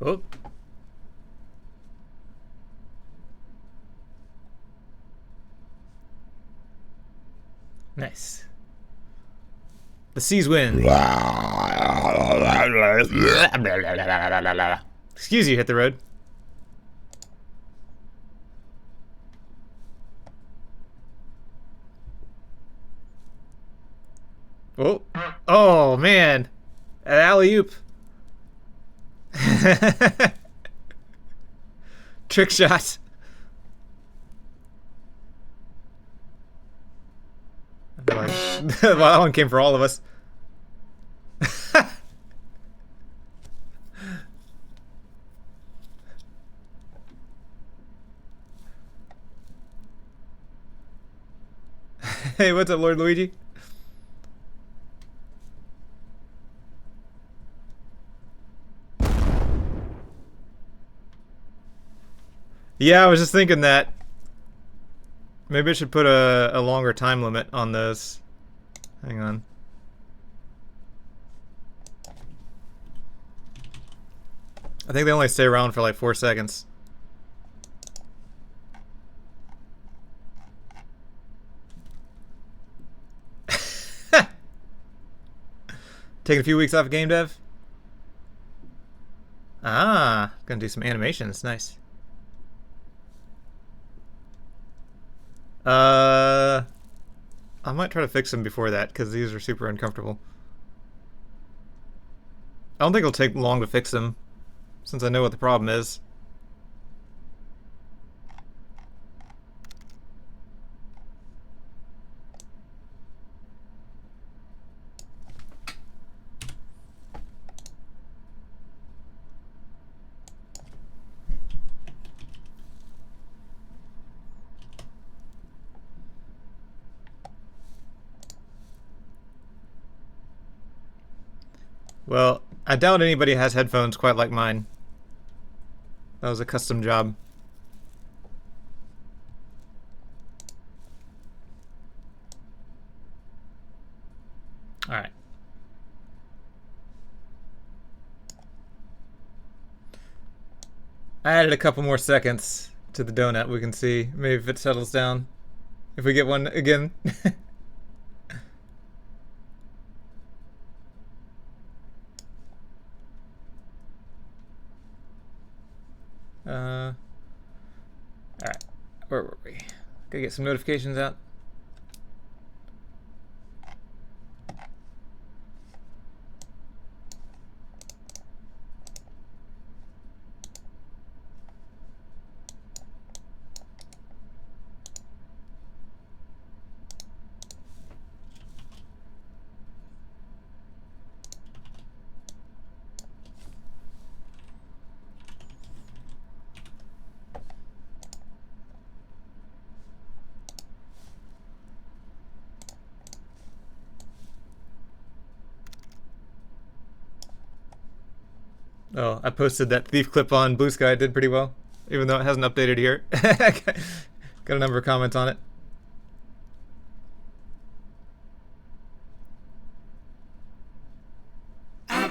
Oh. Nice. The seas win. Excuse you, hit the road. Oh. Oh, man. An alley-oop. Trick shot. Well, that one came for all of us. Hey, what's up, Lord Luigi? Yeah, I was just thinking that. Maybe I should put a longer time limit on those. Hang on. I think they only stay around for like 4 seconds. Taking a few weeks off of GameDev? Ah, gonna do some animations. Nice. I might try to fix them before that, because these are super uncomfortable. I don't think it'll take long to fix them, since I know what the problem is. Well, I doubt anybody has headphones quite like mine. That was a custom job. Alright. I added a couple more seconds to the donut. We can see maybe if it settles down. If we get one again. Alright. Where were we? Gotta get some notifications out. Oh, I posted that thief clip on Blue Sky. It did pretty well, even though it hasn't updated here. Got a number of comments on it.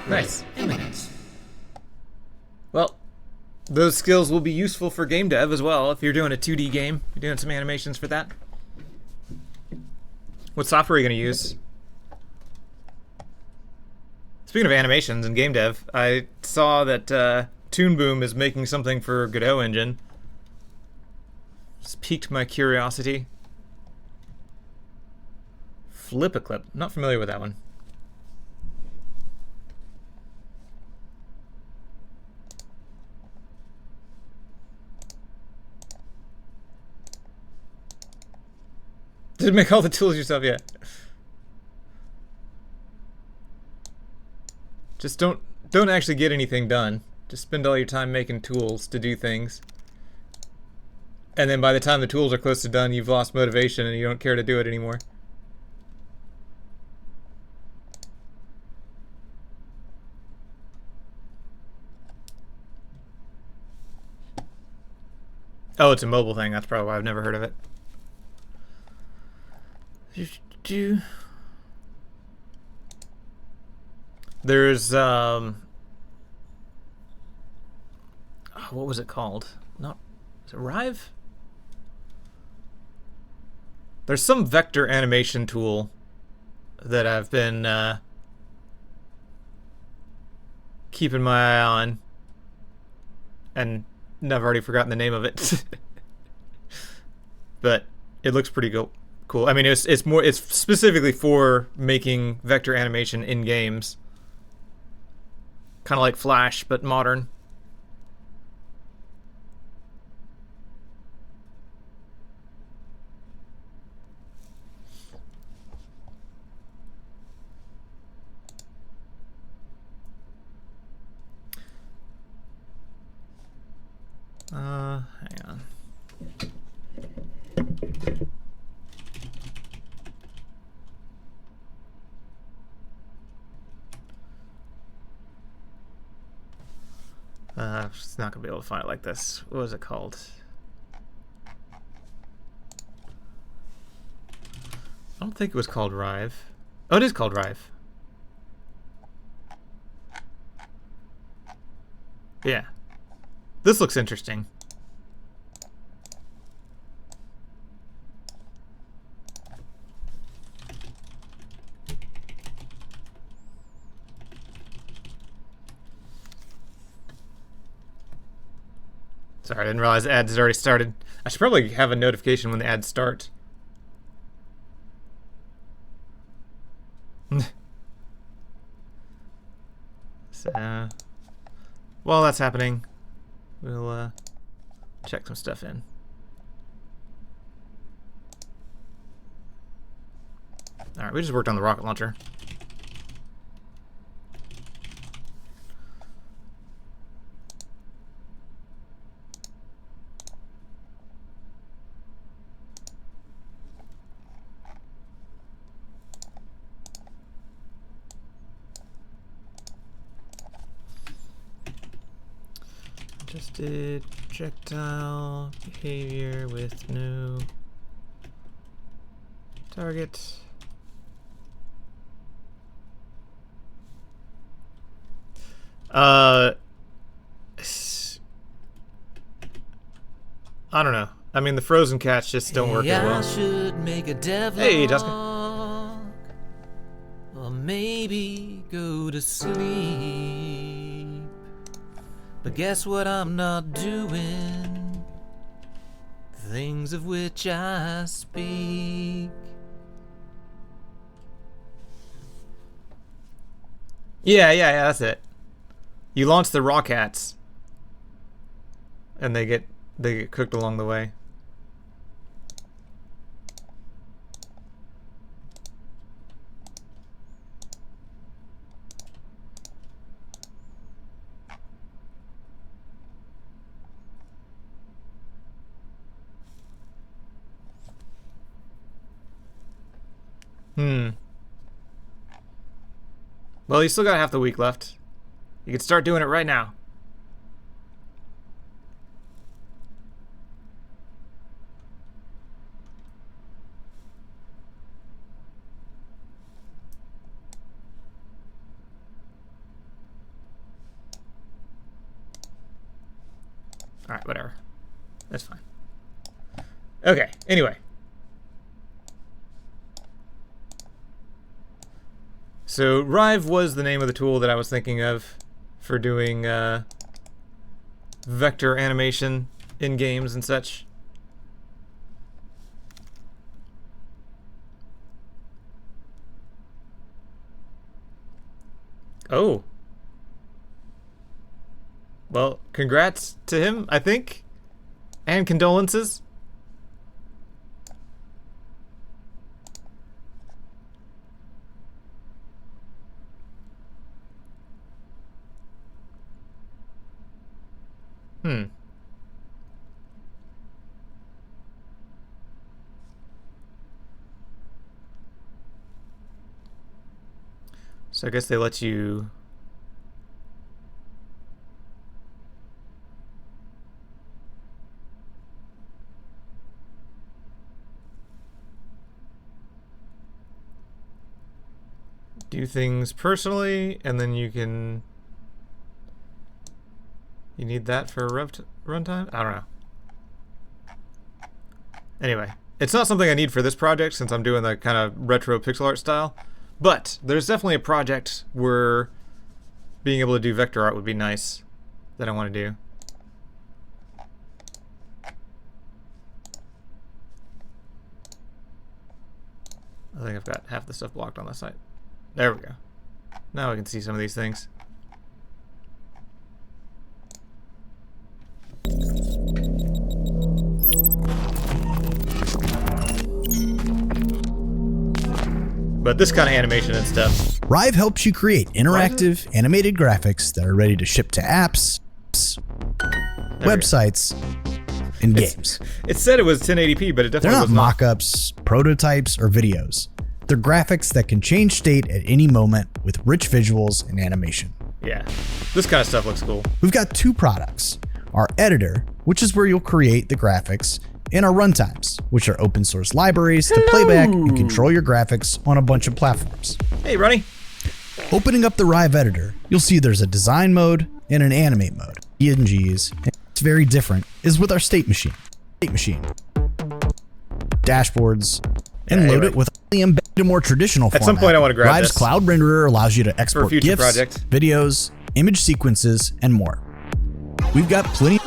Nice. Well, those skills will be useful for game dev as well. If you're doing a 2D game, you're doing some animations for that. What software are you going to use? Speaking of animations and game dev, I saw that Toon Boom is making something for Godot engine. Just piqued my curiosity. Flip a clip. Not familiar with that one. Didn't make all the tools yourself yet. Just don't actually get anything done. Just spend all your time making tools to do things. And then by the time the tools are close to done, you've lost motivation and you don't care to do it anymore. Oh, it's a mobile thing. That's probably why I've never heard of it. There's what was it called? Not, is it Rive? There's some vector animation tool that I've been keeping my eye on, and I've already forgotten the name of it. But it looks pretty cool. I mean, it's specifically for making vector animation in games, kind of like Flash but modern. Hang on. It's not gonna be able to find it like this. What was it called? I don't think it was called Rive. Oh, it is called Rive. Yeah. This looks interesting. Sorry, I didn't realize ads had already started. I should probably have a notification when the ads start. So, while that's happening, we'll check some stuff in. Alright, we just worked on the rocket launcher. Just did projectile behavior with no target. I don't know. I mean, the frozen cats just don't work as well. Should make a devlog, hey, Jessica. Or maybe go to sleep. But guess what I'm not doing? Things of which I speak. Yeah, that's it. You launch the rockets, and they get cooked along the way. Well, you still got half the week left. You can start doing it right now. Alright, whatever. That's fine. Okay, anyway. So Rive was the name of the tool that I was thinking of for doing vector animation in games and such. Oh. Well, congrats to him, I think. And condolences. So I guess they let you... do things personally, and then you can You need that for runtime? I don't know. Anyway, it's not something I need for this project since I'm doing the kind of retro pixel art style, but there's definitely a project where being able to do vector art would be nice that I want to do. I think I've got half the stuff blocked on this site. There we go. Now we can see some of these things. But this kind of animation and stuff. Rive helps you create interactive, animated graphics that are ready to ship to apps, websites, and games. It said it was 1080p, but it definitely They're not was not. mock-ups, prototypes, or videos. They're graphics that can change state at any moment with rich visuals and animation. Yeah, this kind of stuff looks cool. We've got two products. Our editor, which is where you'll create the graphics, and our runtimes, which are open source libraries to playback and control your graphics on a bunch of platforms. Hey, Ronnie. Opening up the Rive editor, you'll see there's a design mode and an animate mode. PNGs, and it's very different, is with our state machine, dashboards, and load it with the embedded more traditional format. At some point I want to grab Rive's this. Cloud Renderer allows you to export future GIFs, project. videos, image sequences, and more. We've got plenty.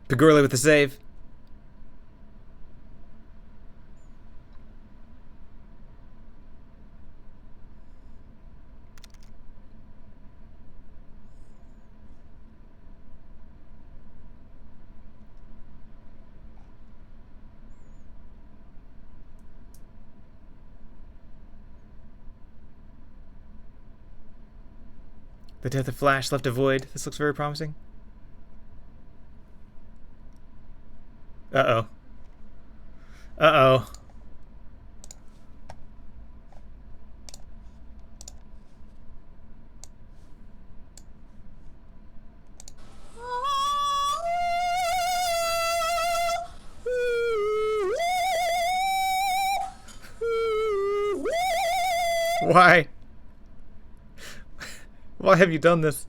Pagorli with the save. The death of Flash left a void. This looks very promising. Uh-oh. Uh-oh. Why? Why have you done this?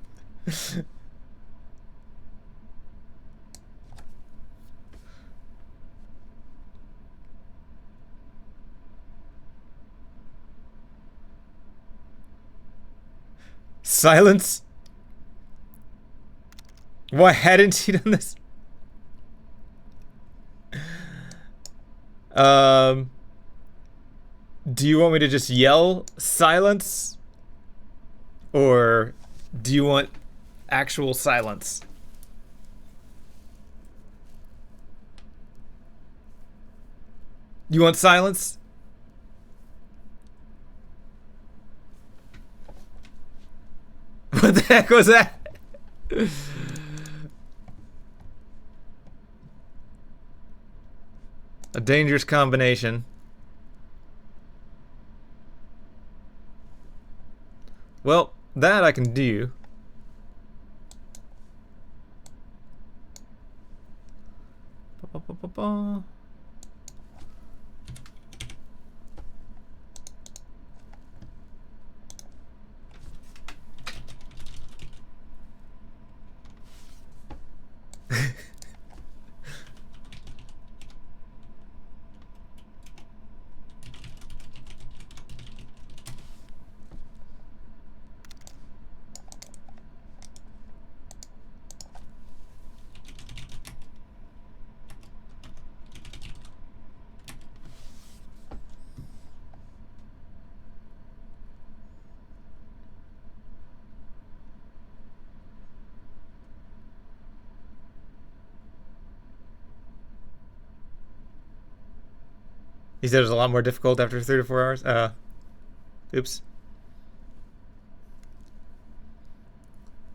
Silence? Why hadn't he done this? Do you want me to just yell silence? Or do you want actual silence? You want silence? What the heck was that? A dangerous combination. Well, that I can do. Ba-ba-ba-ba-ba. He said it was a lot more difficult after 3 to 4 hours. Oops.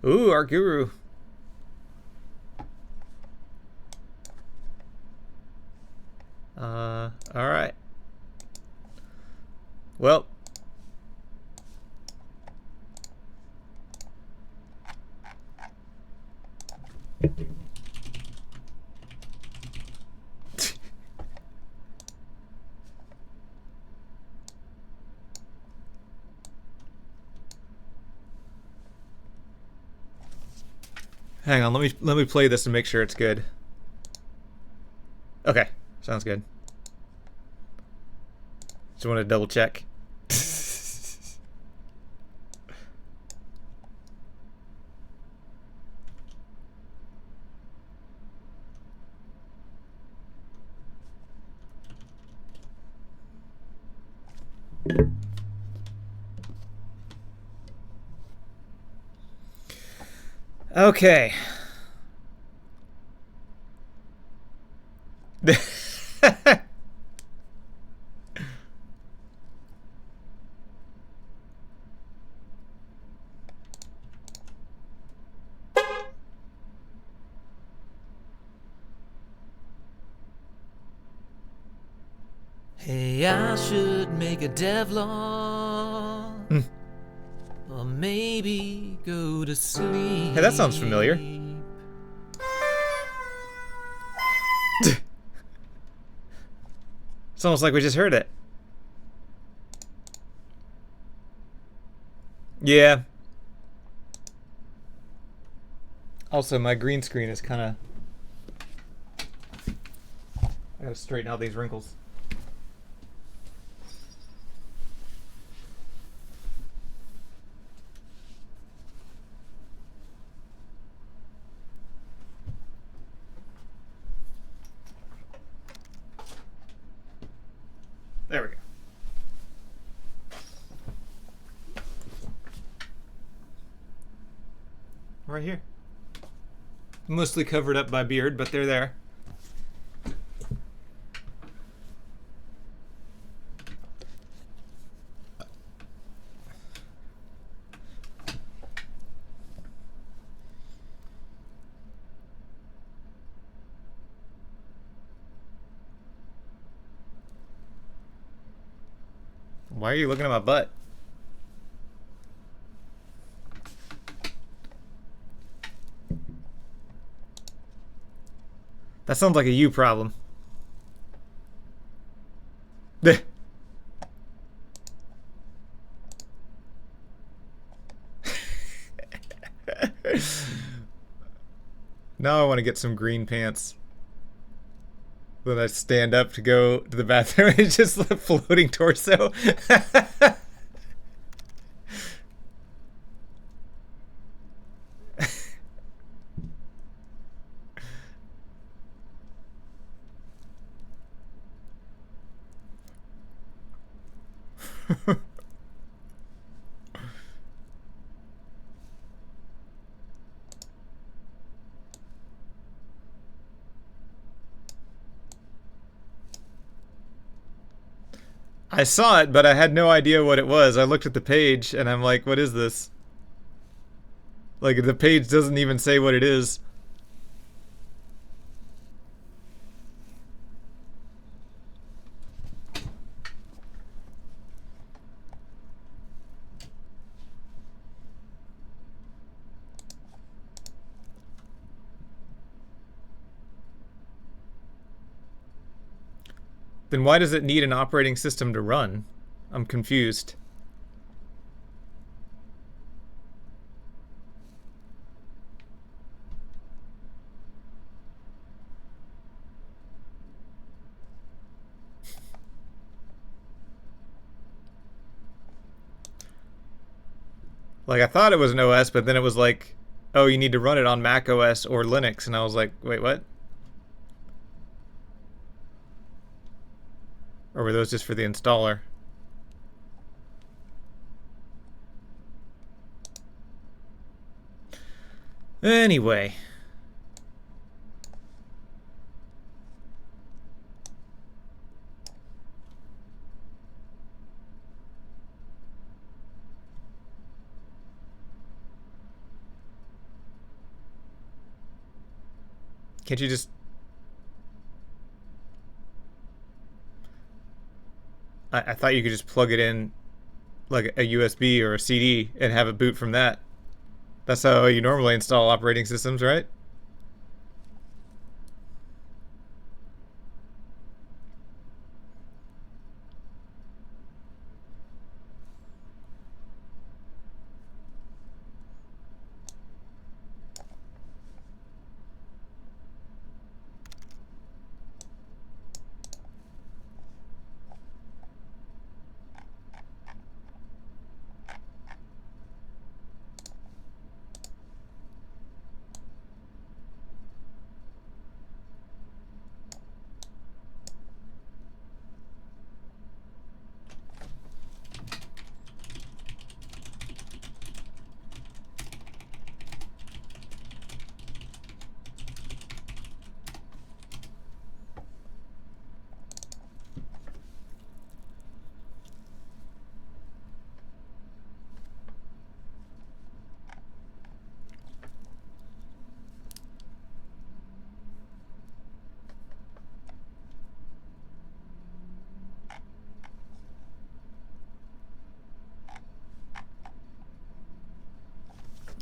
Ooh, our guru. All right. Well. Hang on, let me play this and make sure it's good. Okay, sounds good. Just want to double check. Okay. Hey, I should make a devlog. Or maybe go to sleep. Hey, that sounds familiar. It's almost like we just heard it. Yeah. Also, my green screen is kind of... I gotta straighten out these wrinkles. There we go. Right here. Mostly covered up by beard, but they're there. Why are you looking at my butt? That sounds like a you problem. Now I want to get some green pants. Then I stand up to go to the bathroom and it's just a floating torso. I saw it, but I had no idea what it was. I looked at the page and I'm like, what is this? Like, the page doesn't even say what it is. Then why does it need an operating system to run? I'm confused. Like, I thought it was an OS, but then it was like, oh, you need to run it on Mac OS or Linux. And I was like, wait, what? Or were those just for the installer? Anyway. Can't you just... I thought you could just plug it in like a USB or a CD and have it boot from that. That's how you normally install operating systems, right?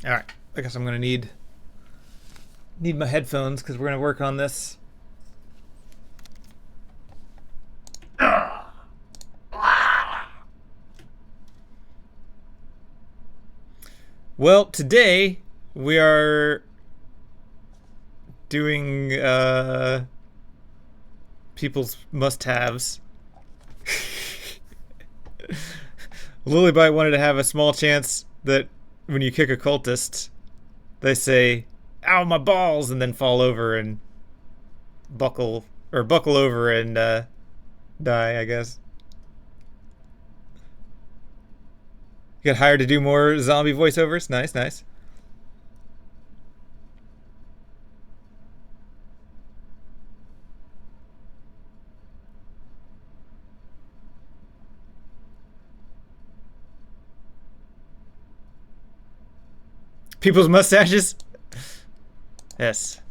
All right, I guess I'm gonna need my headphones because we're gonna work on this. Well, today we are doing people's must-haves. Lilybite wanted to have a small chance that when you kick a cultist, they say, "Ow, my balls," and then fall over and buckle over and die, I guess. Get hired to do more zombie voiceovers. Nice, nice. People's mustaches? Yes.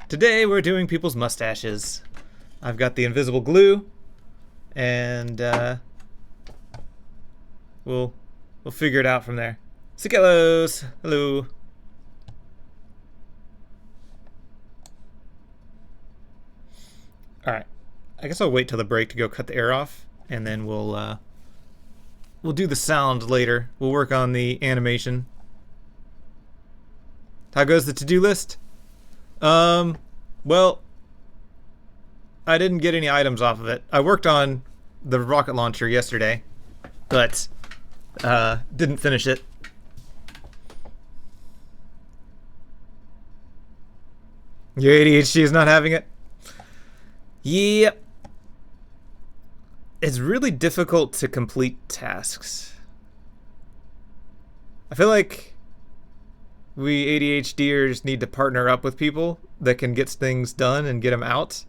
Today we're doing people's mustaches. I've got the invisible glue, and we'll figure it out from there. Cicalos! Hello. Alright. I guess I'll wait till the break to go cut the air off, and then we'll do the sound later. We'll work on the animation. How goes the to-do list? Well, I didn't get any items off of it. I worked on the rocket launcher yesterday, but didn't finish it. Your ADHD is not having it? Yep. It's really difficult to complete tasks. I feel like we ADHDers need to partner up with people that can get things done and get them out,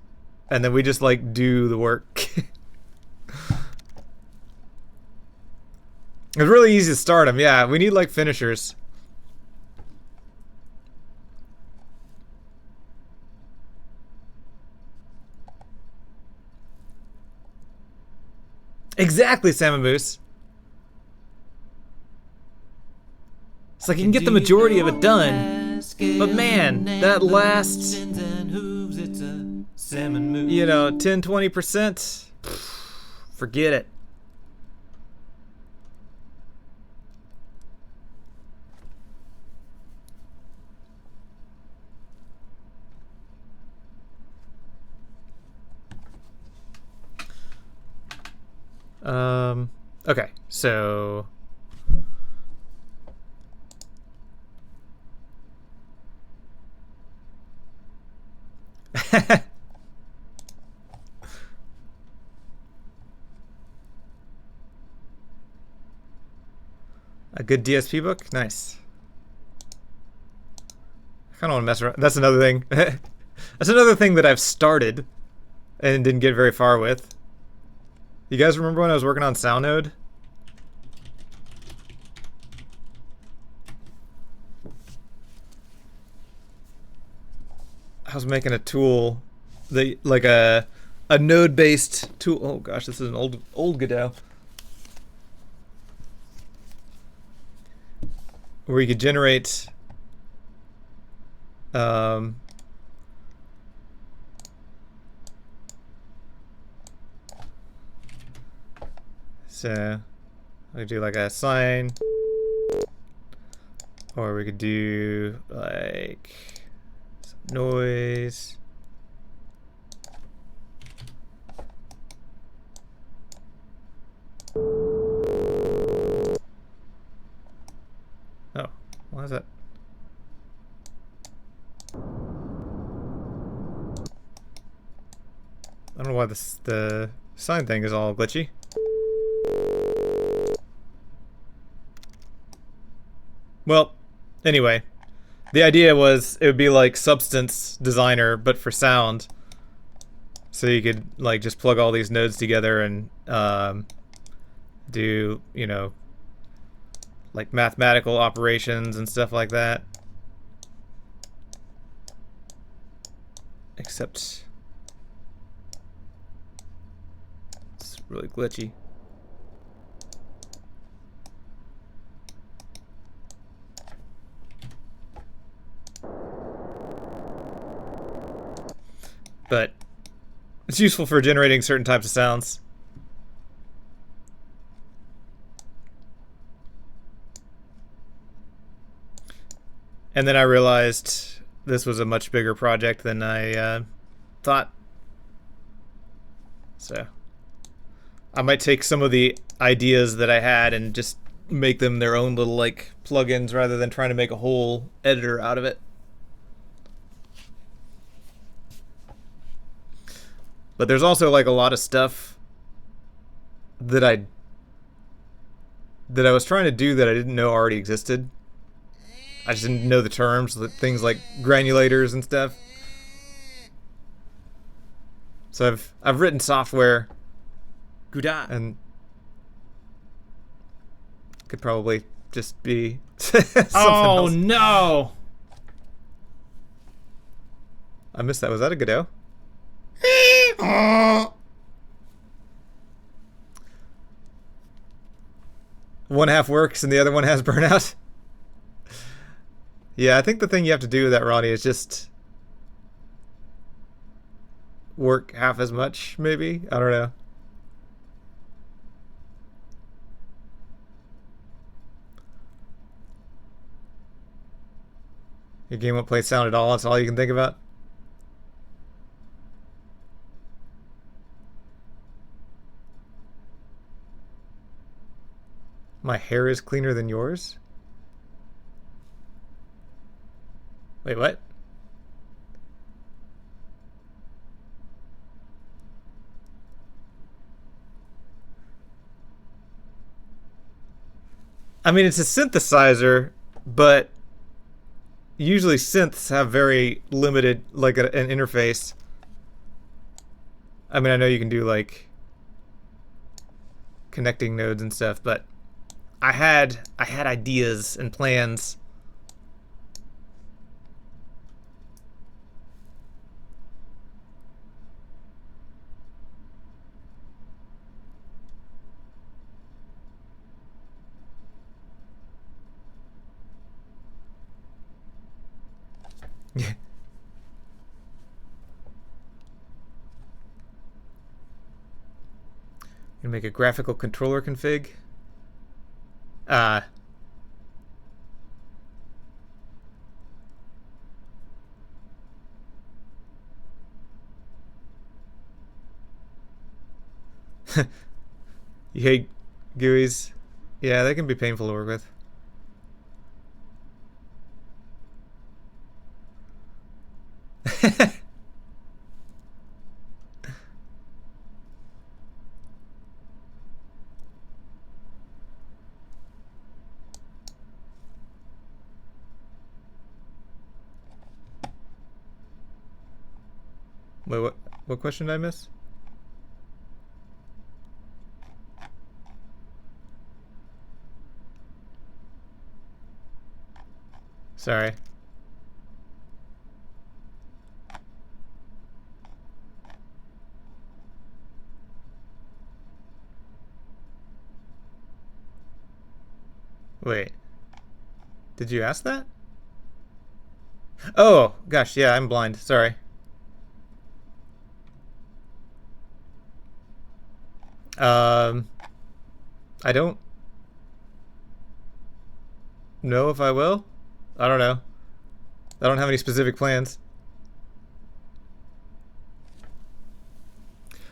and then we just like do the work. It's really easy to start them. Yeah, we need like finishers. Exactly, Salmon Moose. It's like you can get the majority of it done, but man, that last, 10-20%, forget it. Okay, so a good DSP book? Nice. I kind of want to mess around. That's another thing. That's another thing that I've started and didn't get very far with. You guys remember when I was working on SoundNode? I was making a tool, like a node-based tool. Oh gosh, this is an old Godot. Where you could generate so we could do like a sine, or we could do like some noise. Oh, why is that? I don't know why the sine thing is all glitchy. Well, anyway, the idea was it would be like Substance Designer, but for sound. So you could like just plug all these nodes together and do, like mathematical operations and stuff like that. Except it's really glitchy. but it's useful for generating certain types of sounds. And then I realized this was a much bigger project than I thought. So I might take some of the ideas that I had and just make them their own little like plugins rather than trying to make a whole editor out of it. But there's also like a lot of stuff that I was trying to do that I didn't know already existed. I just didn't know the terms, things like granulators and stuff. So I've written software Godot. and could probably just be something else. No! I missed that. Was that a Godot? One half works and the other one has burnout. Yeah, I think the thing you have to do with that, Ronnie, is just work half as much, maybe? I don't know. Your game won't play sound at all, that's all you can think about? My hair is cleaner than yours? Wait, what? I mean, it's a synthesizer, but usually synths have very limited, like an interface. I mean, I know you can do like connecting nodes and stuff, but I had ideas and plans. Yeah. You make a graphical controller config. You hate GUIs? Yeah, they can be painful to work with. Wait, what question did I miss? Sorry. Wait. Did you ask that? Oh, gosh, yeah, I'm blind. Sorry. I don't know if I will. I don't know. I don't have any specific plans.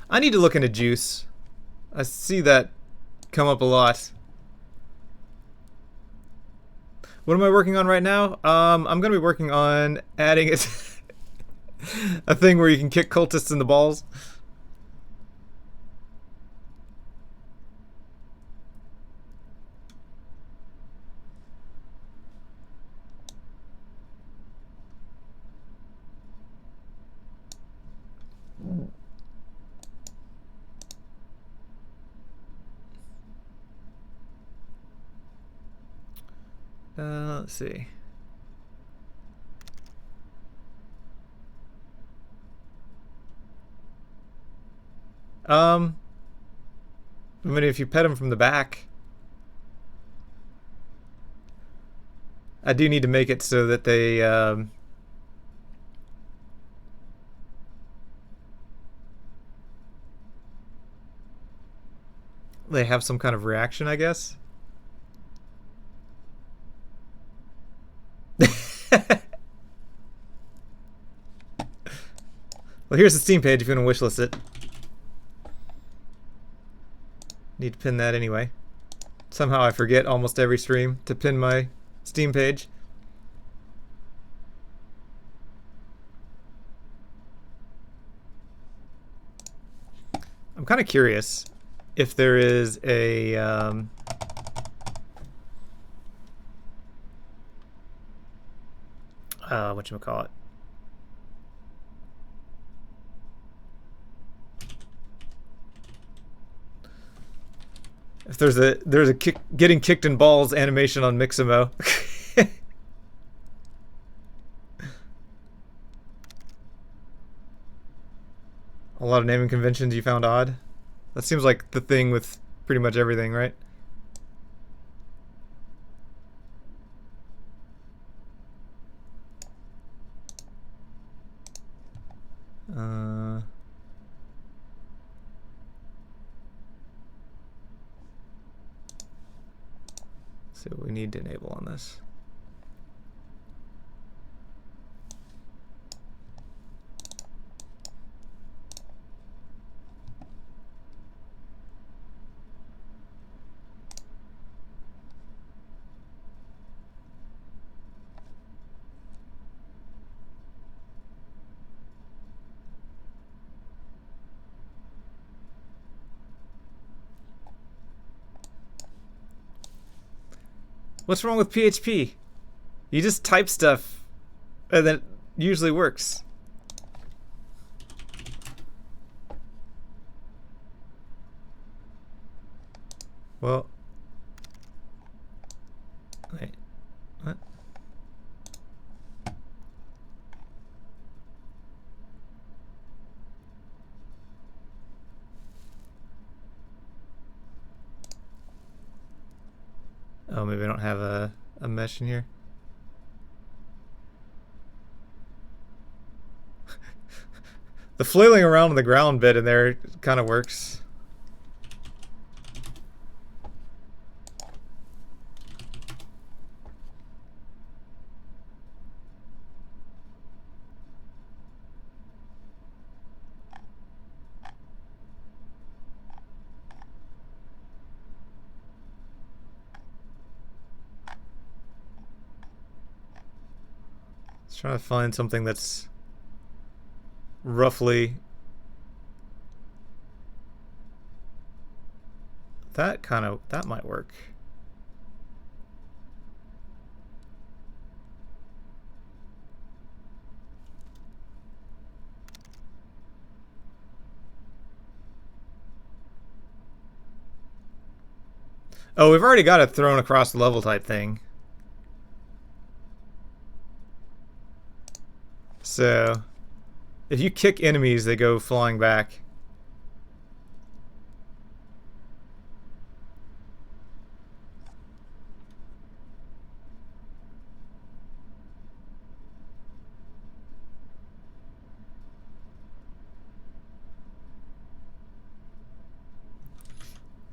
I need to look into juice. I see that come up a lot. What am I working on right now? I'm going to be working on adding it a thing where you can kick cultists in the balls. Let's see. I mean, if you pet them from the back, I do need to make it so that they they have some kind of reaction, I guess. Well, here's the Steam page if you want to wishlist it. Need to pin that anyway. Somehow I forget almost every stream to pin my Steam page. I'm kind of curious if there is a whatchamacallit? If there's a getting kicked in balls animation on Mixamo. A lot of naming conventions you found odd. That seems like the thing with pretty much everything, right? Let's see what we need to enable on this. What's wrong with PHP? You just type stuff and then it usually works. Well, wait, what? Oh, maybe I don't have a mesh in here. The flailing around on the ground bit in there kind of works. Trying to find something that's roughly that might work. Oh, we've already got a thrown across the level type thing. So, if you kick enemies, they go flying back.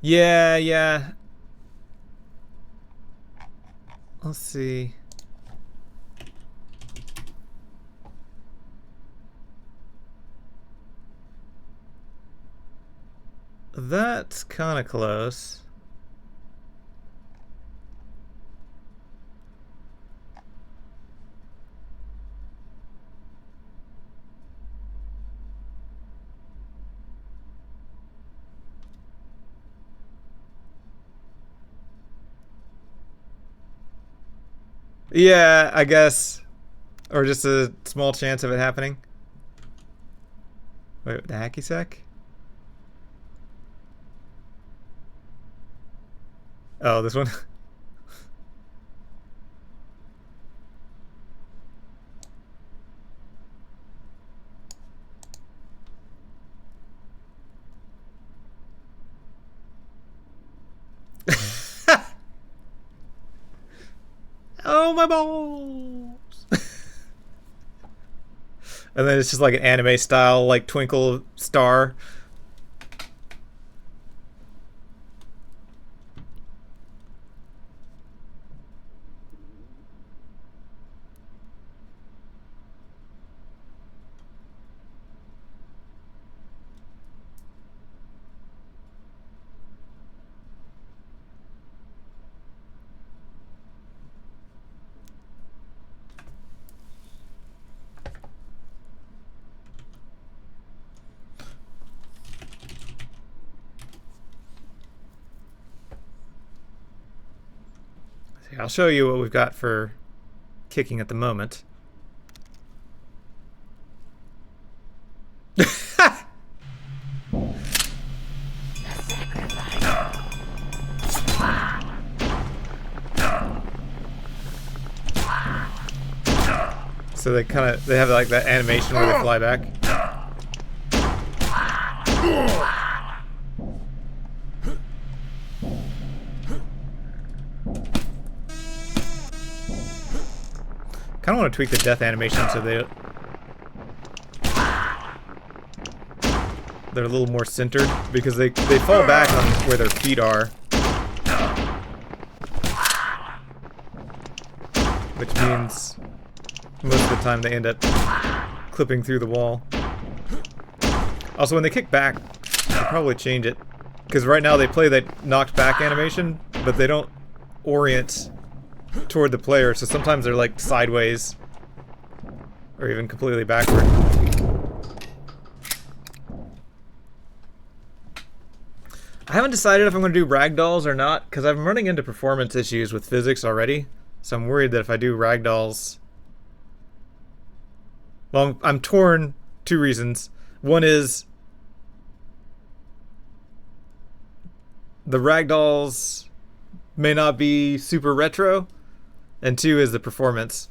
Yeah. Let's see. That's kind of close. Yeah, I guess. Or just a small chance of it happening. Wait, the hacky sack? Oh, this one? Oh, my balls! And then it's just like an anime style, like twinkle star. I'll show you what we've got for kicking at the moment. So they have like that animation where they fly back. Kind of want to tweak the death animation so they're a little more centered, because they fall back on where their feet are, which means most of the time they end up clipping through the wall. Also, when they kick back, I'll probably change it, because right now they play that knocked back animation, but they don't orient toward the player, so sometimes they're like sideways or even completely backward. I haven't decided if I'm going to do ragdolls or not, because I'm running into performance issues with physics already, so I'm worried that if I do ragdolls... Well, I'm torn. 2 reasons. One is the ragdolls may not be super retro, and 2 is the performance.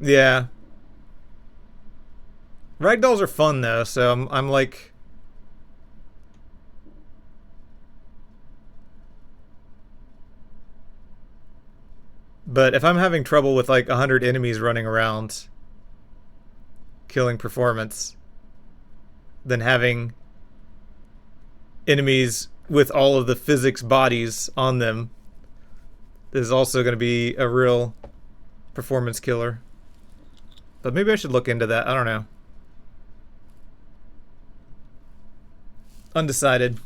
Yeah. Ragdolls are fun though, so I'm like... But if I'm having trouble with like 100 enemies running around killing performance, then having enemies with all of the physics bodies on them is also going to be a real performance killer. But maybe I should look into that. I don't know. Undecided.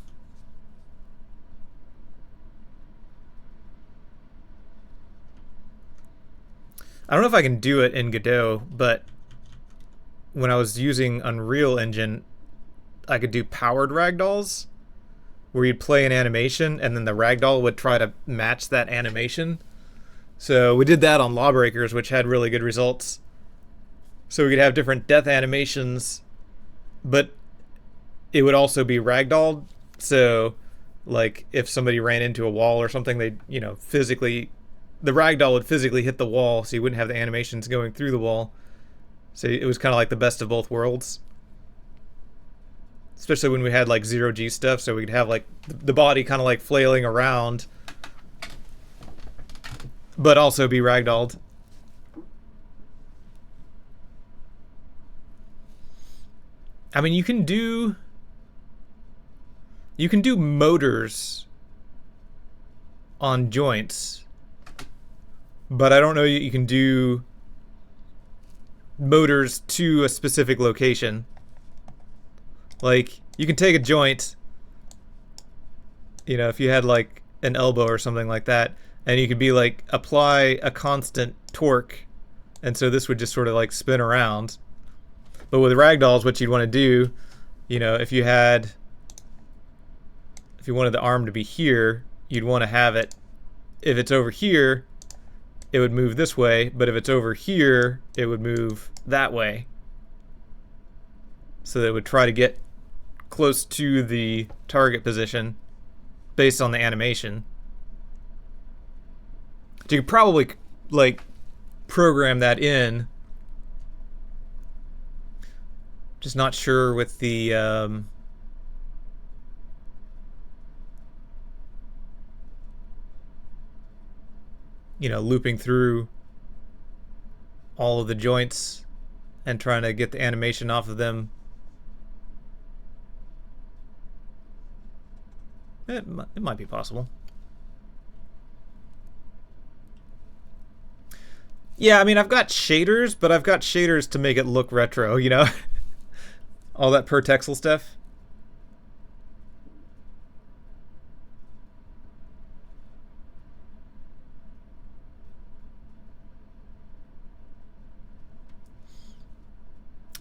I don't know if I can do it in Godot, but when I was using Unreal Engine, I could do powered ragdolls, where you'd play an animation and then the ragdoll would try to match that animation. So we did that on Lawbreakers, which had really good results. So we could have different death animations, but it would also be ragdolled. So like if somebody ran into a wall or something, they'd, you know, physically... The ragdoll would physically hit the wall, so you wouldn't have the animations going through the wall. So it was kind of like the best of both worlds. Especially when we had like 0G stuff, so we could have like the body kind of like flailing around, but also be ragdolled. I mean, you can do motors on joints, but I don't know you can do motors to a specific location. Like, you can take a joint, you know, if you had like an elbow or something like that, and you could be like, apply a constant torque, and so this would just sort of like spin around. But with ragdolls, what you'd want to do, you know, if you wanted the arm to be here, you'd want to have it, if it's over here, it would move this way, but if it's over here, it would move that way. So that it would try to get close to the target position based on the animation. So you could probably like program that in. Just not sure with the you know, looping through all of the joints and trying to get the animation off of them. It might be possible. Yeah, I mean, I've got shaders, but I've got shaders to make it look retro, you know? All that per texel stuff.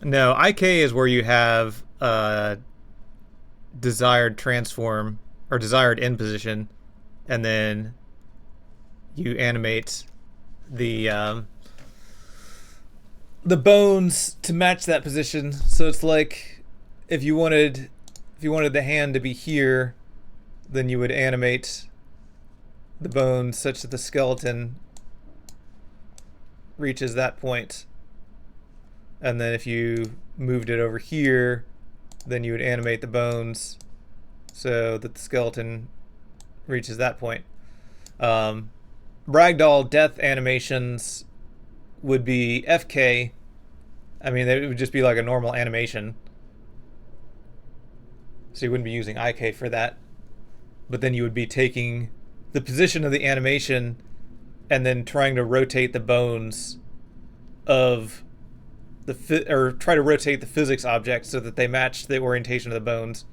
No, IK is where you have, I desired transform or desired end position, and then you animate the bones to match that position. So it's like if you wanted the hand to be here, then you would animate the bones such that the skeleton reaches that point. And then if you moved it over here, then you would animate the bones so that the skeleton reaches that point. Ragdoll death animations would be FK. I mean, it would just be like a normal animation. So you wouldn't be using IK for that. But then you would be taking the position of the animation and then trying to rotate the bones of or try to rotate the physics object so that they match the orientation of the bones.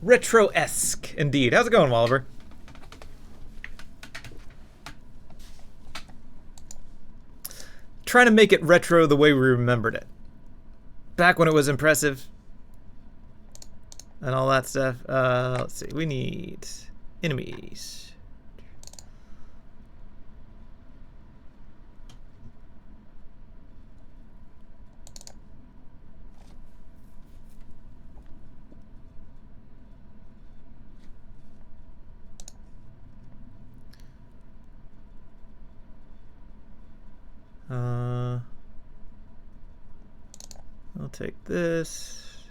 Retro-esque, indeed. How's it going, Walliver? Trying to make it retro the way we remembered it. Back when it was impressive. And all that stuff. Let's see. We need enemies. I'll take this.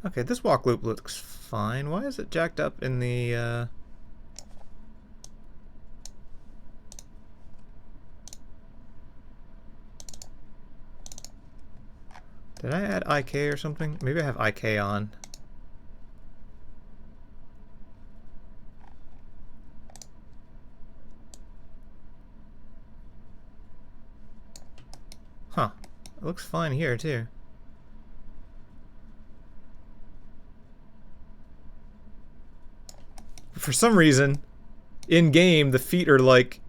Okay, this walk loop looks fine. Why is it jacked up in the Did I add IK or something? Maybe I have IK on. Huh. It looks fine here, too. For some reason, in-game, the feet are, like,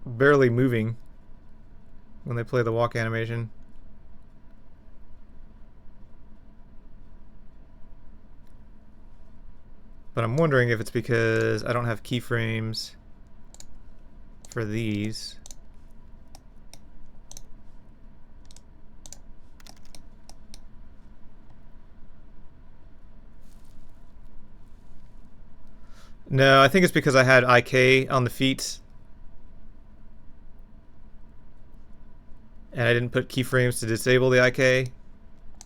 barely moving when they play the walk animation. But I'm wondering if it's because I don't have keyframes for these. No, I think it's because I had IK on the feet. And I didn't put keyframes to disable the IK.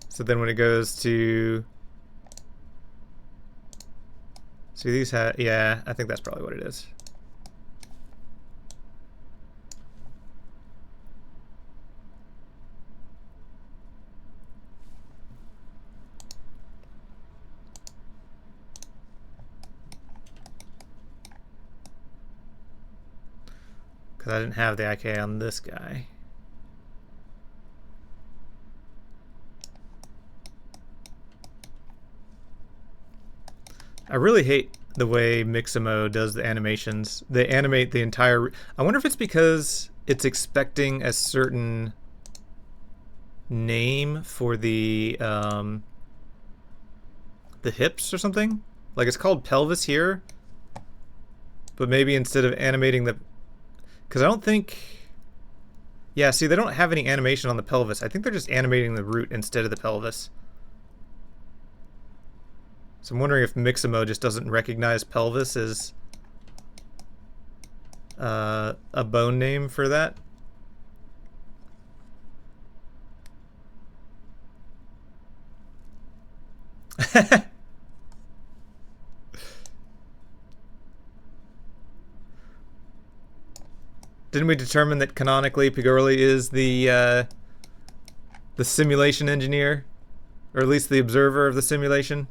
So then when it goes to... See, these have... Yeah, I think that's probably what it is. Because I didn't have the IK on this guy. I really hate the way Mixamo does the animations. They animate the entire... I wonder if it's because it's expecting a certain name for the hips or something. Like it's called pelvis here, but maybe instead of animating the... Because I don't think... Yeah, see, they don't have any animation on the pelvis. I think they're just animating the root instead of the pelvis. So I'm wondering if Mixamo just doesn't recognize pelvis as a bone name for that. Didn't we determine that canonically Pigorli is the simulation engineer, or at least the observer of the simulation?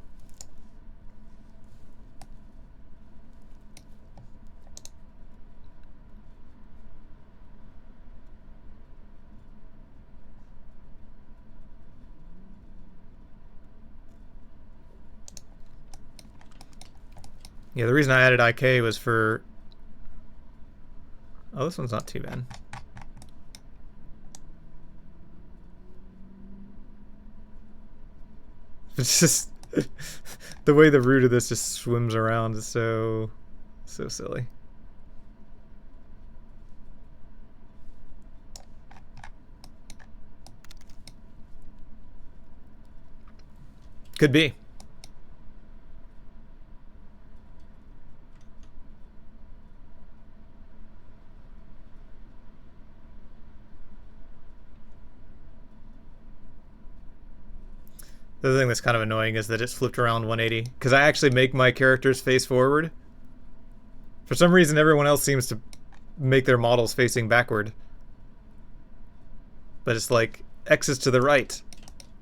Yeah, the reason I added IK was for... Oh, this one's not too bad. It's just... the way the root of this just swims around is so silly. Could be. The other thing that's kind of annoying is that it's flipped around 180, because I actually make my characters face forward. For some reason, everyone else seems to make their models facing backward. But it's like X is to the right.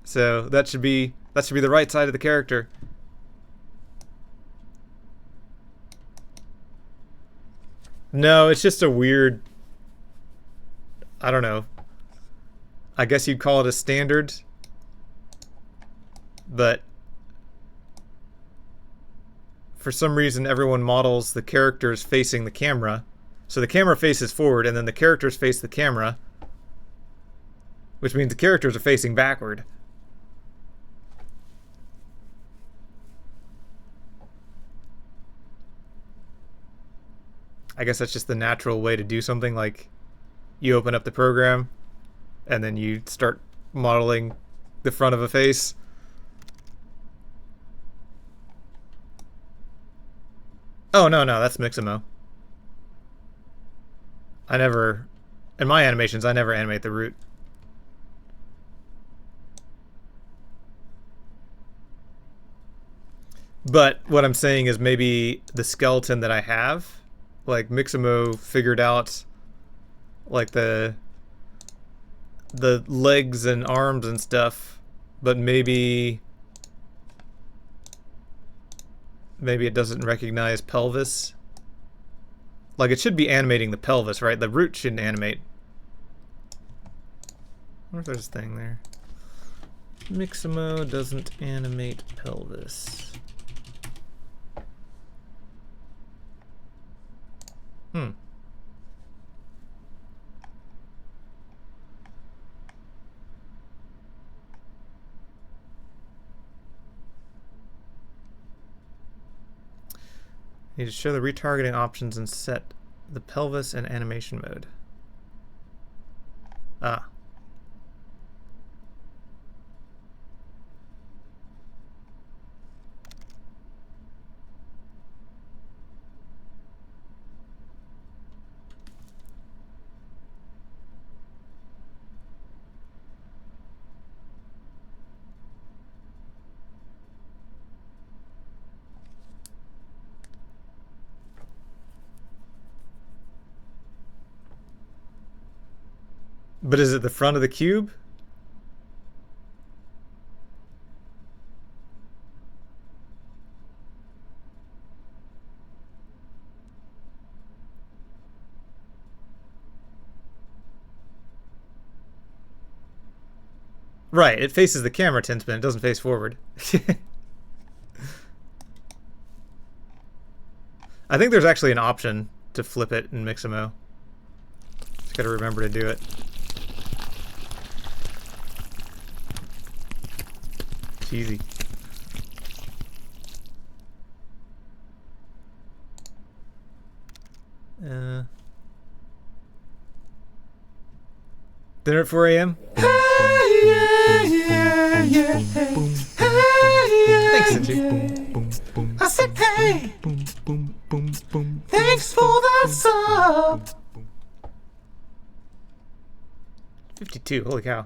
So that should be the right side of the character. No, it's just a weird, I don't know. I guess you'd call it a standard. But for some reason everyone models the characters facing the camera. So the camera faces forward and then the characters face the camera, which means the characters are facing backward. I guess that's just the natural way to do something. Like, you open up the program and then you start modeling the front of a face. Oh, no, that's Mixamo. I never... In my animations, I never animate the root. But what I'm saying is maybe the skeleton that I have, like Mixamo figured out like the legs and arms and stuff, but maybe it doesn't recognize pelvis. Like, it should be animating the pelvis, right? The root shouldn't animate. I wonder if there's a thing there. Mixamo doesn't animate pelvis. Need to show the retargeting options and set the pelvis and animation mode. Ah. But is it the front of the cube? Right, it faces the camera 10 spin, it doesn't face forward. I think there's actually an option to flip it in Mixamo. Just gotta remember to do it. Easy. Dinner at 4 a.m. Thanks, Sinji. I said, hey, thanks for the sub. 52, holy cow.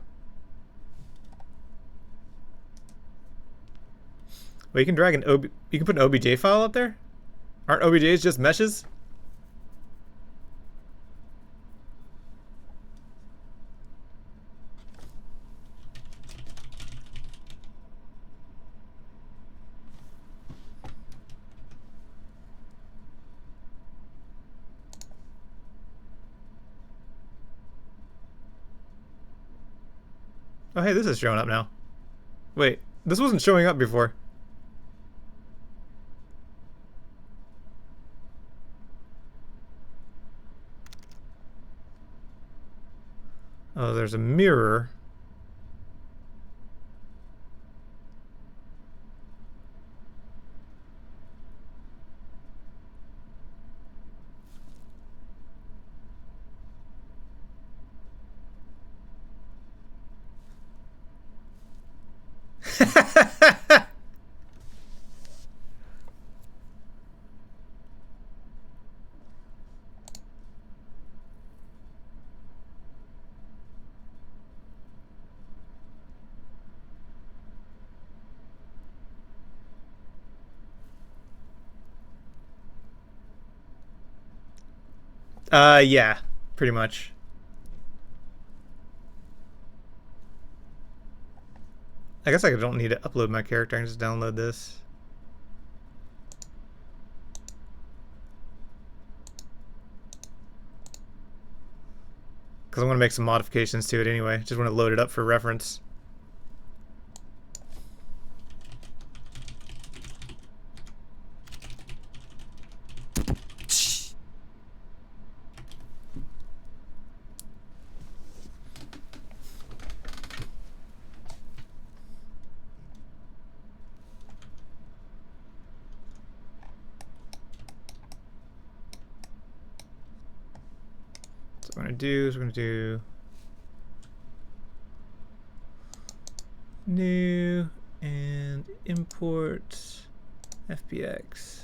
Well, you can drag an you can put an OBJ file up there? Aren't OBJs just meshes? Oh, hey, this is showing up now. Wait, this wasn't showing up before. Oh, there's a mirror. Yeah, pretty much. I guess I don't need to upload my character. I can just download this. Because I want to make some modifications to it anyway. Just want to load it up for reference. What we're going to do new and import FPX.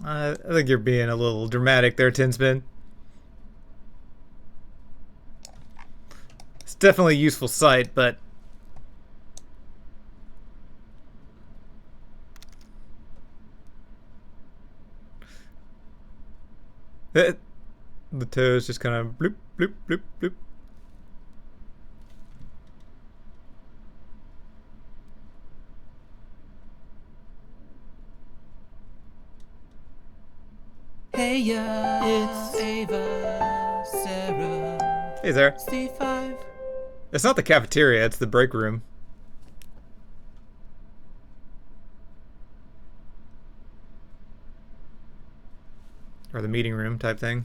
I think you're being a little dramatic there, Tinspin. It's definitely a useful site, but the toes just kind of bloop, bloop, bloop, bloop. Hey, yeah, it's Ava, Sarah. Hey there. C5. It's not the cafeteria, it's the break room. Or the meeting room type thing.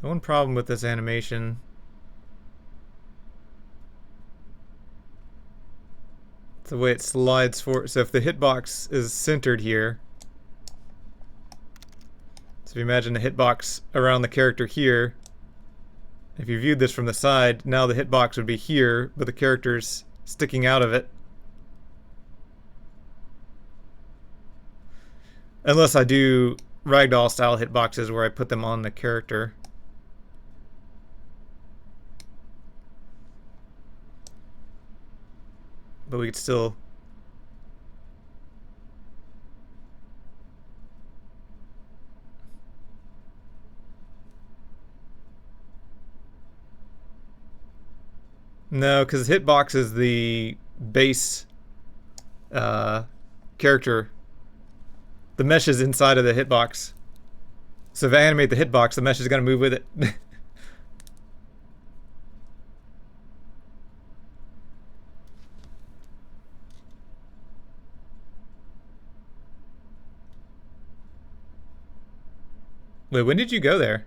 The one problem with this animation is the way it slides forward. So if the hitbox is centered here, so if you imagine the hitbox around the character here, if you viewed this from the side, now the hitbox would be here, but the character's sticking out of it. Unless I do ragdoll style hitboxes where I put them on the character. But we could still... No, because hitbox is the base character. The mesh is inside of the hitbox. So if I animate the hitbox, the mesh is going to move with it. Wait, when did you go there?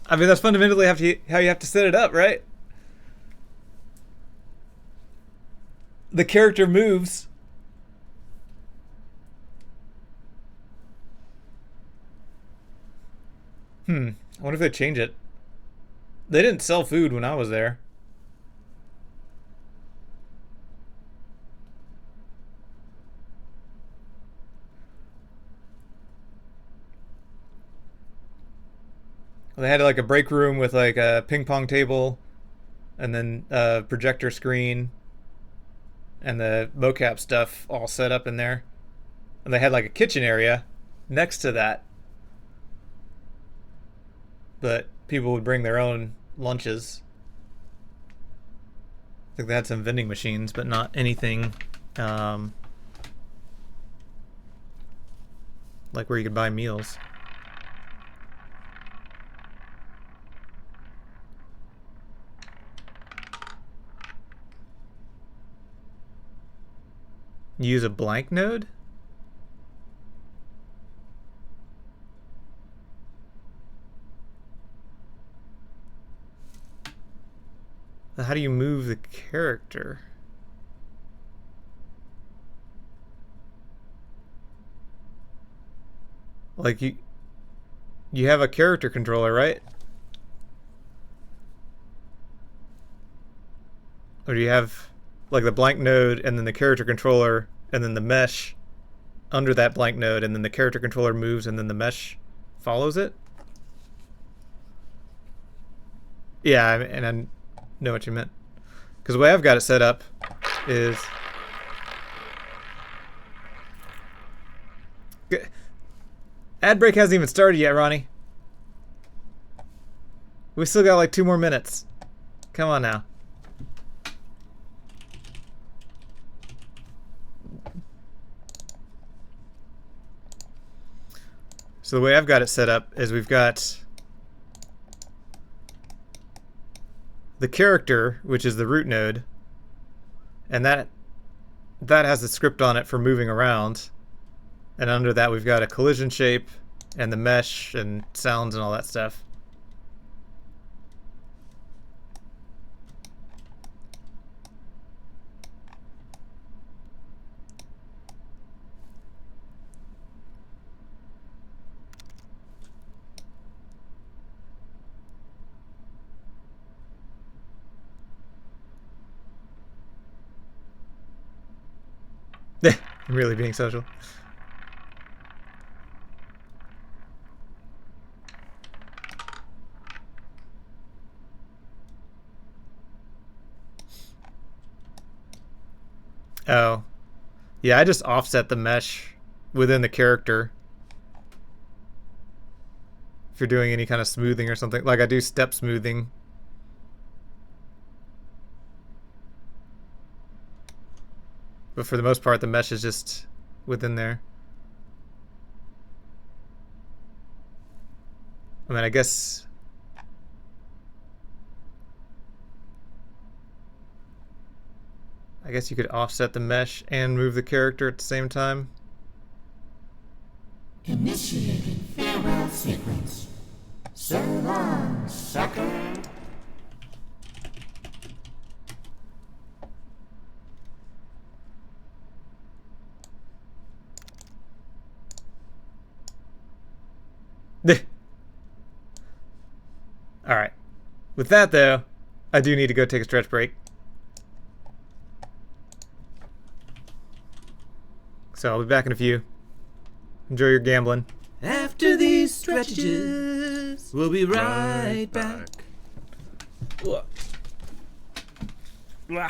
I mean, that's fundamentally how you have to set it up, right? The character moves. I wonder if they change it. They didn't sell food when I was there. They had like a break room with like a ping pong table, and then a projector screen, and the mocap stuff all set up in there. And they had like a kitchen area next to that. But people would bring their own lunches. I think they had some vending machines, but not anything like where you could buy meals. Use a blank node? How do you move the character? Like you have a character controller, right? Or do you have like the blank node and then the character controller and then the mesh under that blank node, and then the character controller moves and then the mesh follows it? Yeah, and I know what you meant. Because the way I've got it set up is... Ad break hasn't even started yet, Ronnie. We still got like 2 more minutes. Come on now. So the way I've got it set up is we've got the character, which is the root node, and that has the script on it for moving around. And under that we've got a collision shape and the mesh and sounds and all that stuff. I'm really being social. Oh. Yeah, I just offset the mesh within the character. If you're doing any kind of smoothing or something. Like I do step smoothing. But for the most part, the mesh is just within there. I mean, I guess... you could offset the mesh and move the character at the same time. Initiating farewell sequence. So long, sucker. Alright. With that, though, I do need to go take a stretch break. So I'll be back in a few. Enjoy your gambling. After these stretches, we'll be right back. Whoa. Blah.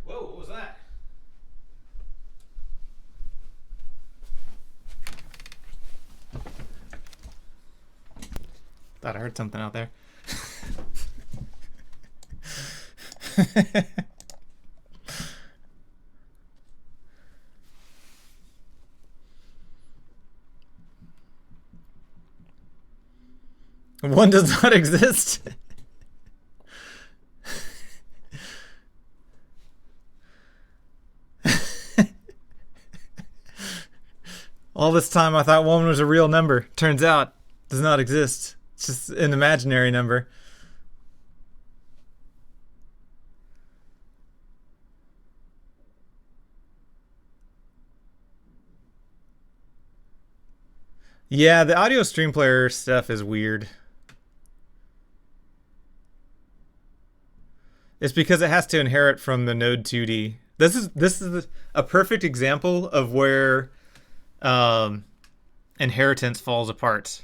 Whoa, what was that? Thought I heard something out there. One does not exist. All this time I thought one was a real number. Turns out it does not exist. It's just an imaginary number. Yeah, the audio stream player stuff is weird. It's because it has to inherit from the Node 2D. This is a perfect example of where inheritance falls apart,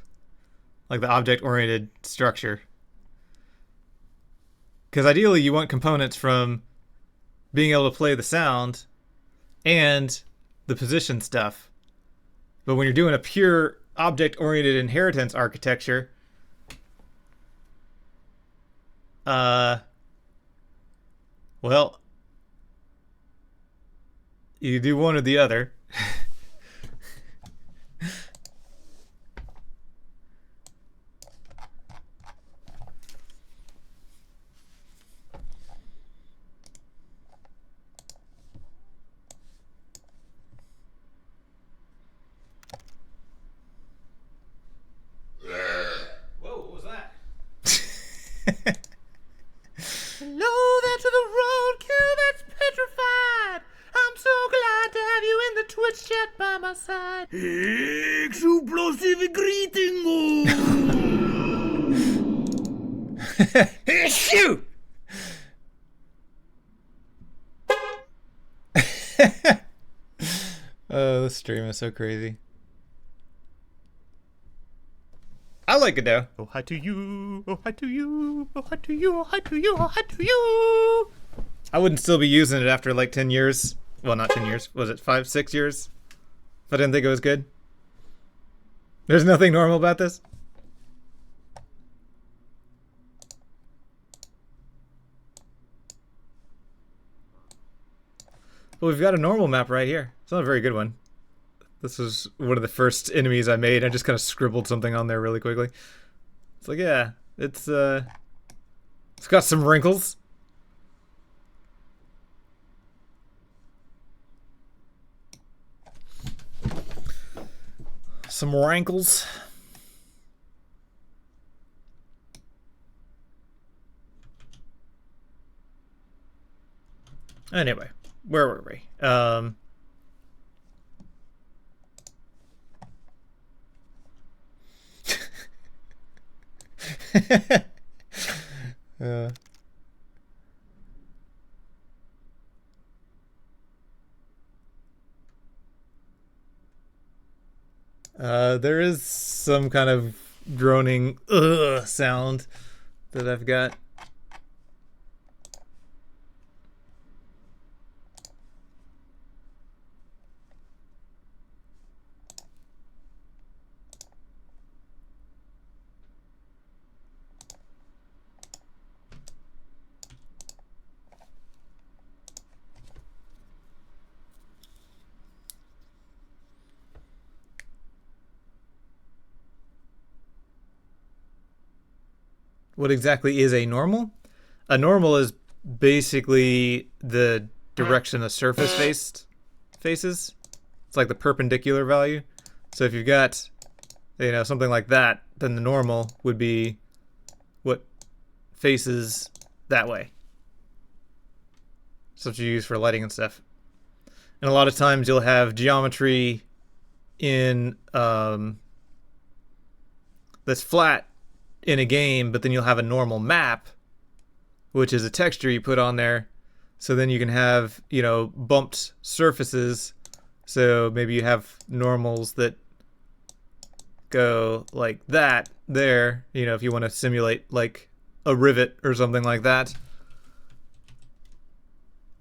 like the object-oriented structure. Because ideally, you want components from being able to play the sound and the position stuff. But when you're doing a pure object-oriented inheritance architecture, well, you do one or the other. Whoa, what was that? Hello there to the roadkill that's petrified. I'm so glad to have you in the Twitch chat by my side. Explosive greeting. Shoot! Oh, this stream is so crazy. I like Godot. Oh, hi to you. Oh, hi to you. Oh, hi to you. Oh, hi to you. Oh, hi to you. I wouldn't still be using it after like 10 years. Well, not 10 years. Was it 5, 6 years? If I didn't think it was good. There's nothing normal about this. Well, we've got a normal map right here. It's not a very good one. This was one of the first enemies I made. I just kind of scribbled something on there really quickly. It's like, yeah, it's got some wrinkles. Some rankles. Anyway, where were we? There is some kind of droning sound that I've got. What exactly is a normal? A normal is basically the direction the surface faces. It's like the perpendicular value. So if you've got, you know, something like that, then the normal would be what faces that way. That's what you use for lighting and stuff. And a lot of times you'll have geometry in that's flat in a game, but then you'll have a normal map, which is a texture you put on there. So then you can have, you know, bumped surfaces. So maybe you have normals that go like that there, you know, if you want to simulate like a rivet or something like that.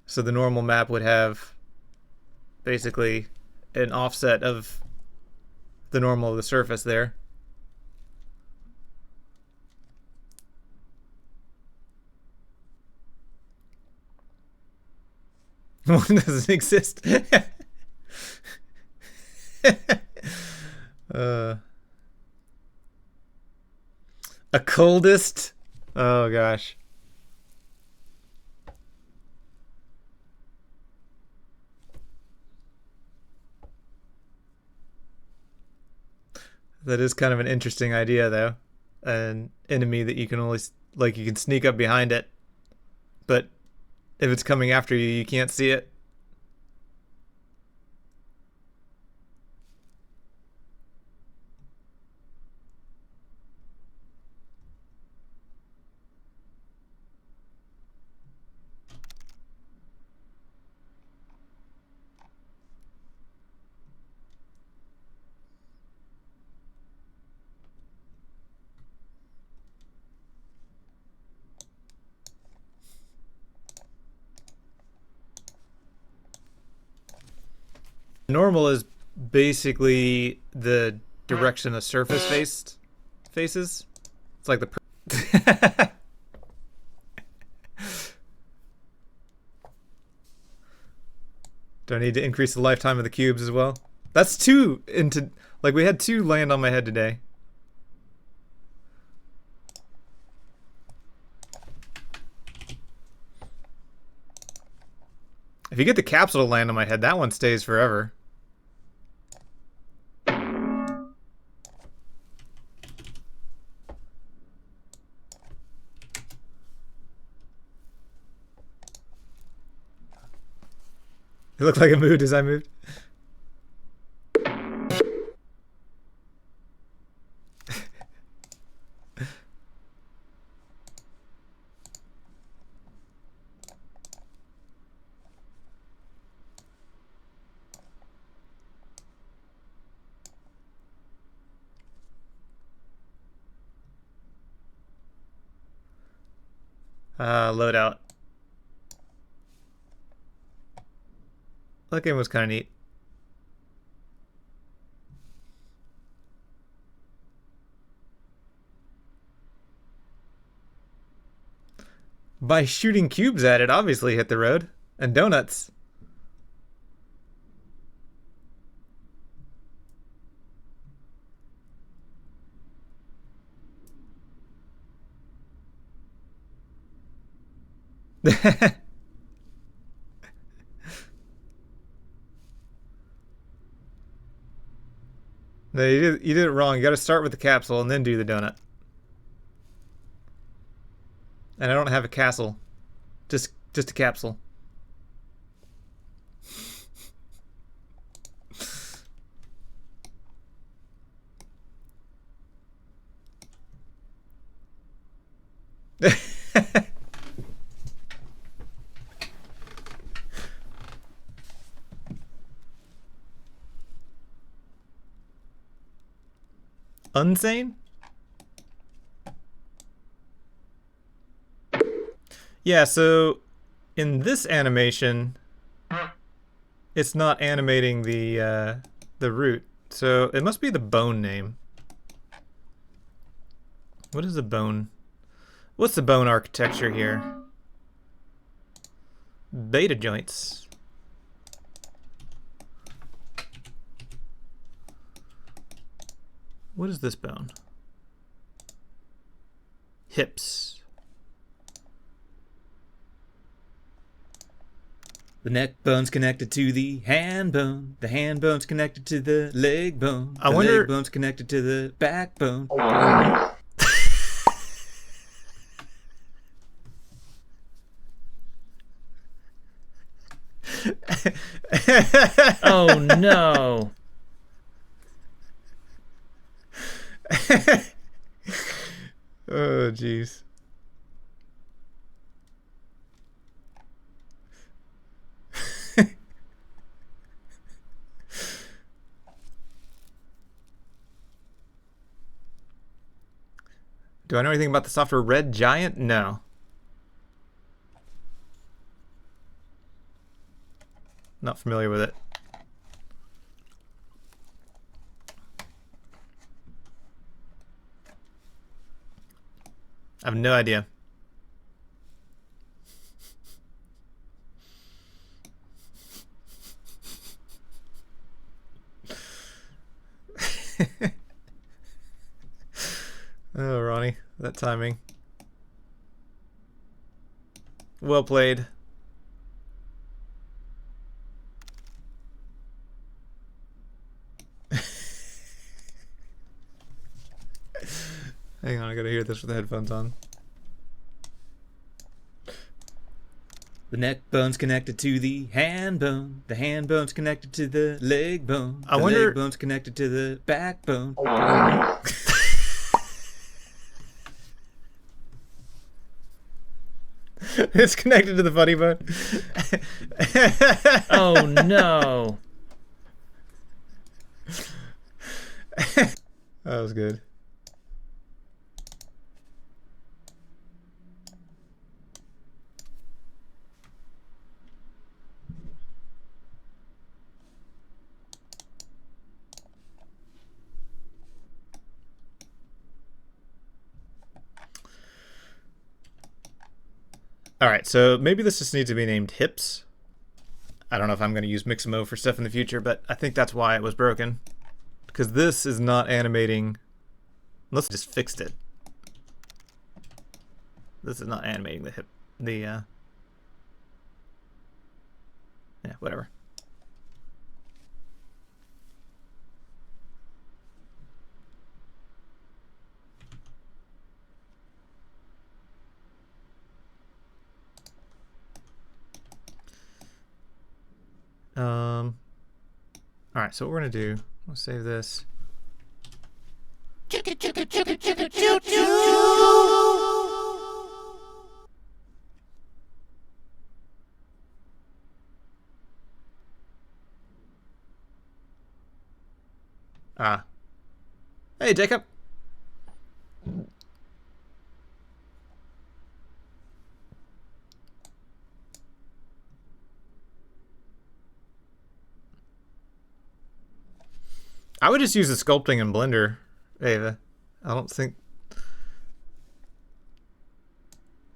So the normal map would have basically an offset of the normal of the surface there. One doesn't exist. A cultist? Oh gosh. That is kind of an interesting idea, though. An enemy that you can only, like, you can sneak up behind it, but if it's coming after you, you can't see it. Normal is basically the direction the surface faces. It's like the Do I need to increase the lifetime of the cubes as well? That's two into, like, we had two land on my head today. If you get the capsule to land on my head, that one stays forever. It looked like it moved as I moved. Loadout. That game was kind of neat. By shooting cubes at it, obviously hit the road. And donuts. No, you did it wrong. You got to start with the capsule and then do the donut. And I don't have a castle, just a capsule. Unsane? Yeah, so in this animation, it's not animating the root. So it must be the bone name. What is the bone? What's the bone architecture here? Beta joints. What is this bone? Hips. The neck bone's connected to the hand bone. The hand bone's connected to the leg bone. I The wonder- leg bone's connected to the backbone. Oh no. Oh, jeez. Do I know anything about the software Red Giant? No. Not familiar with it. I have no idea. Oh, Ronnie, that timing. Well played. Hang on, I gotta hear this with the headphones on. The neck bone's connected to the hand bone. The hand bone's connected to the leg bone. I The wonder- leg bone's connected to the backbone. It's connected to the funny bone. Oh no. That was good. Alright, so maybe this just needs to be named hips. I don't know if I'm going to use Mixamo for stuff in the future, but I think that's why it was broken. Because this is not animating... Unless I just fixed it. This is not animating the hip... Yeah, whatever. Alright, so what we're gonna do, we'll save this. Chicka chicka chicka chicka choo choo. Ah. Hey, Jacob! I would just use the sculpting in Blender, Ava. I don't think...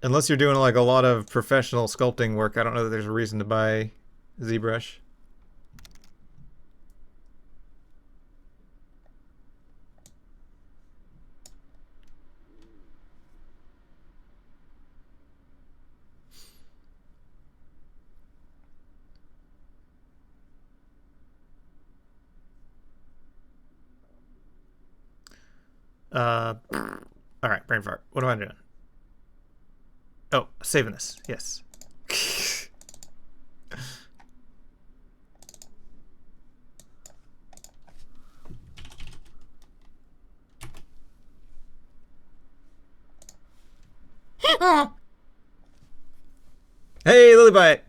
Unless you're doing like a lot of professional sculpting work, I don't know that there's a reason to buy ZBrush. Alright, brain fart. What am I doing? Oh, saving this. Yes. Hey, Lilybite!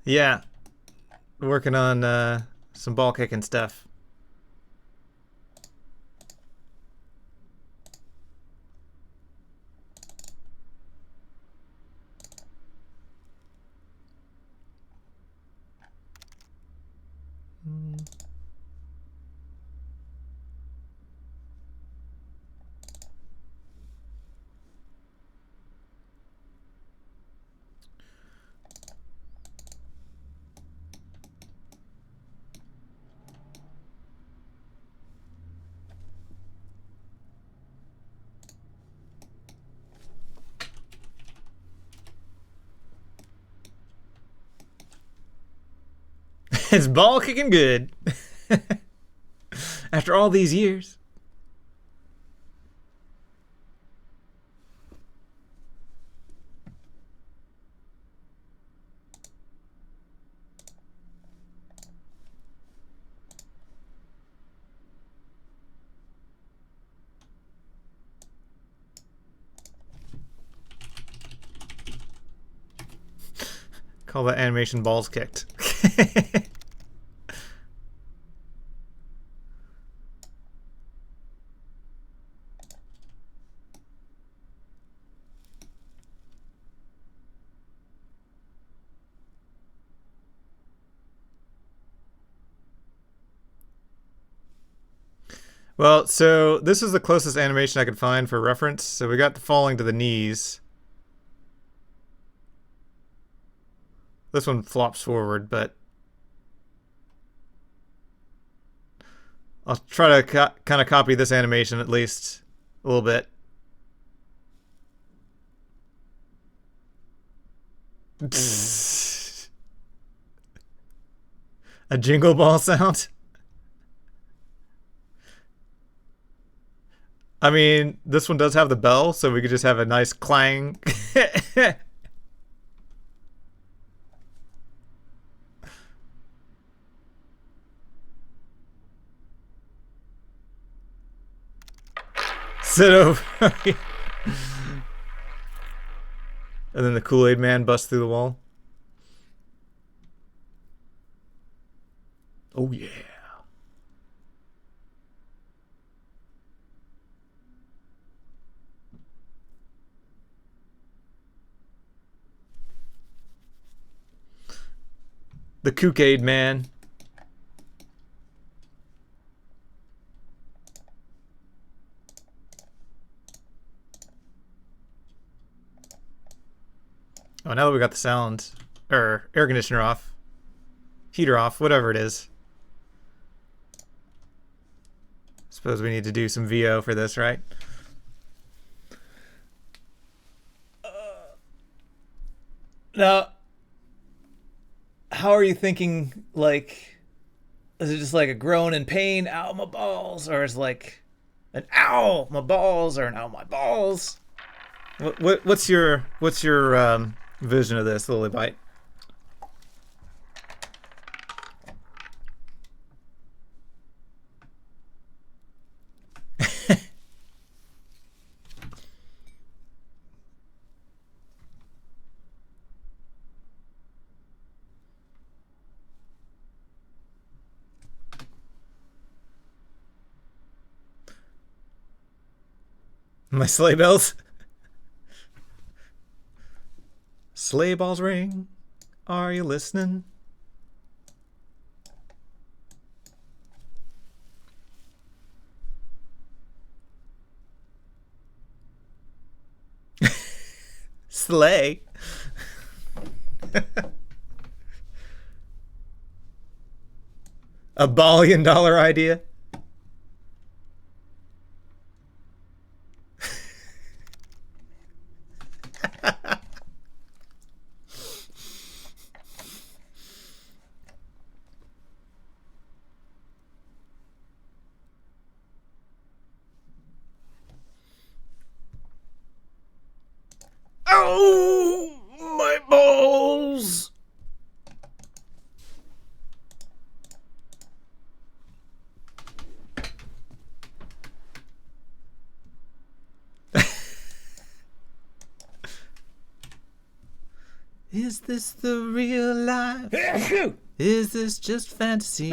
Yeah, working on some ball kicking stuff. It's ball kicking good. After all these years. Call that animation balls kicked. Well, so this is the closest animation I could find for reference. So we got the falling to the knees. This one flops forward, but I'll try to kind of copy this animation at least a little bit. A jingle ball sound. I mean, this one does have the bell, so we could just have a nice clang. Sit over. And then the Kool-Aid man busts through the wall. Oh yeah. The Kook-Aid man. Oh, now that we got the sound, or air conditioner off, heater off, whatever it is. Suppose we need to do some VO for this, right? Now, how are you thinking, like, is it just like a groan in pain, ow my balls, or is it like an ow my balls, or an ow my balls? What's your vision of this, Lily Bite? My sleigh bells. Sleigh bells ring. Are you listening? Sleigh. A $1 billion idea. Oh, my balls! Is this the real life? Is this just fantasy?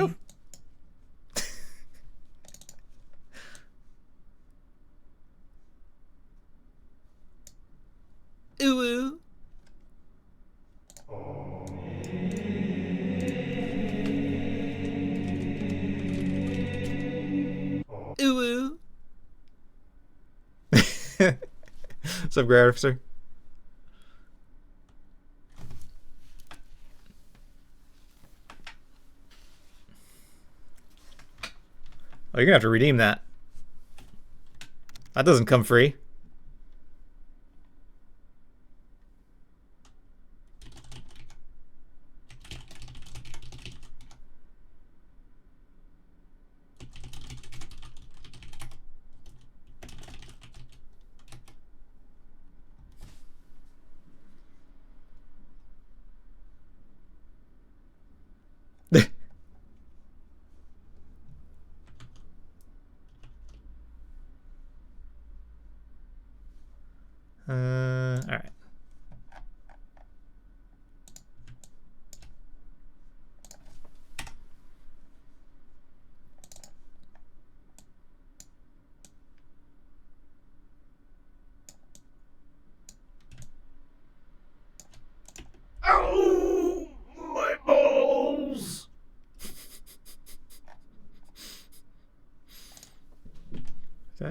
Ooh. Ooh. What's up, Grad Officer? Oh, you're gonna have to redeem that. That doesn't come free.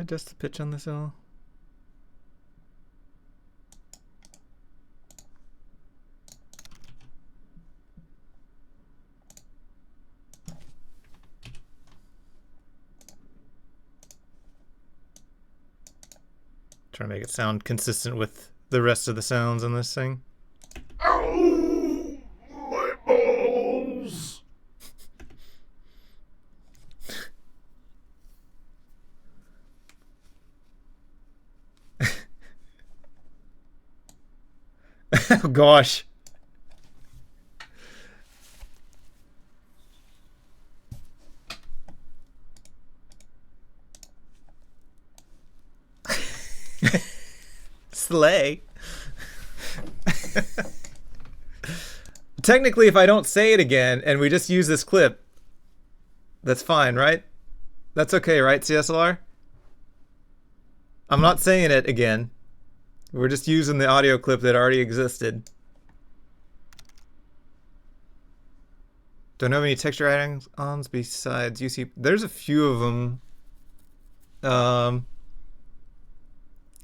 adjust the pitch on this at all? Trying to make it sound consistent with the rest of the sounds in this thing. Ow! My balls! Oh gosh. Slay. Technically, if I don't say it again and we just use this clip, that's fine, right? That's okay, right, CSLR? I'm not saying it again. We're just using the audio clip that already existed. Don't have any texture add-ons besides UC. There's a few of them.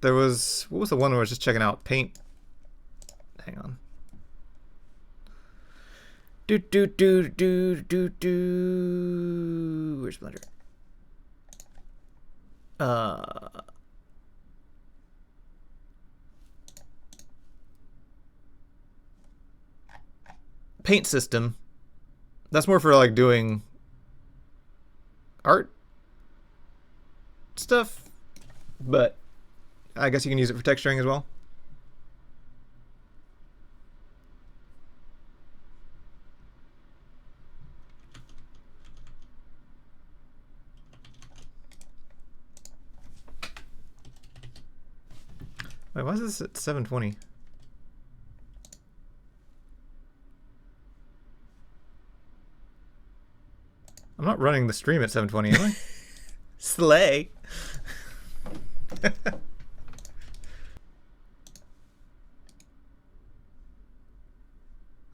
There was, what was the one where I was just checking out? Paint. Hang on. Where's Blender? Paint system. That's more for like doing art stuff, but I guess you can use it for texturing as well. Wait, why is this at 720? I'm not running the stream at 720, am I? Slay.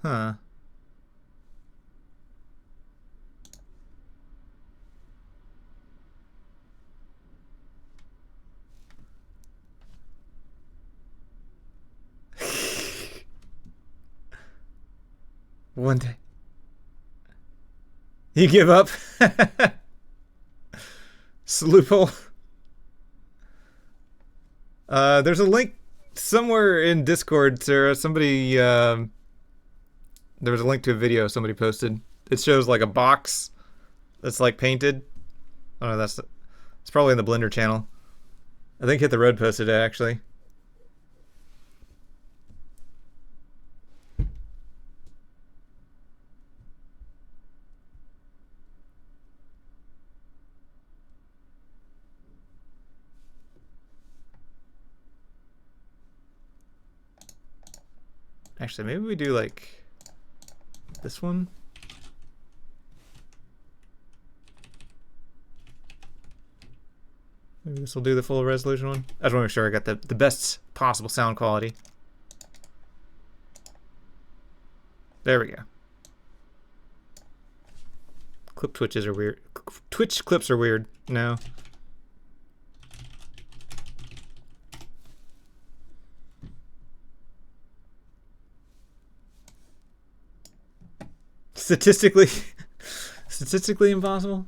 Huh. One day. You give up? Sloophole. There's a link somewhere in Discord, Sarah. Somebody, there was a link to a video somebody posted. It shows like a box that's like painted. Oh no, it's probably in the Blender channel. I think Hit the Road posted it actually. Actually, maybe we do like this one. Maybe this will do the full resolution one. I just want to make sure I got the best possible sound quality. There we go. Clip twitches are weird. Twitch clips are weird. No. Statistically impossible?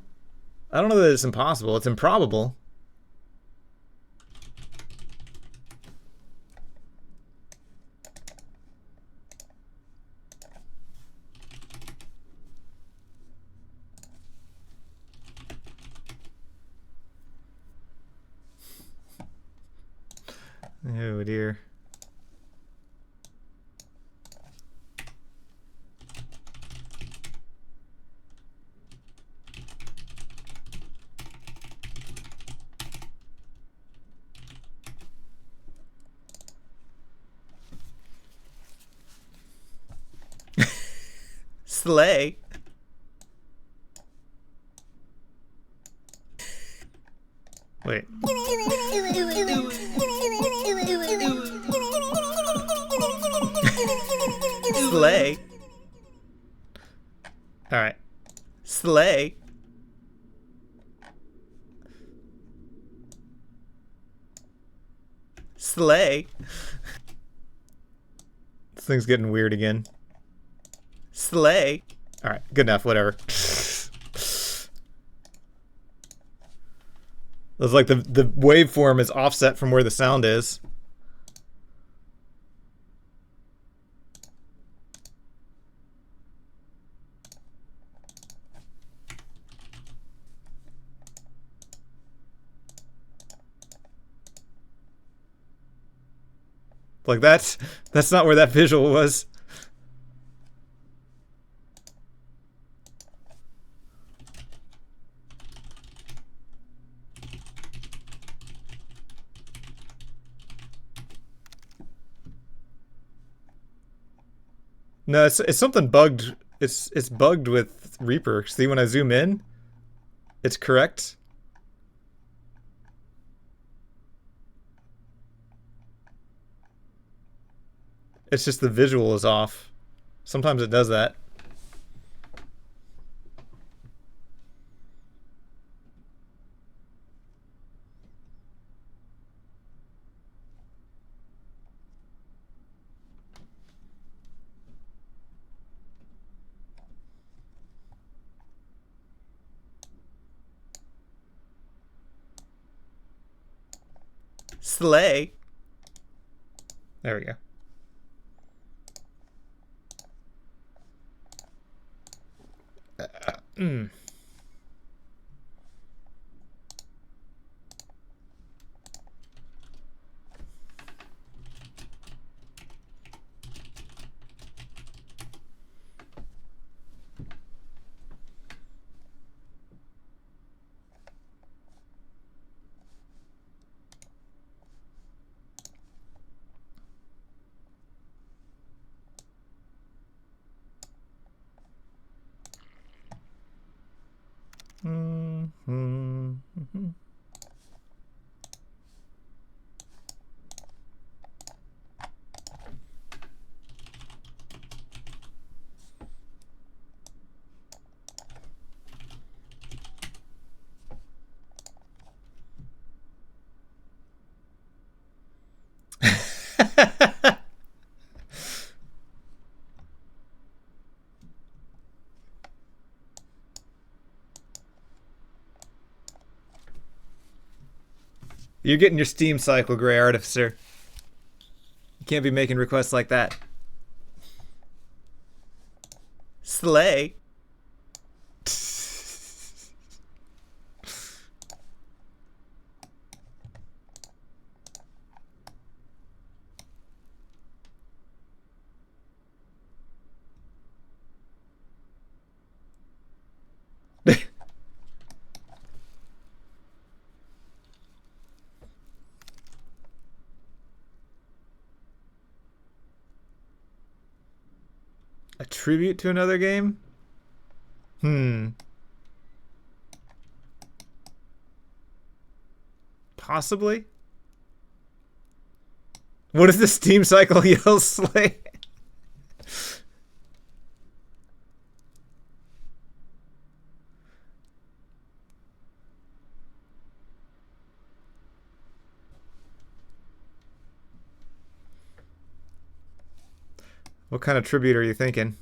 I don't know that it's impossible. It's improbable. Oh dear. Slay. Wait. Slay. All right. Slay. Slay. This thing's getting weird again. Slay. Alright, good enough, whatever. It's like the waveform is offset from where the sound is. Like that's not where that visual was. No, it's something bugged. It's bugged with Reaper. See, when I zoom in, it's correct. It's just the visual is off. Sometimes it does that. Slay. There we go. You're getting your Steam cycle, Gray Artificer. You can't be making requests like that. Slay. A tribute to another game? Possibly? What if the Steam cycle yells slay? What kind of tribute are you thinking?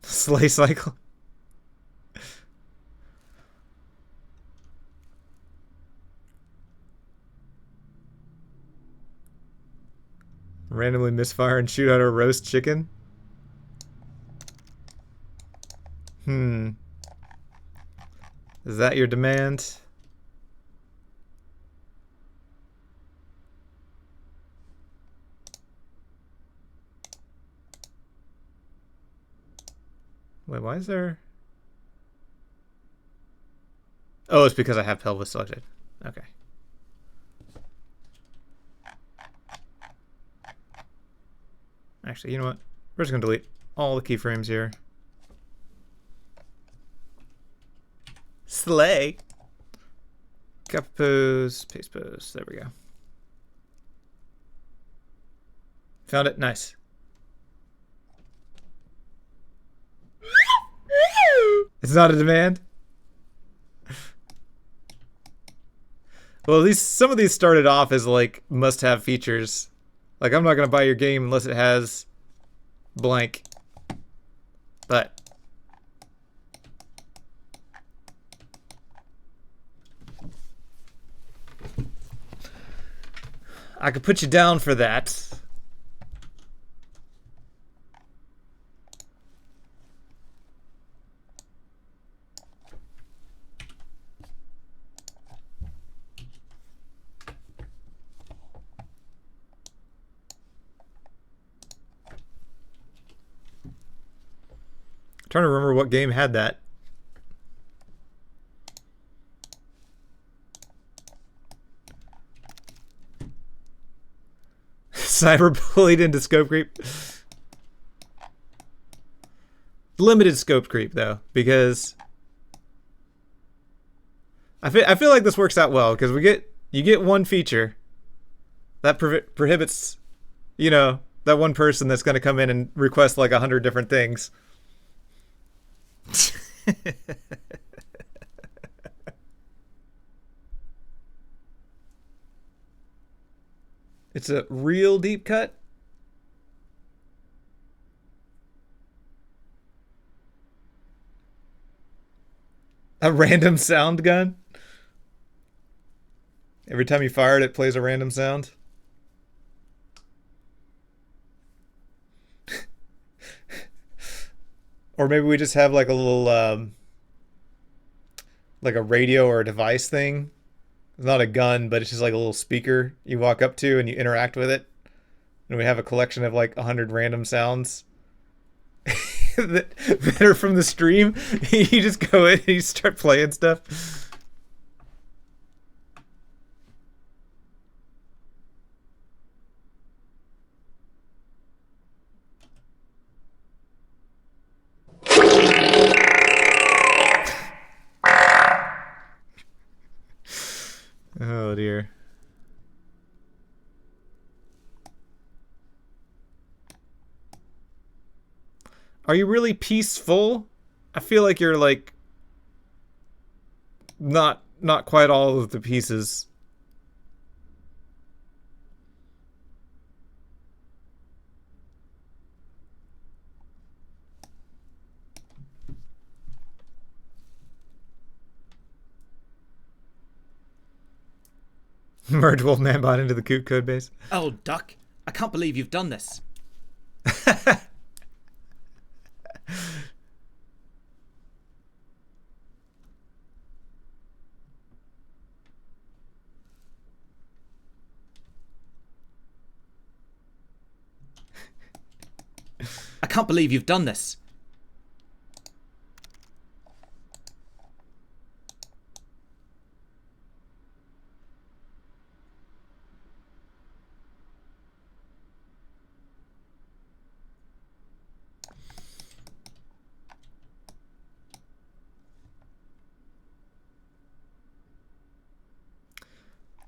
Slay cycle? Randomly misfire and shoot out a roast chicken? Is that your demand? Wait, why is there... Oh, it's because I have pelvis selected. Okay. Actually, you know what? We're just going to delete all the keyframes here. Slay. Copy pose, paste pose. There we go. Found it. Nice. It's not a demand? Well, at least some of these started off as like must-have features. Like, I'm not gonna buy your game unless it has blank. But I could put you down for that. Trying to remember what game had that. Cyberbullied into scope creep. Limited scope creep though, because I feel like this works out well because you get one feature that prohibits, you know, that one person that's going to come in and request like 100 different things. It's a real deep cut. A random sound gun. Every time you fire it, it plays a random sound. Or maybe we just have like a little, like a radio or a device thing. It's not a gun, but it's just like a little speaker you walk up to and you interact with it. And we have a collection of like 100 random sounds that are from the stream. You just go in and you start playing stuff. Oh dear. Are you really peaceful? I feel like you're like not quite all of the pieces. Merge Wolfmanbot into the KOOK code base. Oh, Duck, I can't believe you've done this. I can't believe you've done this.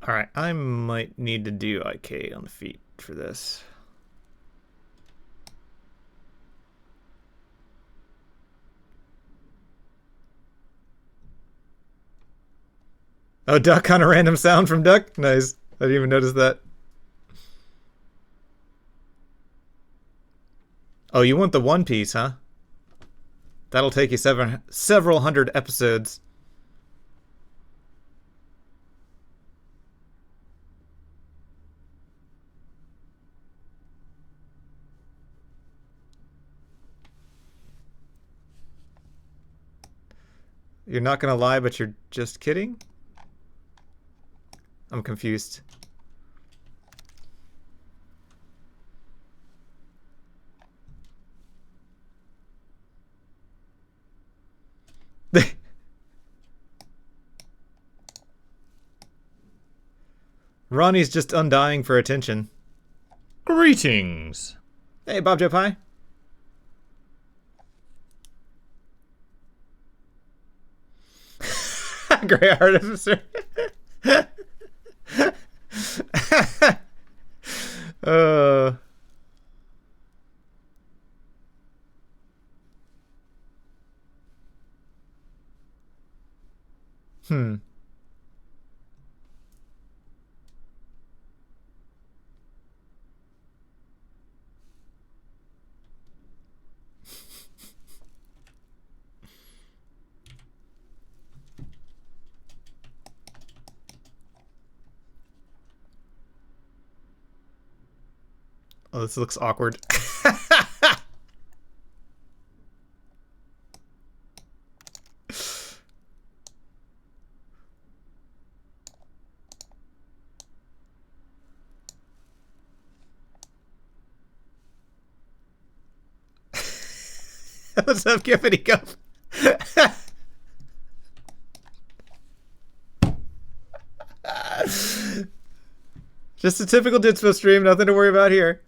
Alright, I might need to do IK on the feet for this. Oh, duck on a random sound from duck? Nice. I didn't even notice that. Oh, you want the One Piece, huh? That'll take you several hundred episodes. You're not gonna lie, but you're just kidding? I'm confused. Ronnie's just undying for attention. Greetings. Hey, Bob Joe Pie. Grey Artificer. Oh, this looks awkward. What's up, Giffity Guff? Just a typical Ditspo stream, nothing to worry about here.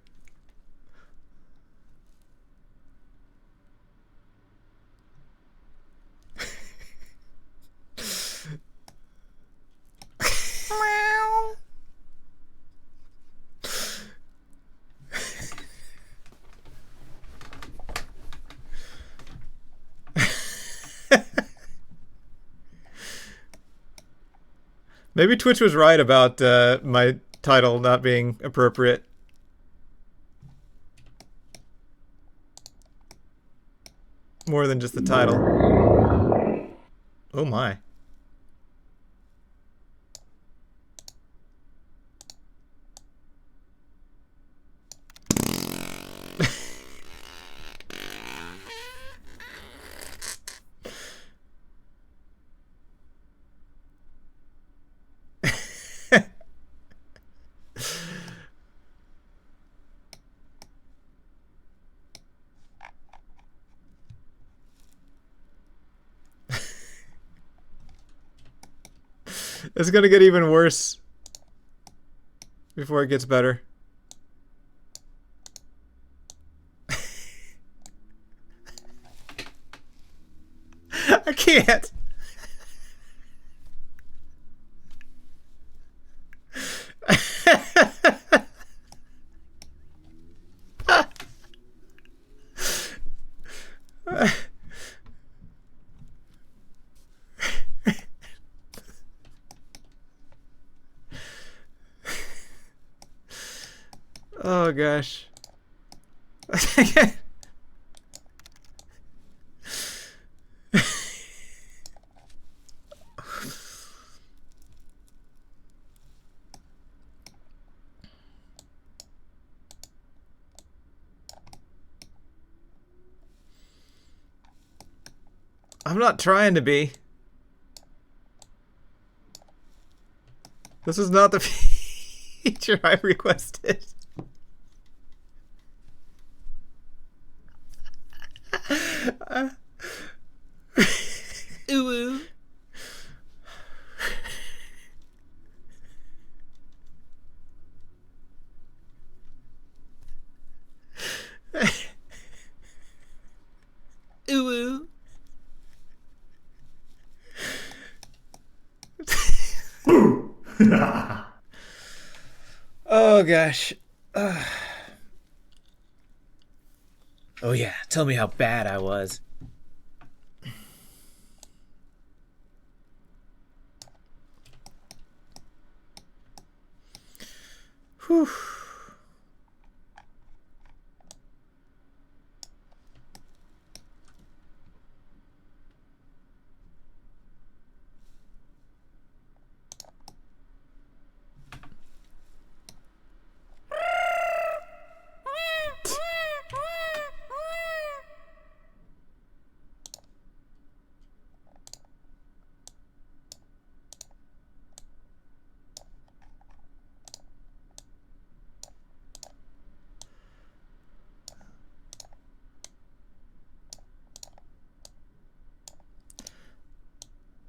Maybe Twitch was right about my title not being appropriate. More than just the title. Oh my. It's gonna get even worse before it gets better. I can't. Oh gosh. I'm not trying to be. This is not the feature I requested. Ooh. Ooh. Oh gosh. Oh yeah, tell me how bad I was. Whew.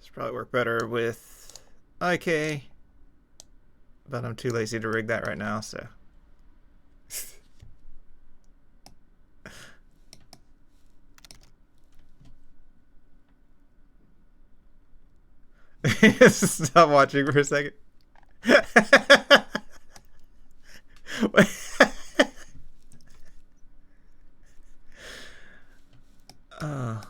This probably work better with IK, but I'm too lazy to rig that right now, so. Stop watching for a second. uh.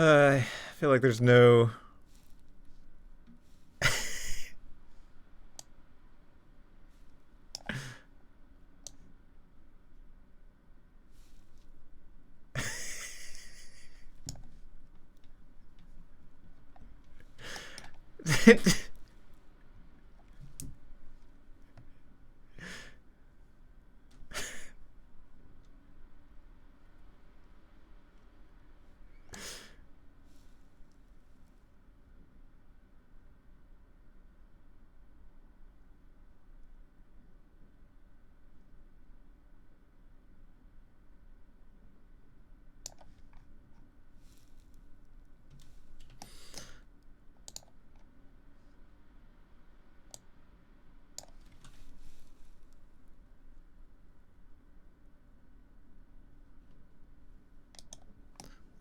I feel like there's no...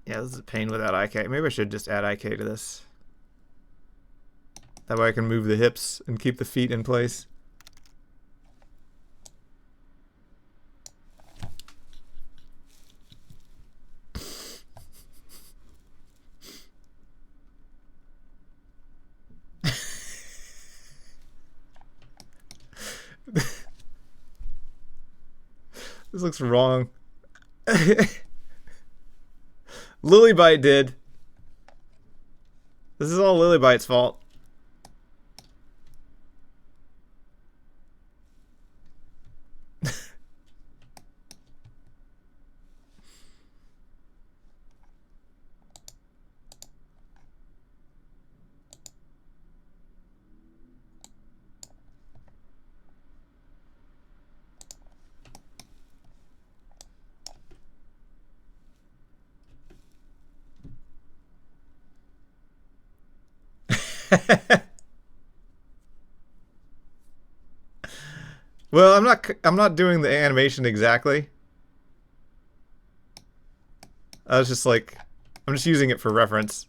Yeah, this is a pain without IK. Maybe I should just add IK to this. That way I can move the hips and keep the feet in place. This looks wrong. Lilybite did. This is all Lilybite's fault. Well, I'm not doing the animation exactly. I was just like, I'm just using it for reference.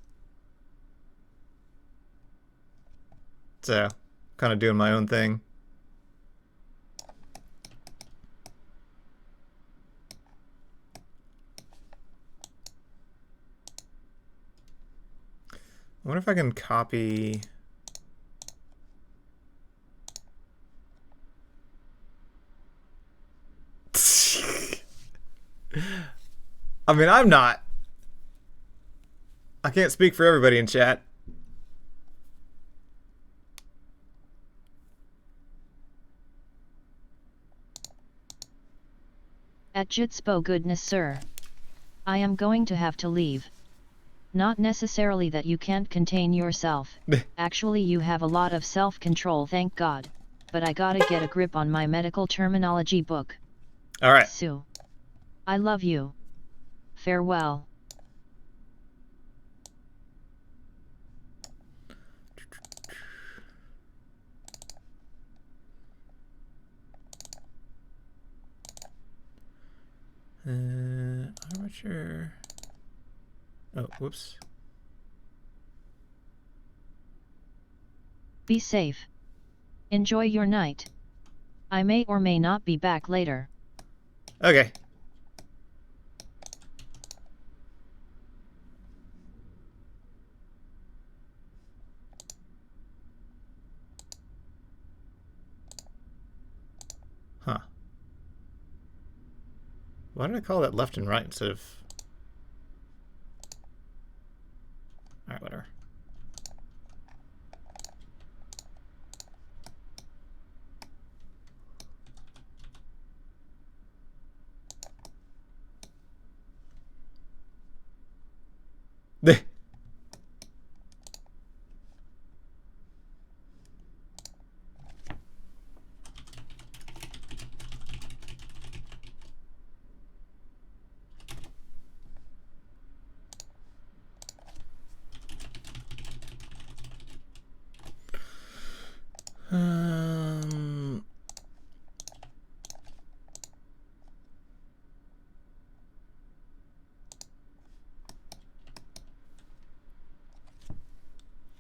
So, kind of doing my own thing. I wonder if I can copy... I mean, I'm not. I can't speak for everybody in chat. At Jitspo goodness sir. I am going to have to leave. Not necessarily that you can't contain yourself, actually you have a lot of self-control thank God, but I gotta get a grip on my medical terminology book. Alright. Sue. I love you. Farewell. Armature. Oh, whoops. Be safe. Enjoy your night. I may or may not be back later. Okay. Huh. Why did I call that left and right instead of... Alright, whatever. Um,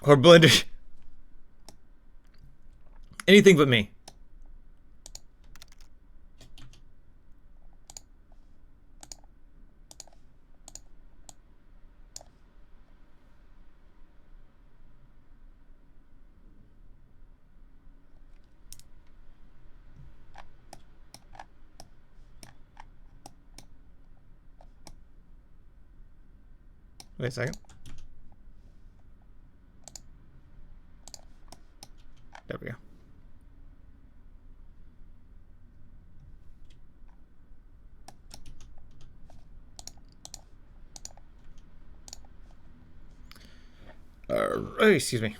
or Blender. Anything but me. Wait a second. There we go. Excuse me.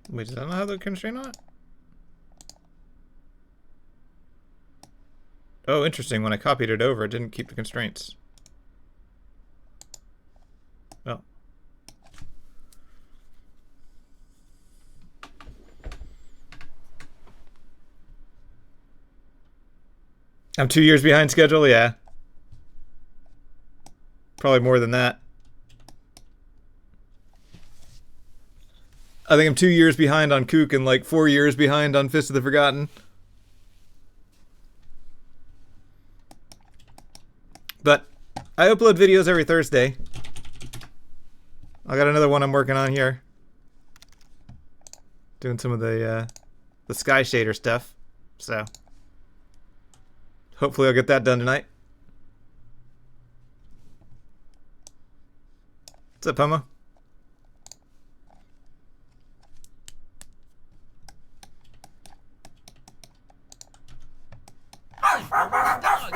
Wait, does that not have the constraint on it? Oh, interesting. When I copied it over, it didn't keep the constraints. Oh. I'm 2 years behind schedule, yeah. Probably more than that. I think I'm 2 years behind on KOOK and like 4 years behind on Fist of the Forgotten. But I upload videos every Thursday. I got another one I'm working on here. Doing some of the sky shader stuff. So hopefully I'll get that done tonight. What's up, Pomo?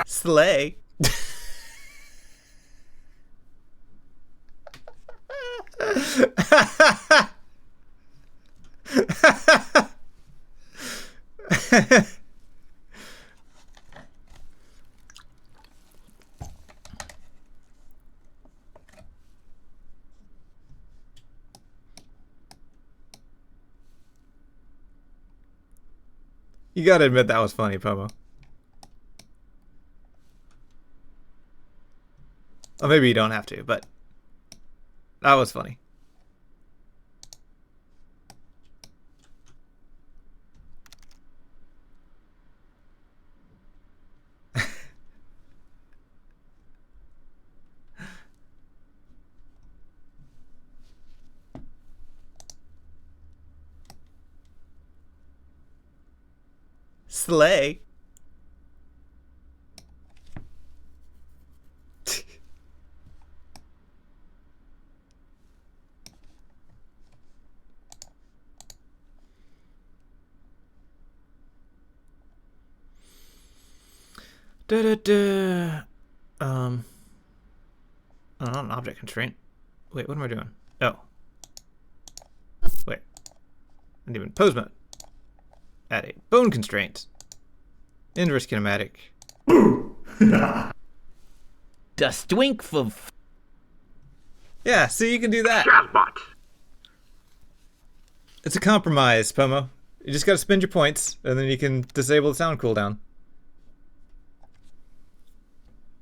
Slay. You gotta admit that was funny, Pomo. Or maybe you don't have to, but that was funny. Slay. Da da da. Oh, not an object constraint. Wait, what am I doing? Oh. Wait. I didn't even pose mode. Add a bone constraint. Inverse kinematic. The stwink for Yeah, see, you can do that. It's a compromise, Pomo. You just gotta spend your points, and then you can disable the sound cooldown.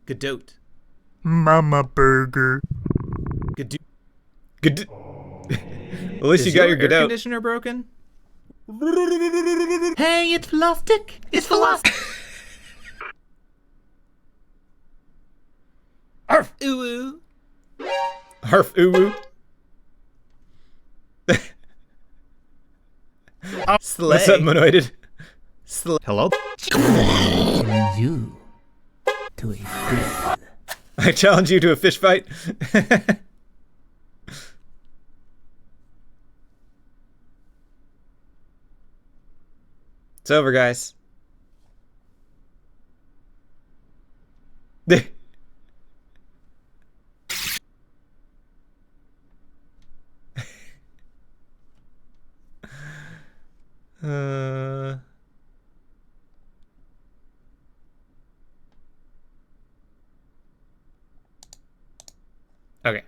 Godot. Mama burger. Godot. Good. At least you got your air Godot. conditioner broken? Hey, it's plastic. It's plastic. Arf! Ooh. Harf uwu. Slay. What's up, Monoided? Hello? You to a fish. I challenge you to a fish fight. It's over, guys. Okay.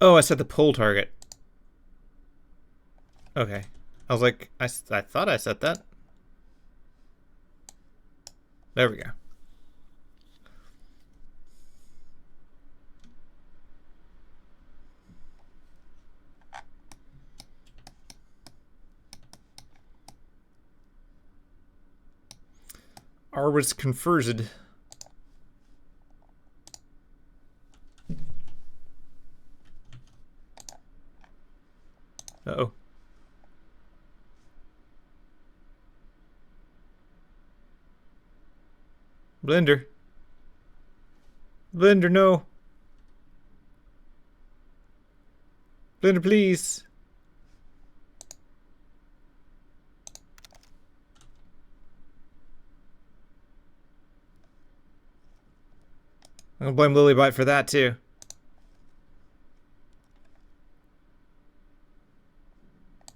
Oh, I set the pull target. Okay. I was like, I thought I set that. There we go. R was converted. Uh-oh. Blender. Blender, no. Blender, please. I'm gonna blame Lilybite for that too.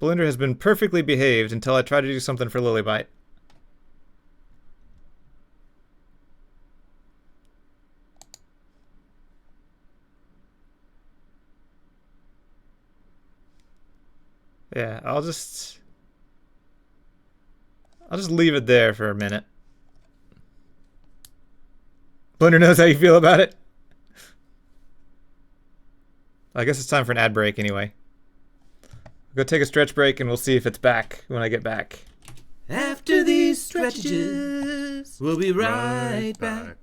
Blender has been perfectly behaved until I try to do something for Lilybite. Yeah, I'll just leave it there for a minute. Blender knows how you feel about it. I guess it's time for an ad break anyway. Go take a stretch break and we'll see if it's back when I get back. After these stretches, we'll be right back.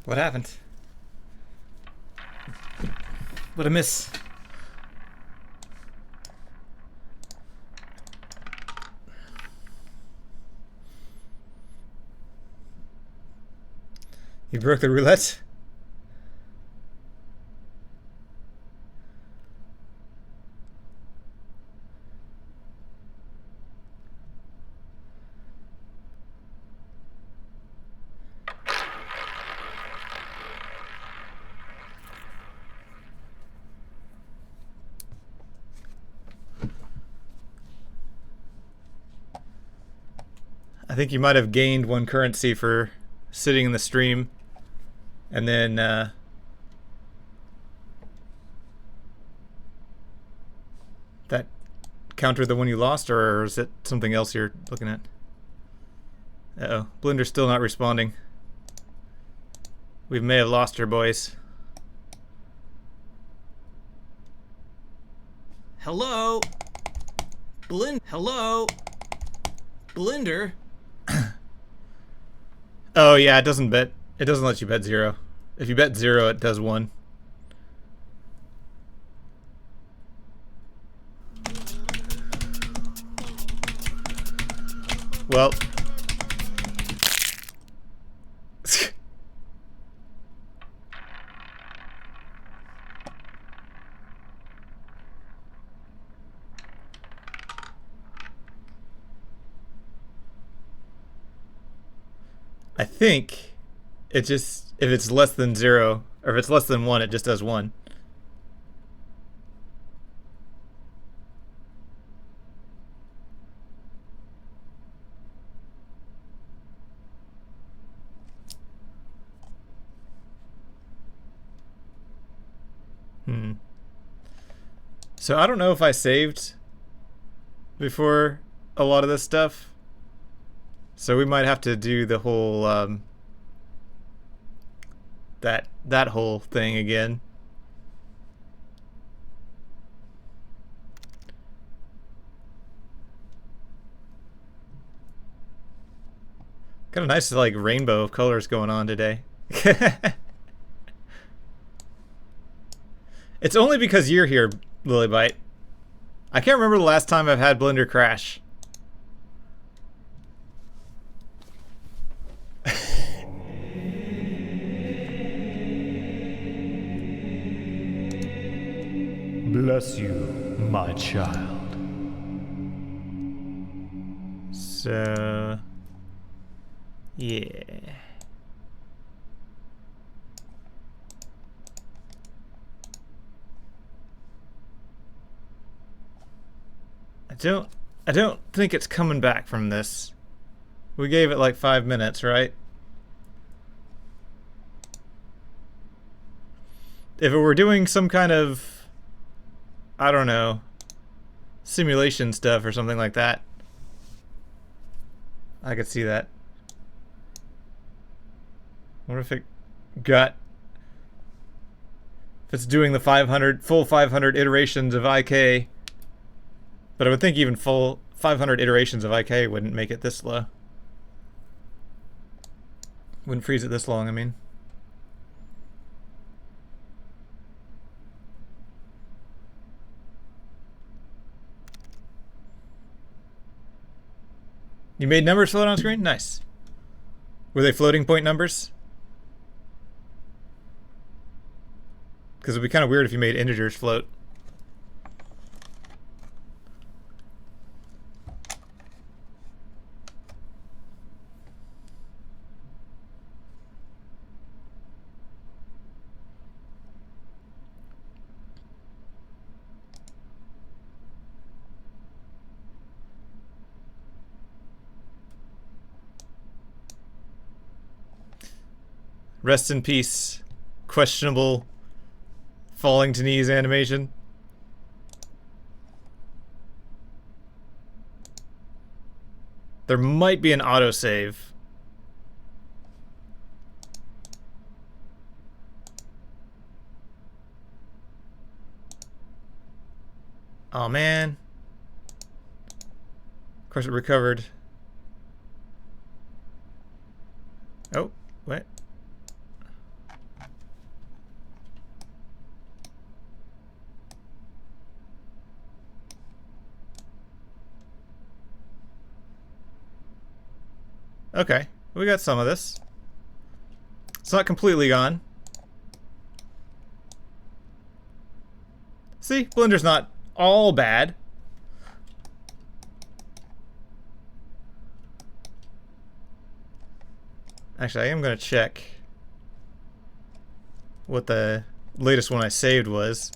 What happened? What a miss. You broke the roulette? I think you might have gained 1 currency for sitting in the stream, and then that countered the one you lost, or is it something else you're looking at? Uh-oh, Blender's still not responding. We may have lost her, boys. Hello? Hello? Blender? Oh yeah, it doesn't bet. It doesn't let you bet 0. If you bet 0, it does 1. Well. I think it just, if it's less than 0, or if it's less than 1, it just does 1. So I don't know if I saved before a lot of this stuff. So we might have to do the whole that whole thing again. Got a nice like rainbow of colors going on today. It's only because you're here, Lilybite. I can't remember the last time I've had Blender crash. Bless you, my child. So, yeah. I don't think it's coming back from this. We gave it like 5 minutes, right? If it were doing some kind of, I don't know, simulation stuff or something like that, I could see that. What if it got, if it's doing the full 500 iterations of IK, but I would think even full 500 iterations of IK wouldn't make it this slow. Wouldn't freeze it this long, I mean. You made numbers float on screen? Nice. Were they floating point numbers? Because it'd be kind of weird if you made integers float. Rest in peace. Questionable falling to knees animation. There might be an autosave. Oh man. Of course it recovered. Oh, what? Okay, we got some of this. It's not completely gone. See, Blender's not all bad. Actually, I am going to check what the latest one I saved was.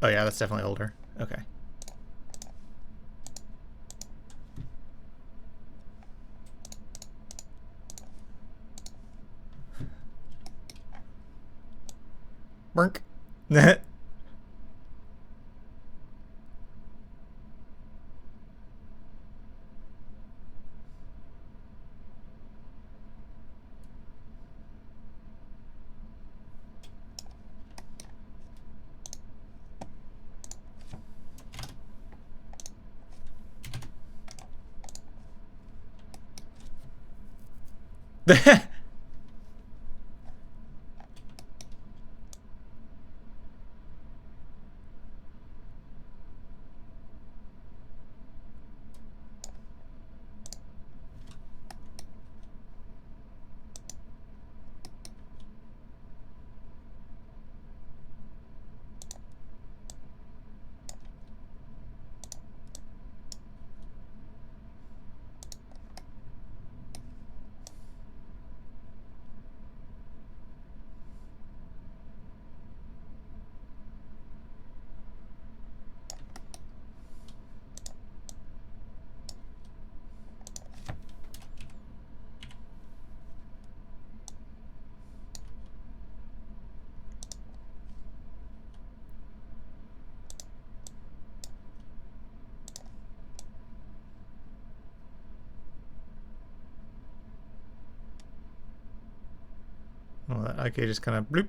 Oh yeah, that's definitely older. Okay. Brink. Well, that IK just kind of bloop.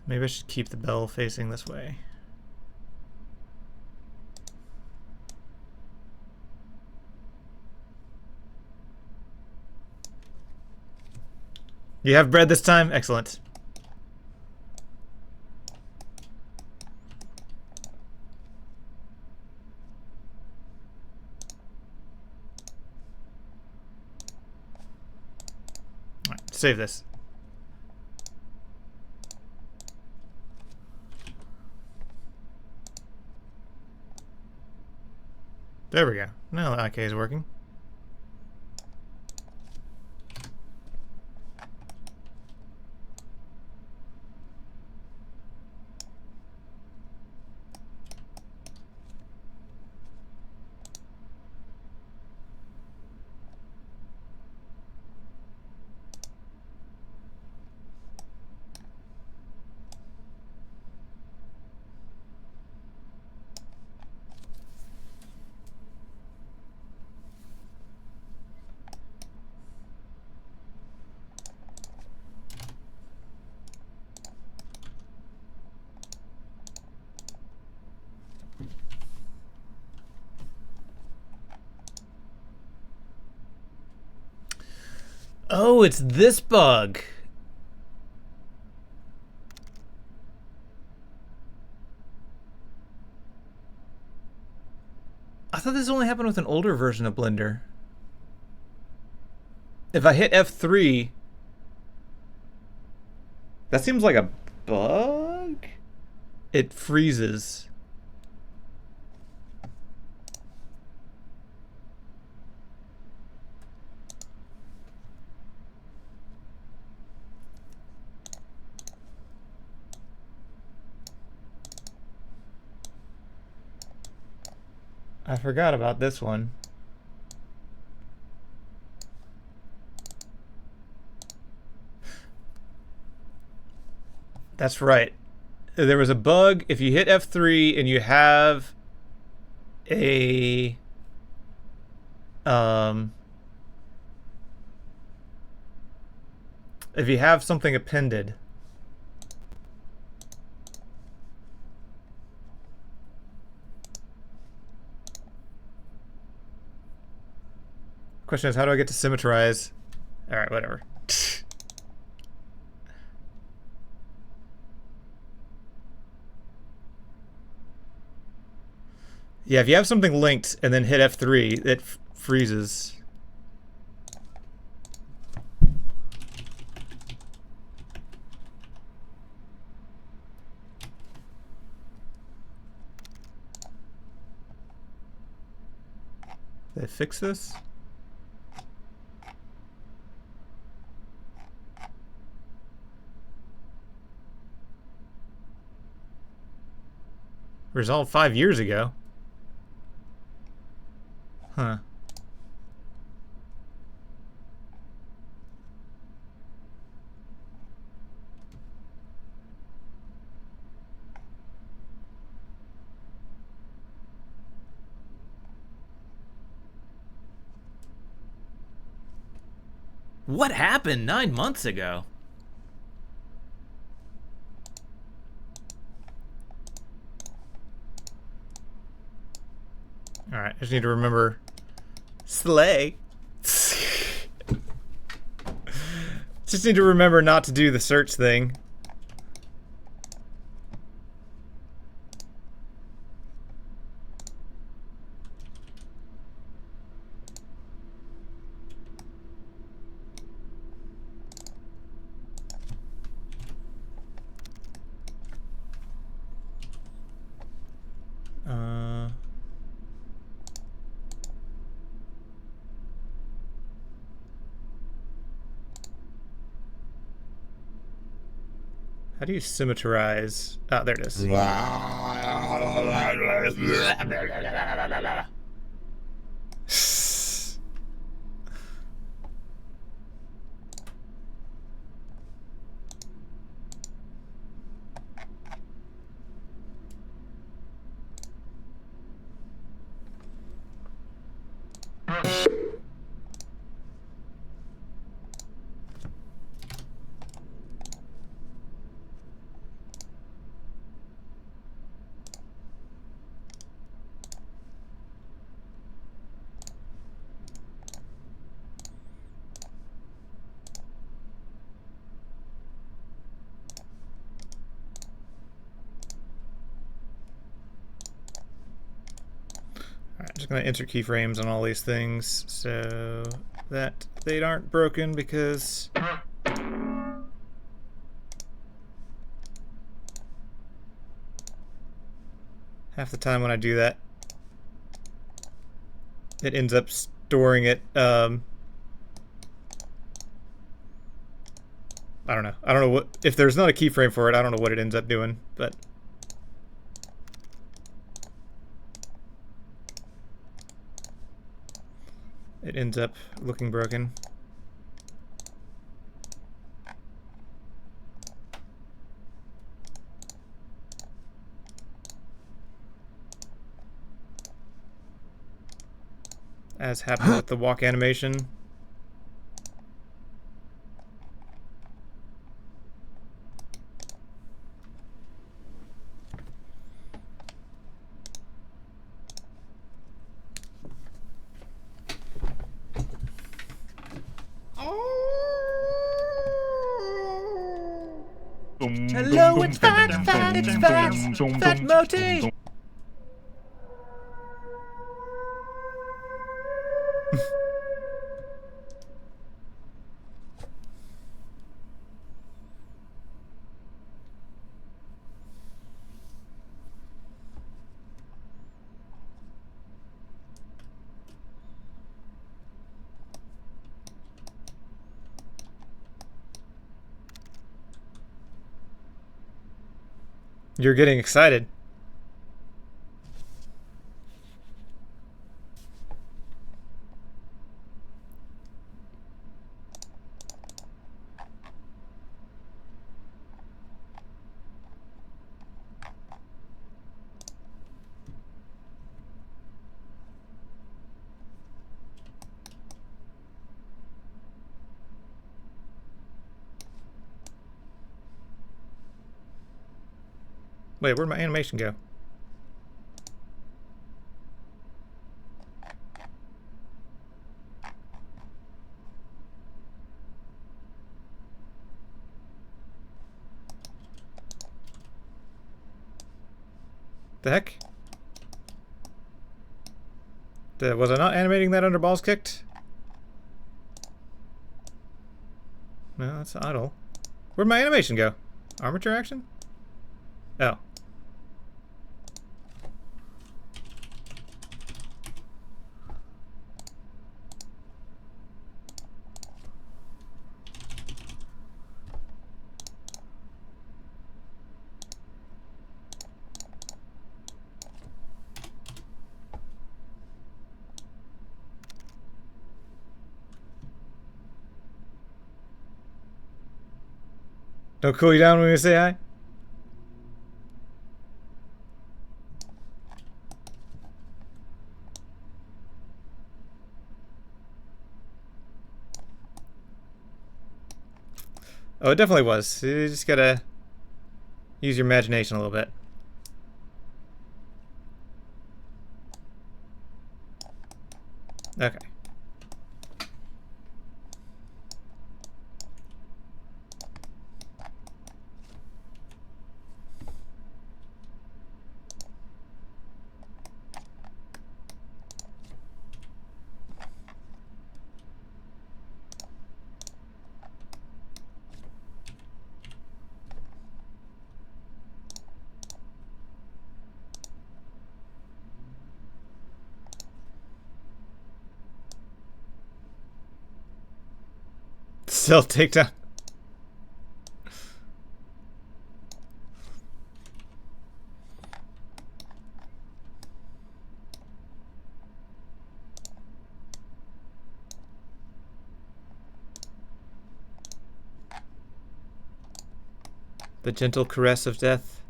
Maybe I should keep the bell facing this way. You have bread this time? Excellent. All right, save this. There we go. Now the IK is working. Oh, it's this bug. I thought this only happened with an older version of Blender. If I hit F3, that seems like a bug? It freezes. I forgot about this one. That's right. There was a bug. If you hit F3 and you have a if you have something appended, question is, how do I get to symmetrize? All right, whatever. Yeah, if you have something linked and then hit F3, it freezes. Did I fix this? Resolved 5 years ago. Huh. What happened 9 months ago? Alright, I just need to remember. Slay. Just need to remember not to do the search thing. How do you symmetrize? Ah, there it is. I'm just going to insert keyframes on all these things so that they aren't broken, because half the time when I do that, it ends up storing it. I don't know. I don't know what, if there's not a keyframe for it, I don't know what it ends up doing, but it ends up looking broken. As happened with the walk animation. Hello, it's Fat Moti. You're getting excited. Wait, where'd my animation go? The heck? Was I not animating that under balls kicked? No, that's idle. Where'd my animation go? Armature action? Oh. Don't cool you down when we say hi? Oh, it definitely was. You just gotta use your imagination a little bit. Okay. Self takedown. The gentle caress of death.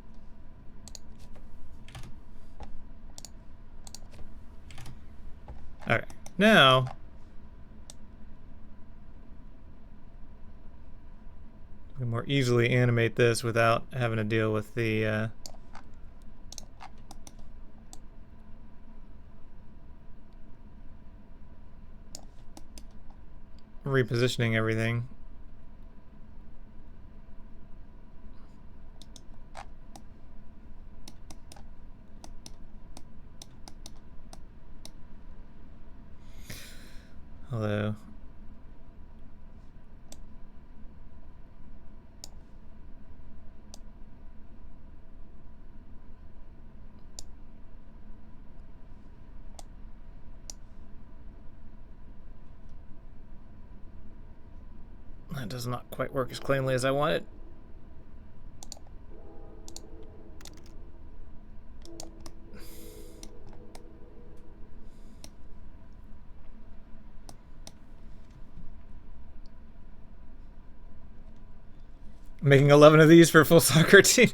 Okay, now we can more easily animate this without having to deal with the repositioning everything. Although that does not quite work as cleanly as I wanted. Making 11 of these for a full soccer team.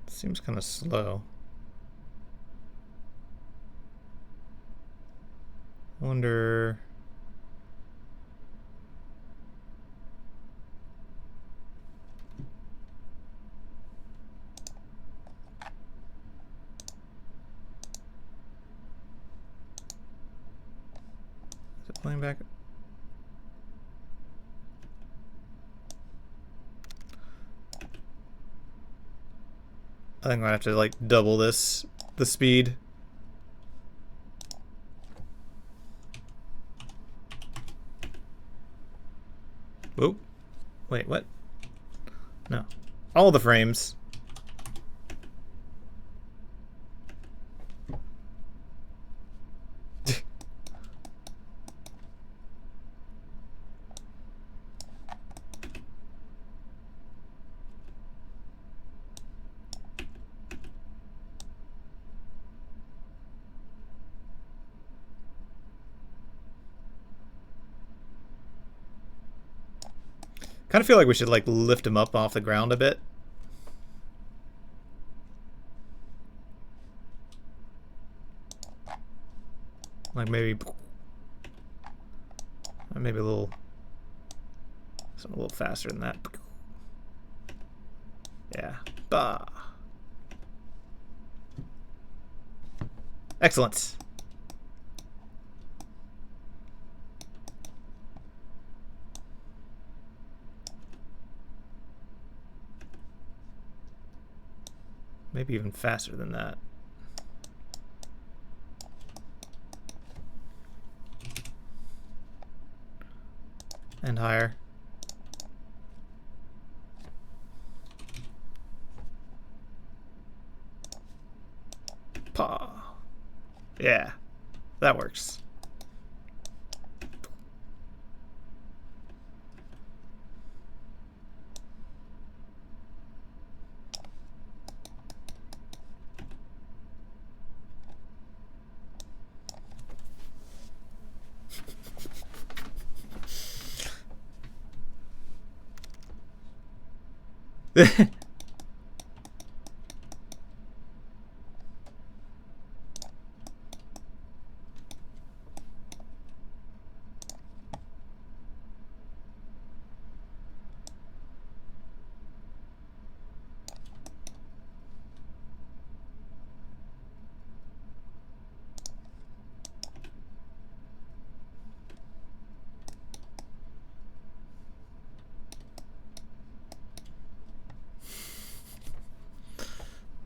Seems kind of slow. Wonder. Is it playing back? I think I'm gonna have to like double the speed. Whoa. Wait, what? No. All the frames. Kind of feel like we should like lift him up off the ground a bit. Like maybe a little, something a little faster than that. Yeah. Bah. Excellent. Maybe even faster than that. And higher. Paw. Yeah, that works.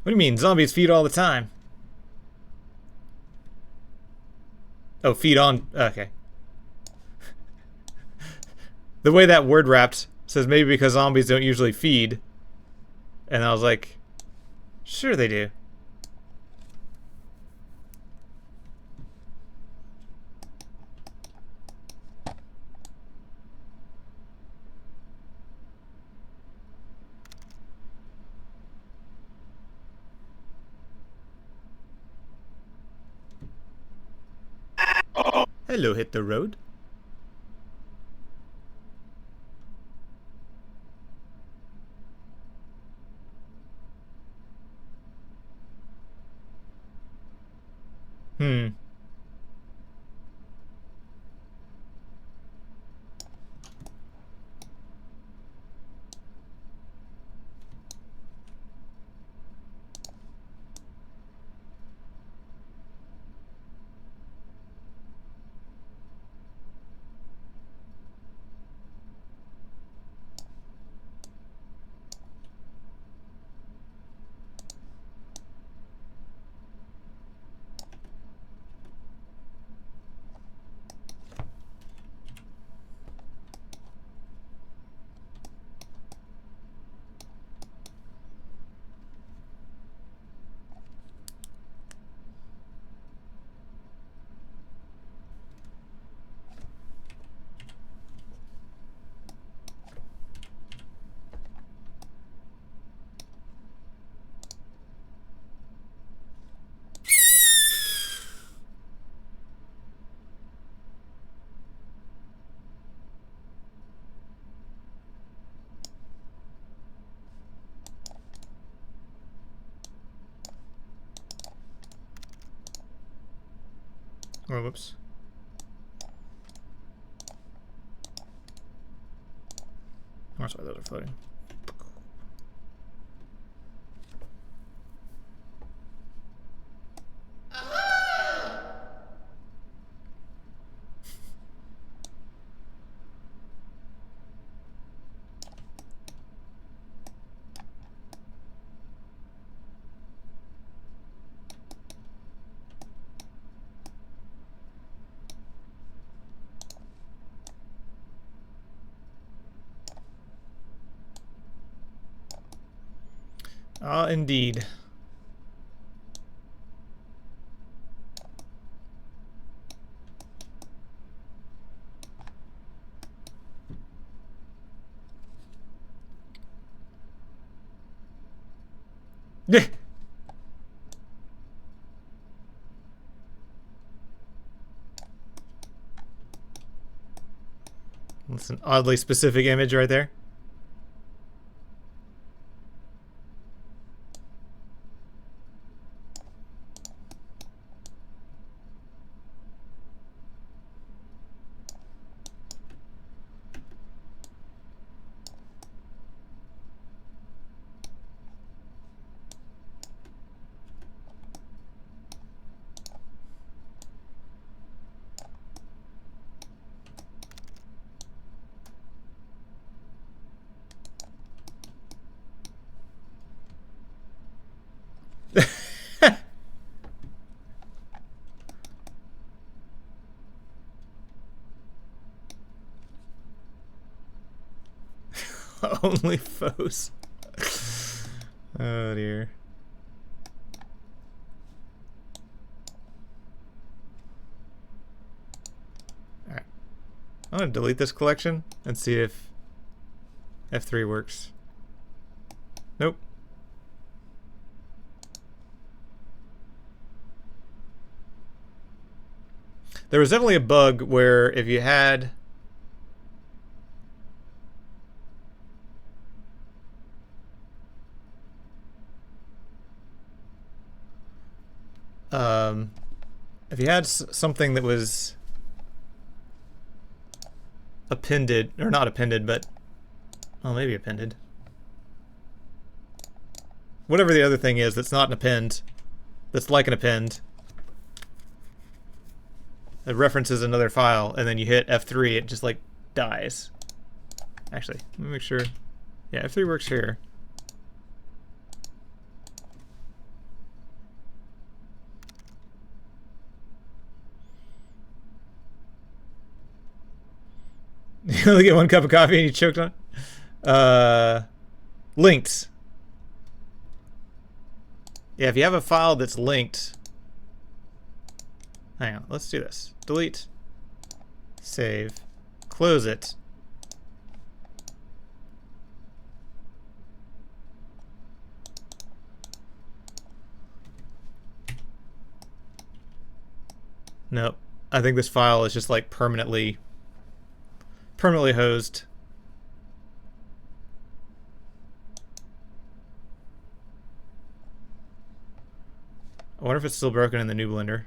What do you mean? Zombies feed all the time. Oh, feed on... Okay. The way that word wrapped says maybe because zombies don't usually feed. And I was like, sure they do. Hello, hit the road. Hmm. Oh, whoops. That's why those are floating. Ah, indeed. That's an oddly specific image right there. Only foes. Oh dear. Alright. I'm gonna delete this collection and see if F3 works. Nope. There was definitely a bug where if you had something that was appended, or not appended, but well, maybe appended. Whatever the other thing is that's not an append, that's like an append. It references another file, and then you hit F3, it just like dies. Actually, let me make sure. Yeah, F3 works here. You only get one cup of coffee and you choked on it? Linked. Yeah, if you have a file that's linked. Hang on, let's do this. Delete. Save. Close it. Nope. I think this file is just like permanently hosed. I wonder if it's still broken in the new Blender.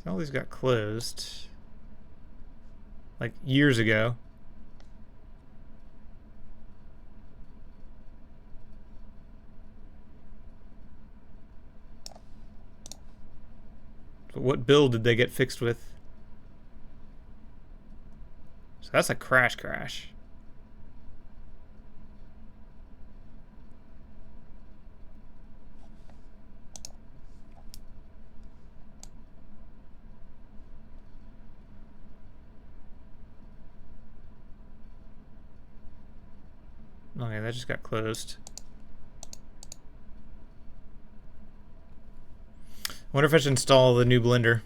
All these got closed like years ago. But what build did they get fixed with? So that's a crash. Okay, that just got closed. I wonder if I should install the new Blender.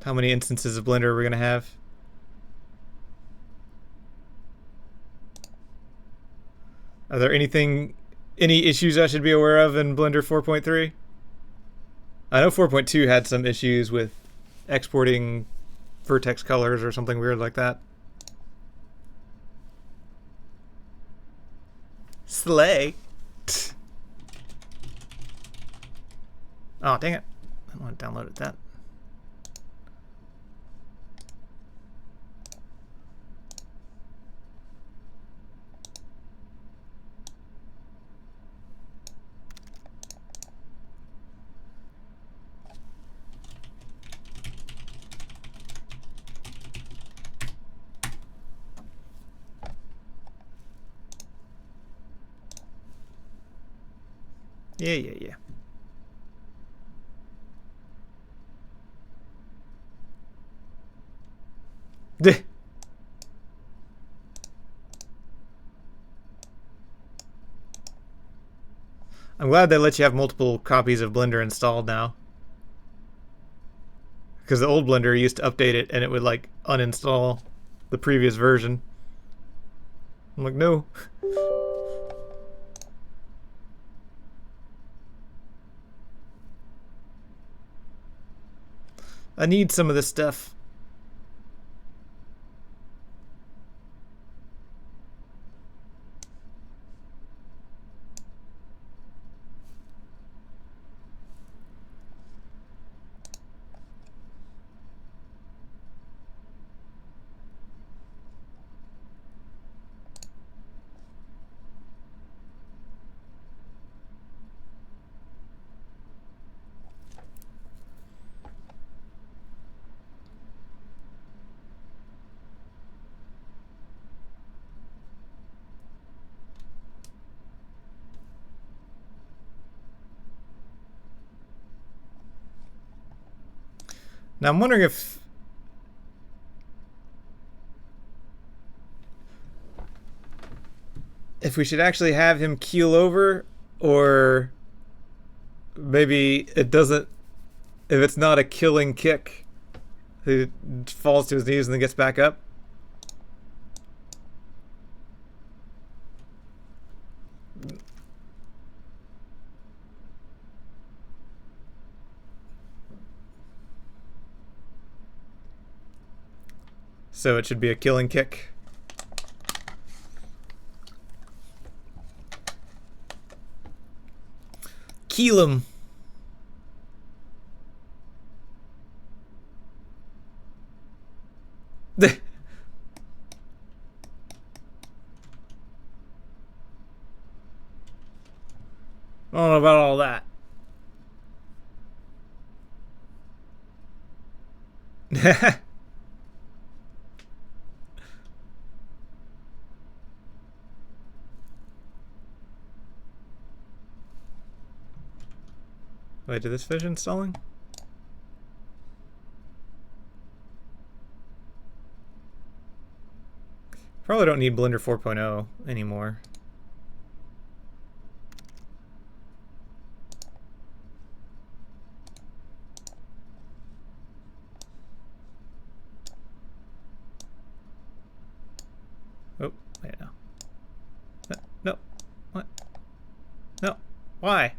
How many instances of Blender are we gonna have? Are there any issues I should be aware of in Blender 4.3? I know 4.2 had some issues with exporting vertex colors or something weird like that. Slay. Oh, dang it. I don't want to download that. Yeah. I'm glad they let you have multiple copies of Blender installed now. Because the old Blender used to update it and it would like uninstall the previous version. I'm like, no. I need some of this stuff. Now I'm wondering if we should actually have him keel over, or maybe it doesn't. If it's not a killing kick, he falls to his knees and then gets back up. So it should be a killing kick. Keel him. I don't know about all that. Wait, did this finish installing? Probably don't need Blender 4.0 anymore. Oh, wait, no. No. What? No. Why?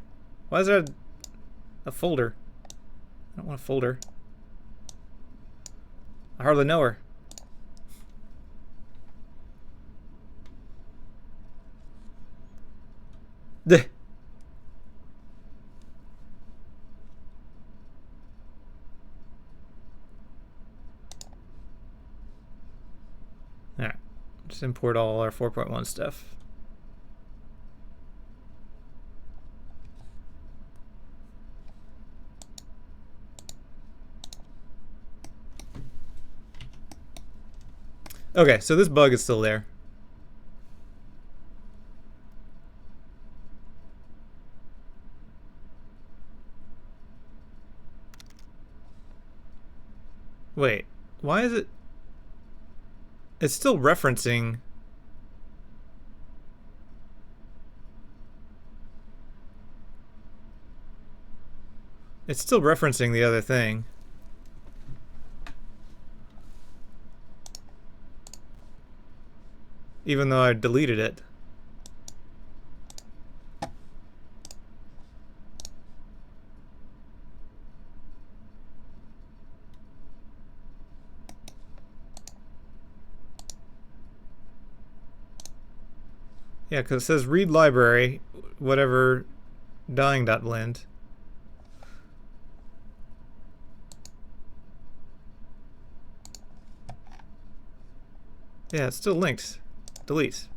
Why is there a folder? I don't want a folder. I hardly know her. Alright, just import all our 4.1 stuff. Okay, so this bug is still there. Wait, why is it? It's still referencing. It's still referencing the other thing. Even though I deleted it. Yeah, because it says read library, whatever, dying.blend. Yeah, it's still linked. Delete.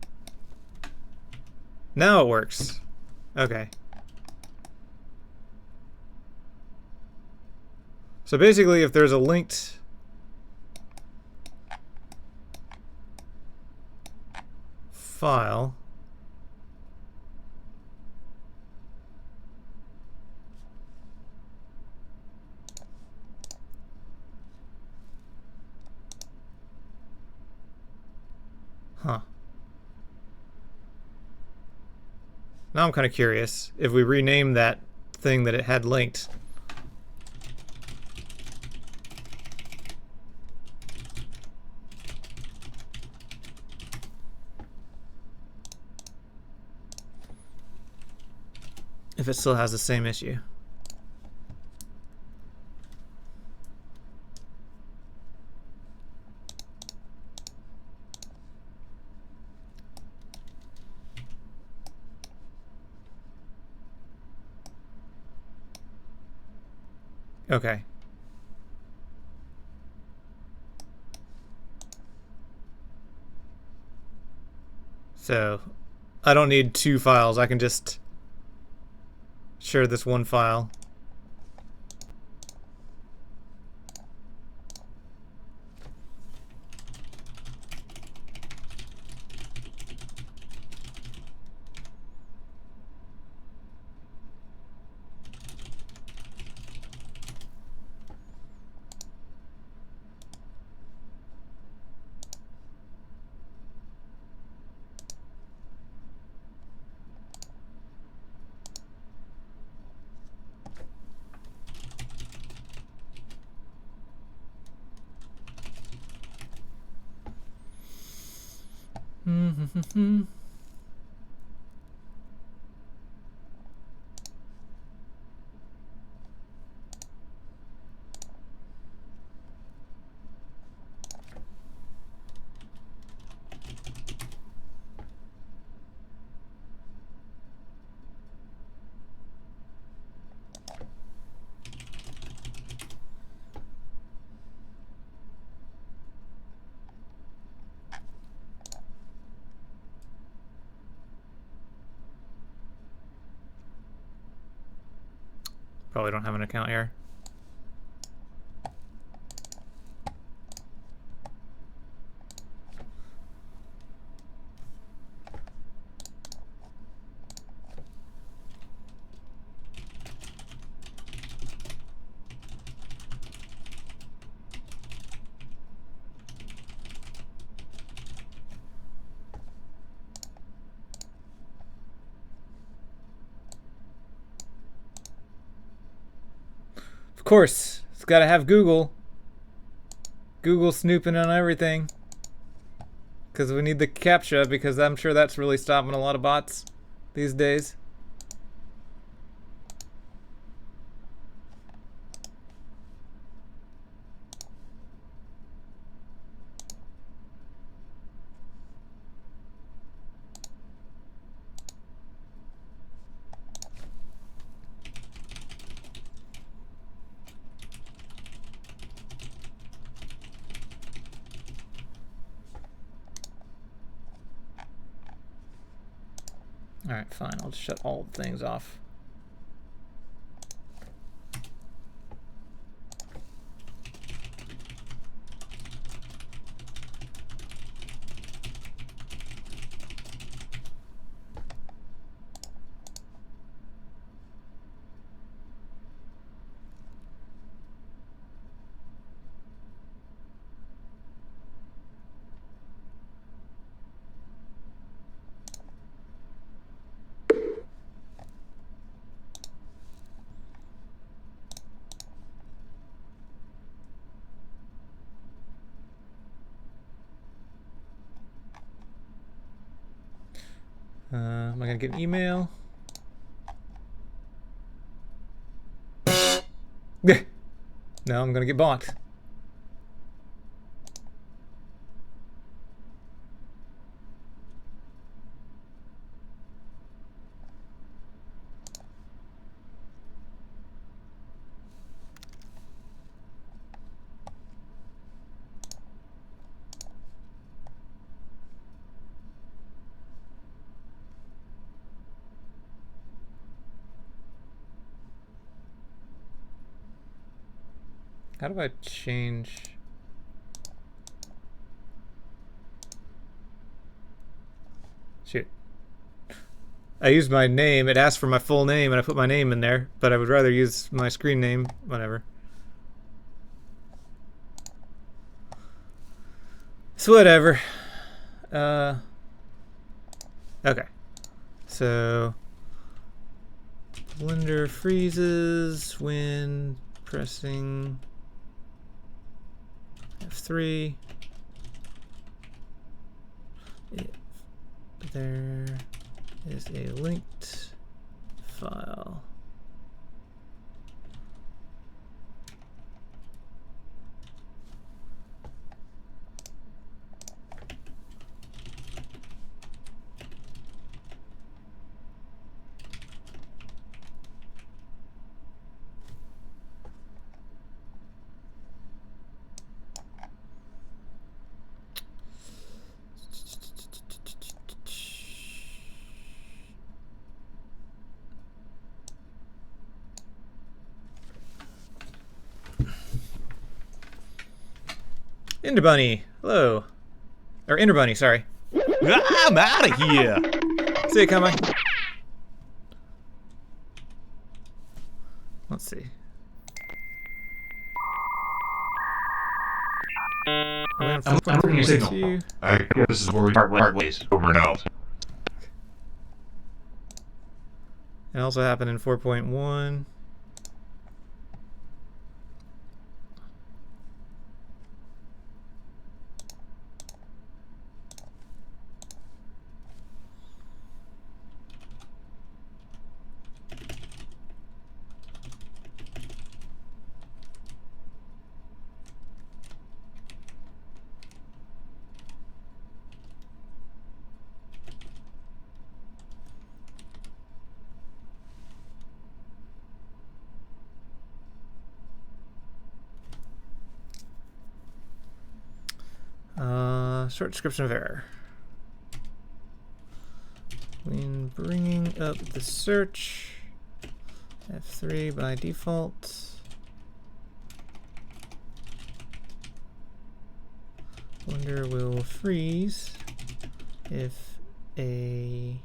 Now it works. Okay. So basically, if there's a linked file, huh. Now I'm kind of curious if we rename that thing that it had linked. If it still has the same issue. Okay. So, I don't need two files. I can just share this one file. Probably don't have an account here. Of course, it's got to have Google. Google snooping on everything. Because we need the CAPTCHA, because I'm sure that's really stopping a lot of bots these days. Alright, fine. I'll just shut all things off. Am I gonna get an email? No, I'm gonna get bonked. How do I change? Shoot. I used my name. It asked for my full name and I put my name in there, but I would rather use my screen name. Whatever. So whatever. Okay. So Blender freezes when pressing F3. If there is a linked file. Ender Bunny, hello. Or Ender Bunny, sorry. I'm out of here. See you coming. Let's see. I'm looking your signal. I guess this is where we part ways. Over and out. It also happened in 4.1. Short description of error. When bringing up the search, F3 by default. Blender will freeze if another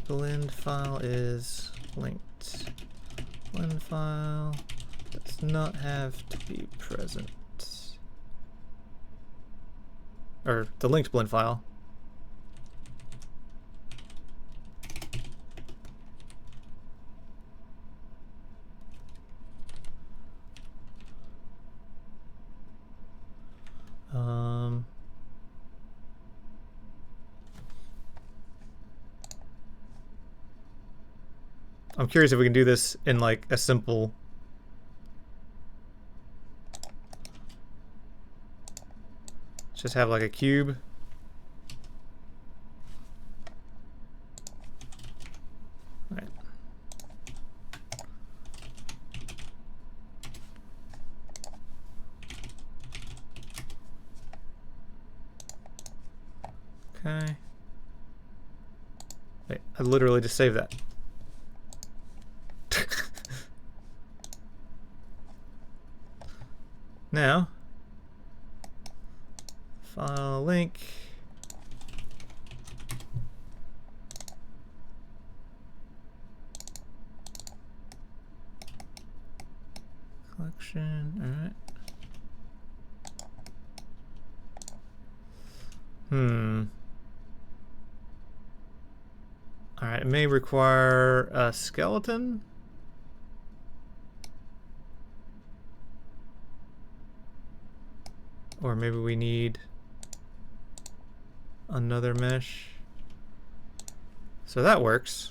blend file is linked. Blend file does not have to be present. Or the linked blend file. I'm curious if we can do this in like a simple just have like a cube. All right. Okay. Wait, I literally just saved that. Now, file link. Collection, all right. All right, it may require a skeleton. Or maybe we need another mesh. So that works.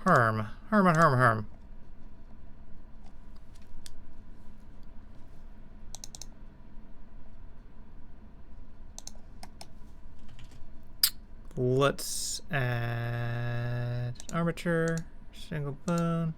Harm. Let's add armature, single bone.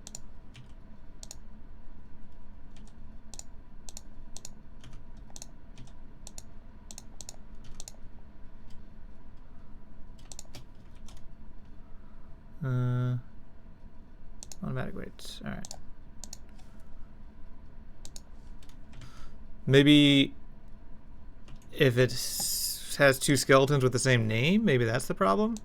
Automatic weights. All right. Maybe if it has two skeletons with the same name, maybe that's the problem.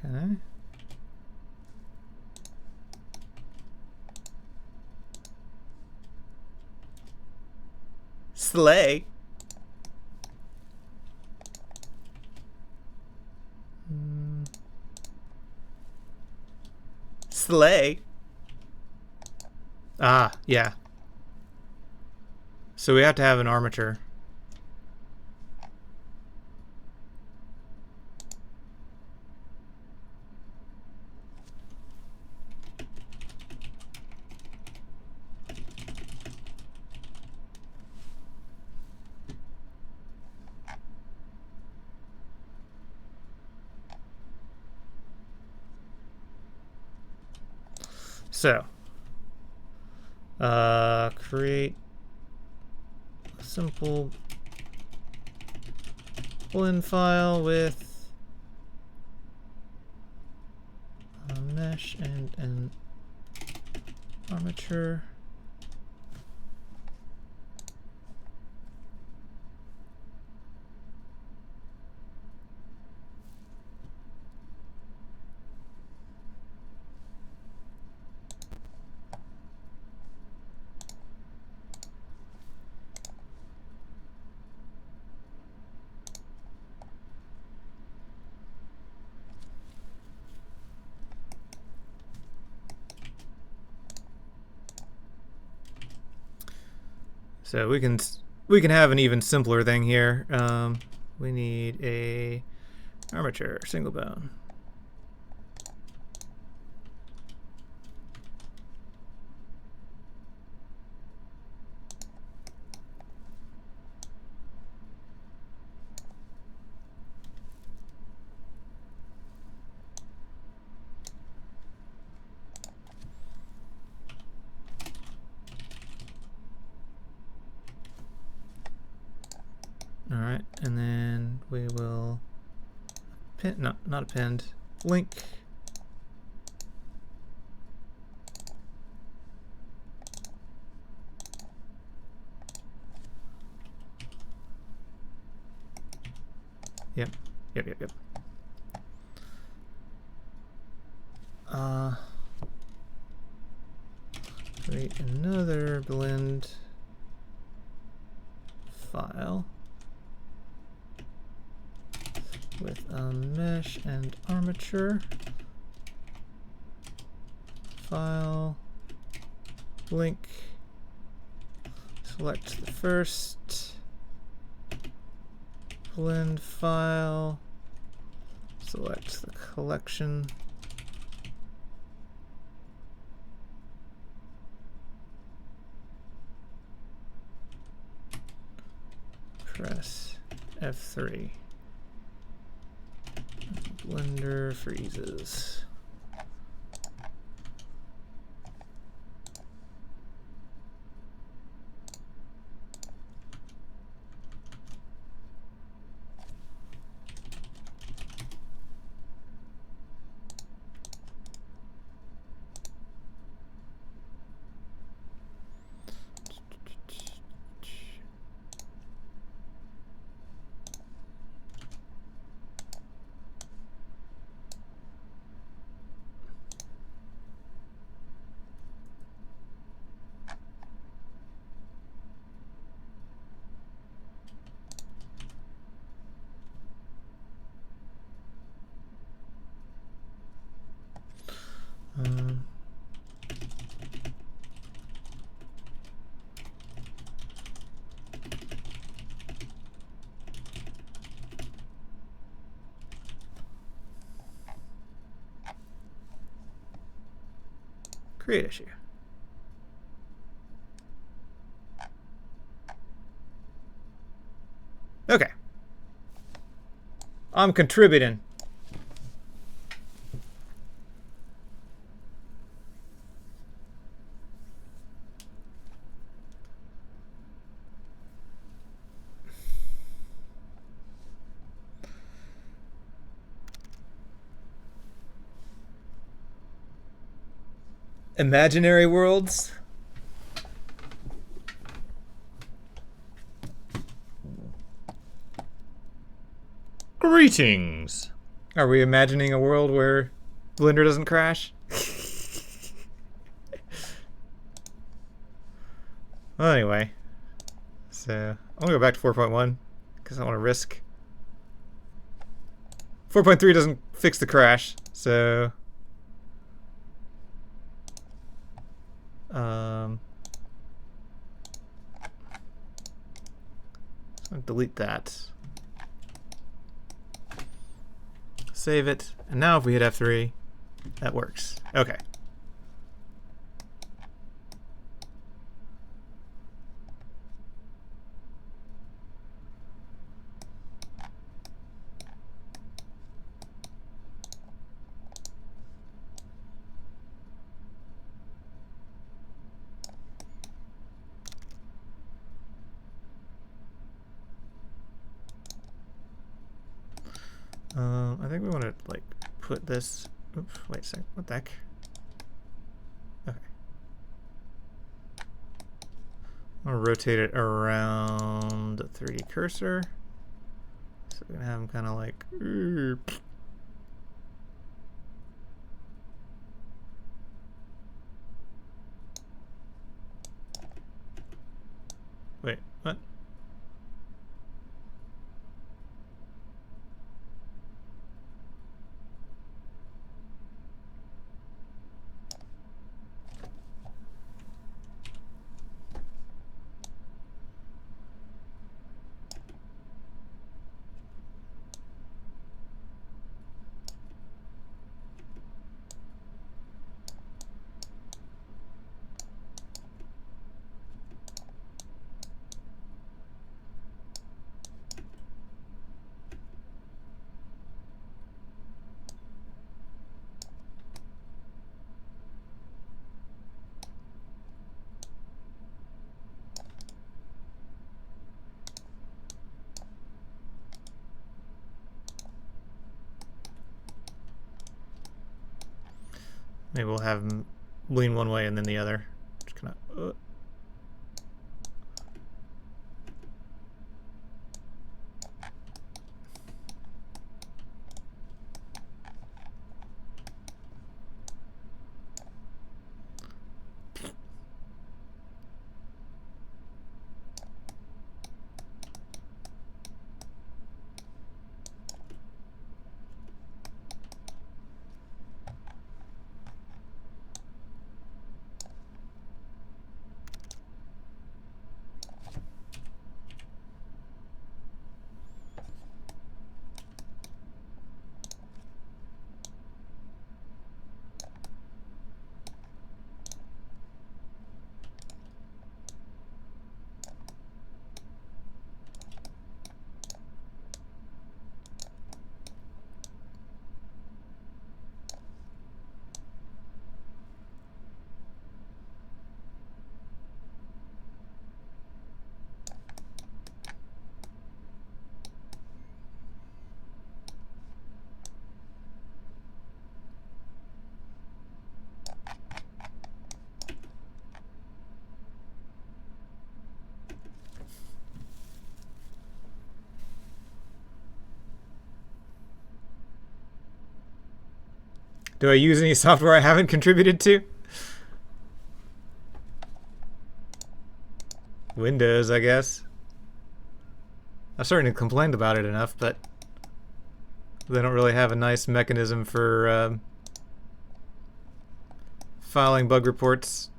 Okay. Slay. Slay. Ah, yeah. So we have to have an armature. So, create a simple blend file with a mesh and an armature. So we can have an even simpler thing here. We need a armature, single bone. All right, and then we will pin, no, not append, link. Yep. Create another blend file with a mesh and armature. File, link, select the first blend file, select the collection, press F3. Blender freezes. Create issue. Okay. I'm contributing. Imaginary worlds. Greetings. Are we imagining a world where Blender doesn't crash? Well, anyway. So, I'm gonna go back to 4.1 because I don't want to risk. 4.3 doesn't fix the crash, so I'm gonna delete that. Save it, and now if we hit F3, that works. Okay. I think we want to like put this. Oops, wait a second. What the heck? Okay. I'm gonna rotate it around the 3D cursor, so we're gonna have them kind of like. Wait, what? Maybe we'll have them lean one way and then the other. Just kind of. Do I use any software I haven't contributed to? Windows, I guess. I've certainly complained about it enough, but they don't really have a nice mechanism for filing bug reports.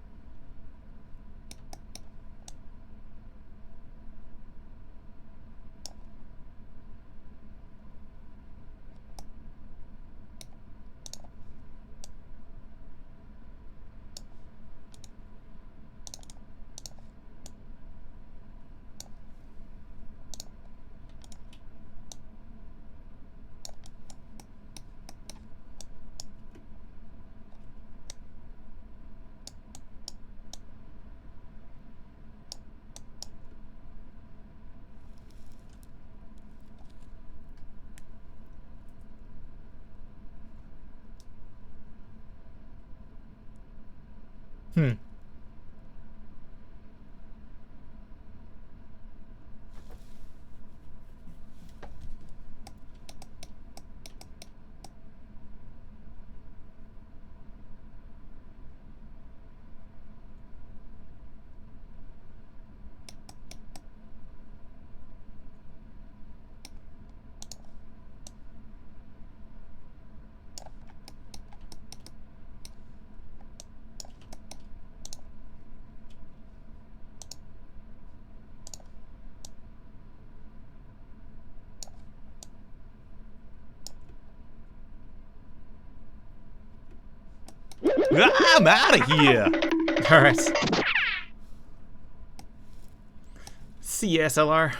Hmm. I'm out of here. All right. CSLR.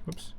Whoops.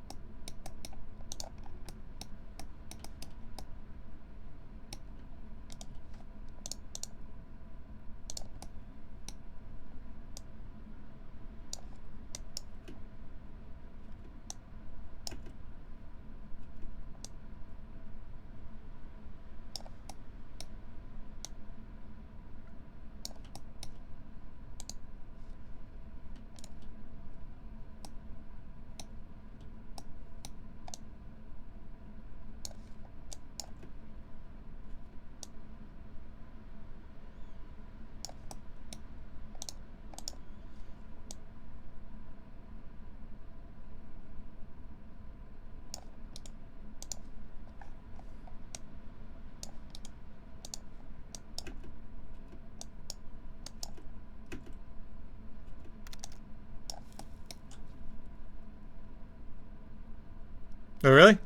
Oh, really?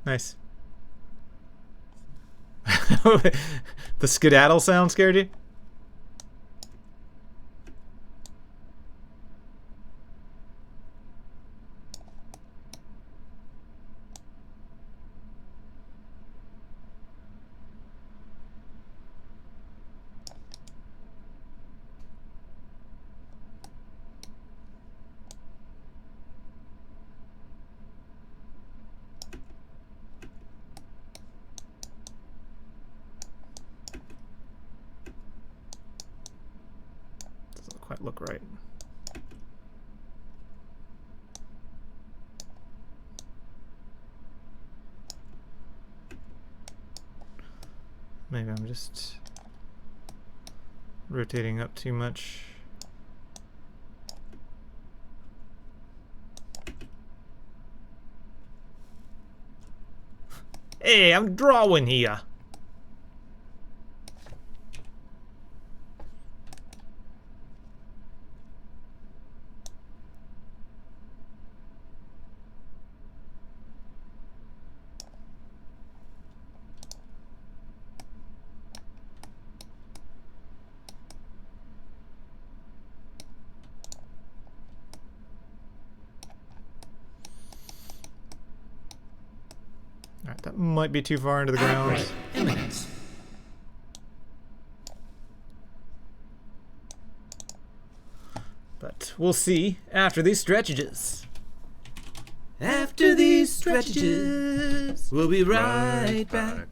Nice. The skedaddle sound scared you? Doesn't quite look right. Maybe I'm just rotating up too much. Hey, I'm drawing here. Alright, that might be too far into the ground. Eminence. But we'll see after these stretchages. After these stretches, we'll be right back.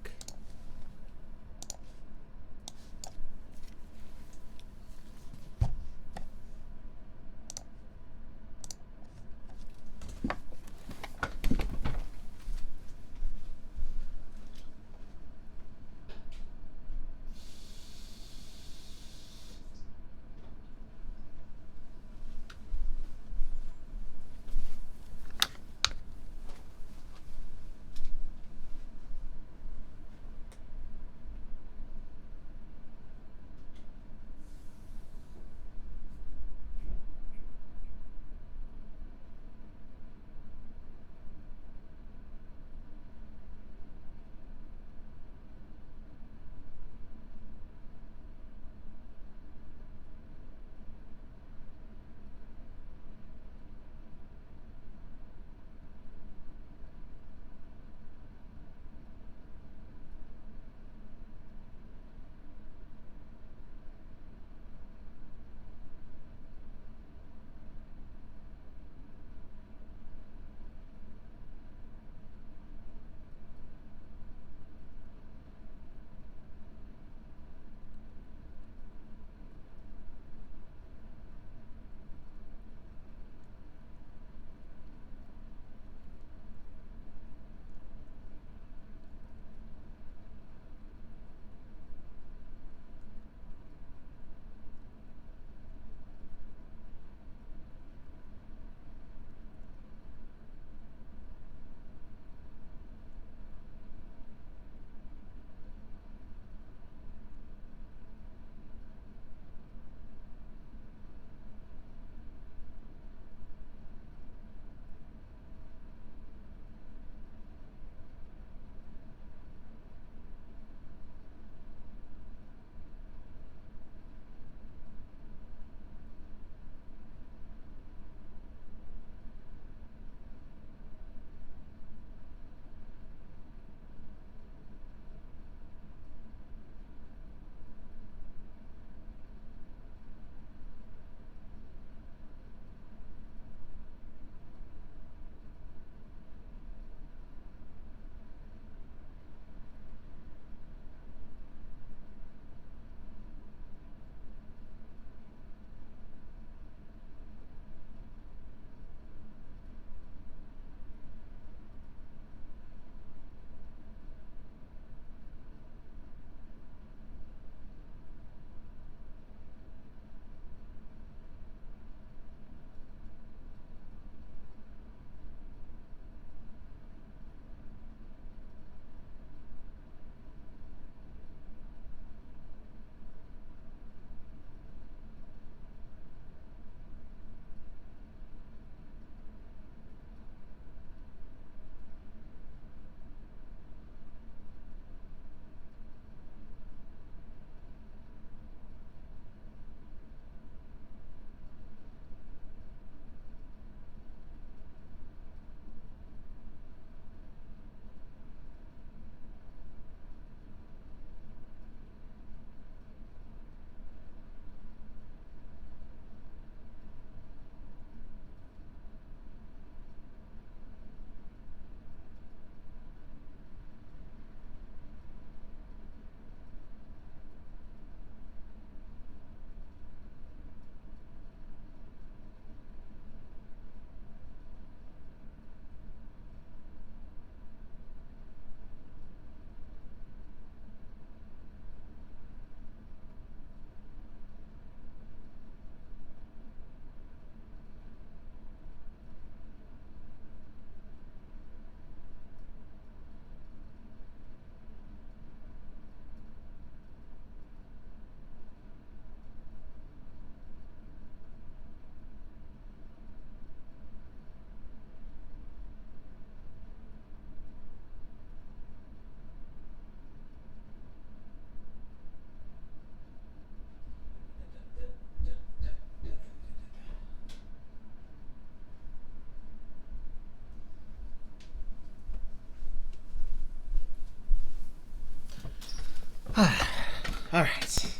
Alright.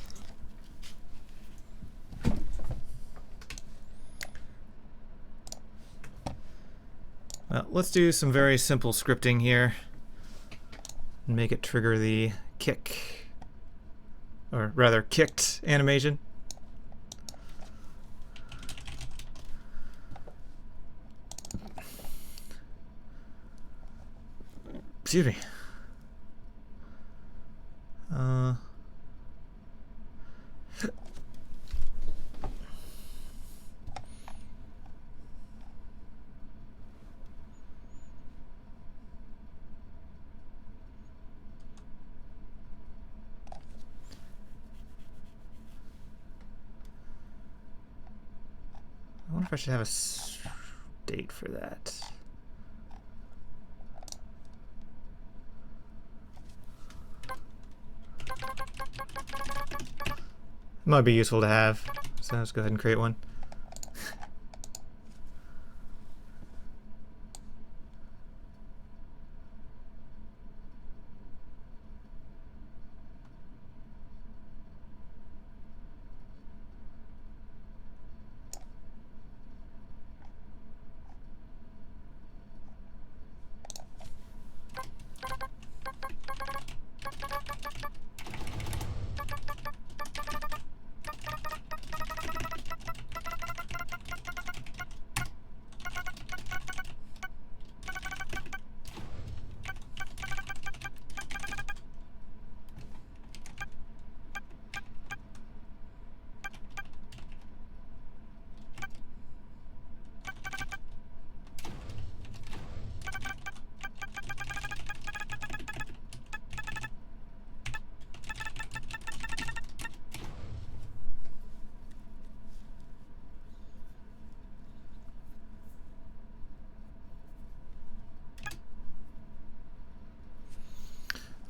Well, let's do some very simple scripting here. And make it trigger the kick. Or rather, kicked animation. Excuse me. I wonder if I should have a date for that. Might be useful to have, so let's go ahead and create one.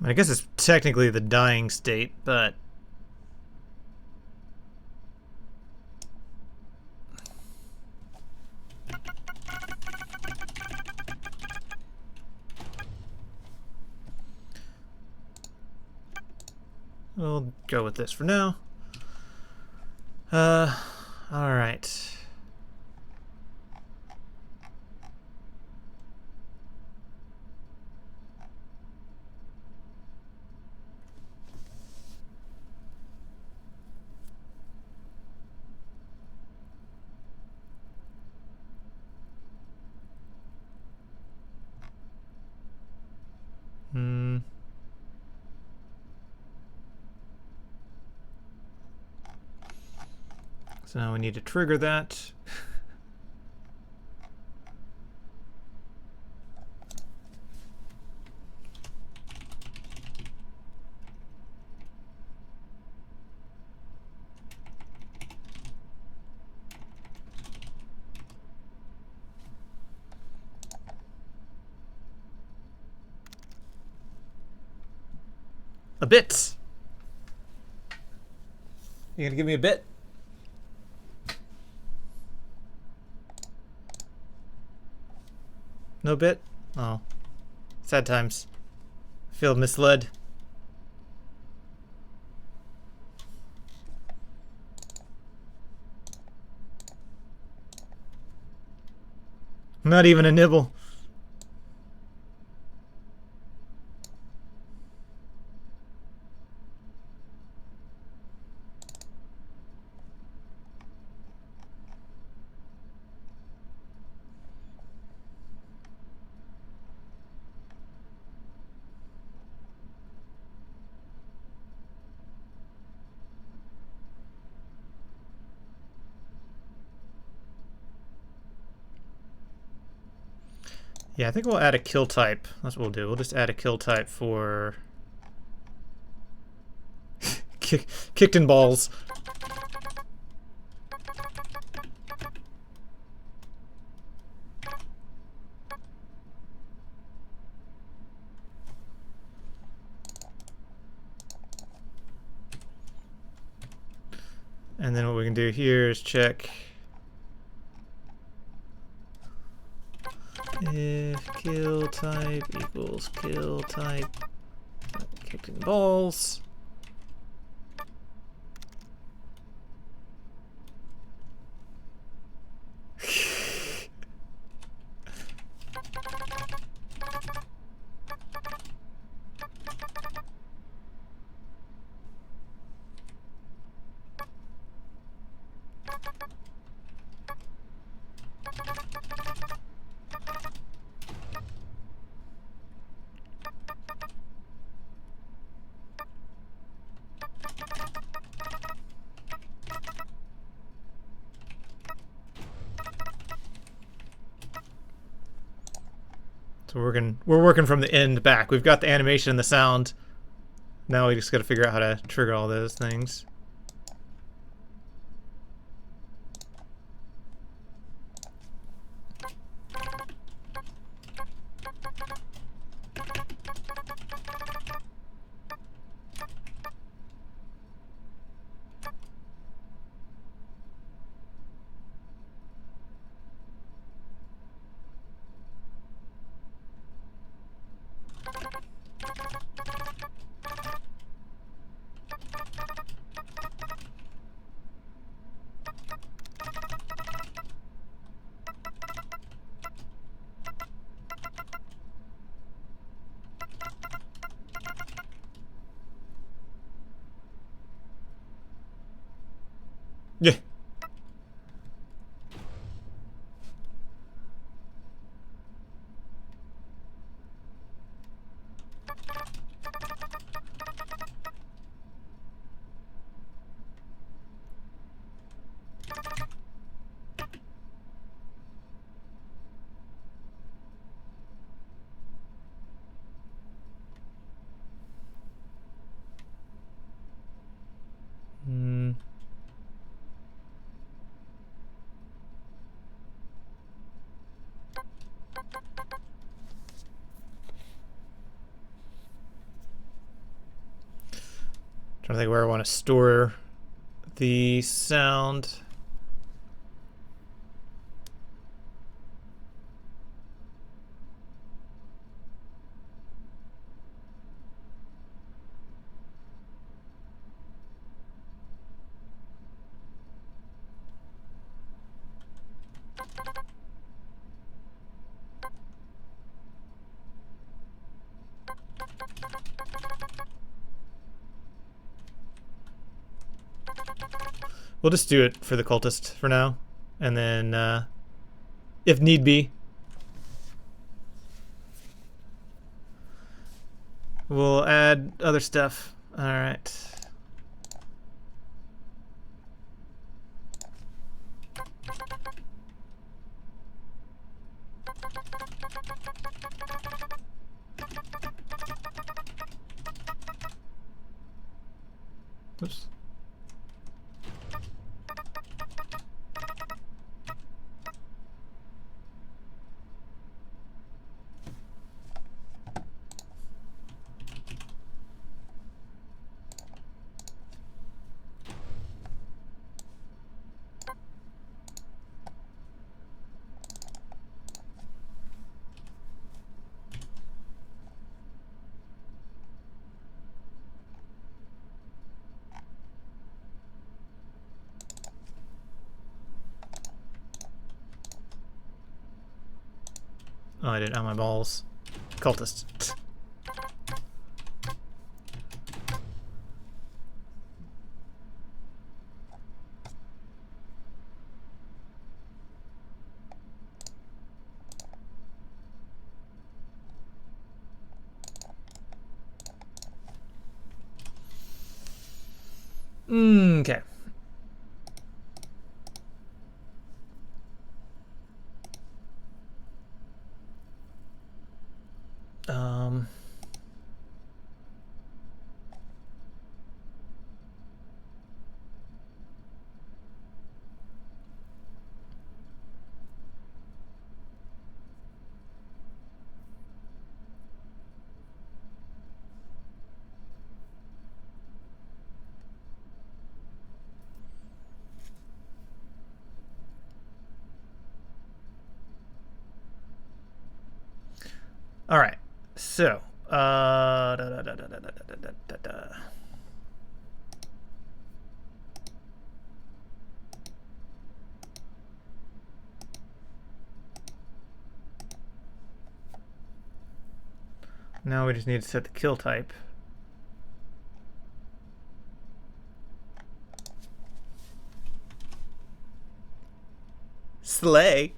I mean, I guess it's technically the dying state, but we'll go with this for now. All right. So now we need to trigger that. A bit. You gonna give me a bit? No bit? Oh. Sad times. Feel misled. Not even a nibble. Yeah, I think we'll add a kill type. That's what we'll do. We'll just add a kill type for kicked in balls. And then what we can do here is check if kill type equals kill type kicked in balls. So we're working from the end back. We've got the animation and the sound. Now we just got to figure out how to trigger all those things. Yeah. Hmm. Trying to think where I want to store the sound. We'll just do it for the cultist for now, and then if need be, we'll add other stuff. All right. Oops. Oh, I didn't have my balls. Cultist. Okay. All right. So, now we just need to set the kill type. Slay.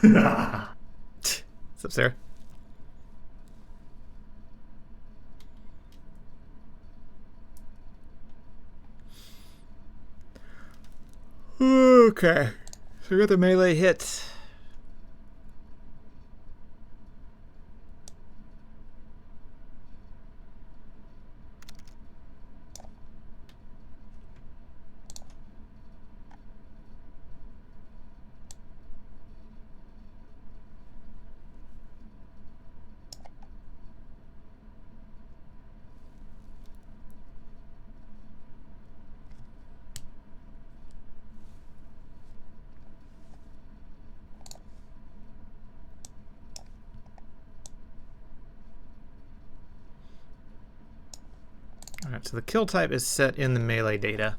What's up, Sarah? Okay. So we got the melee hit. Alright, so the kill type is set in the melee data.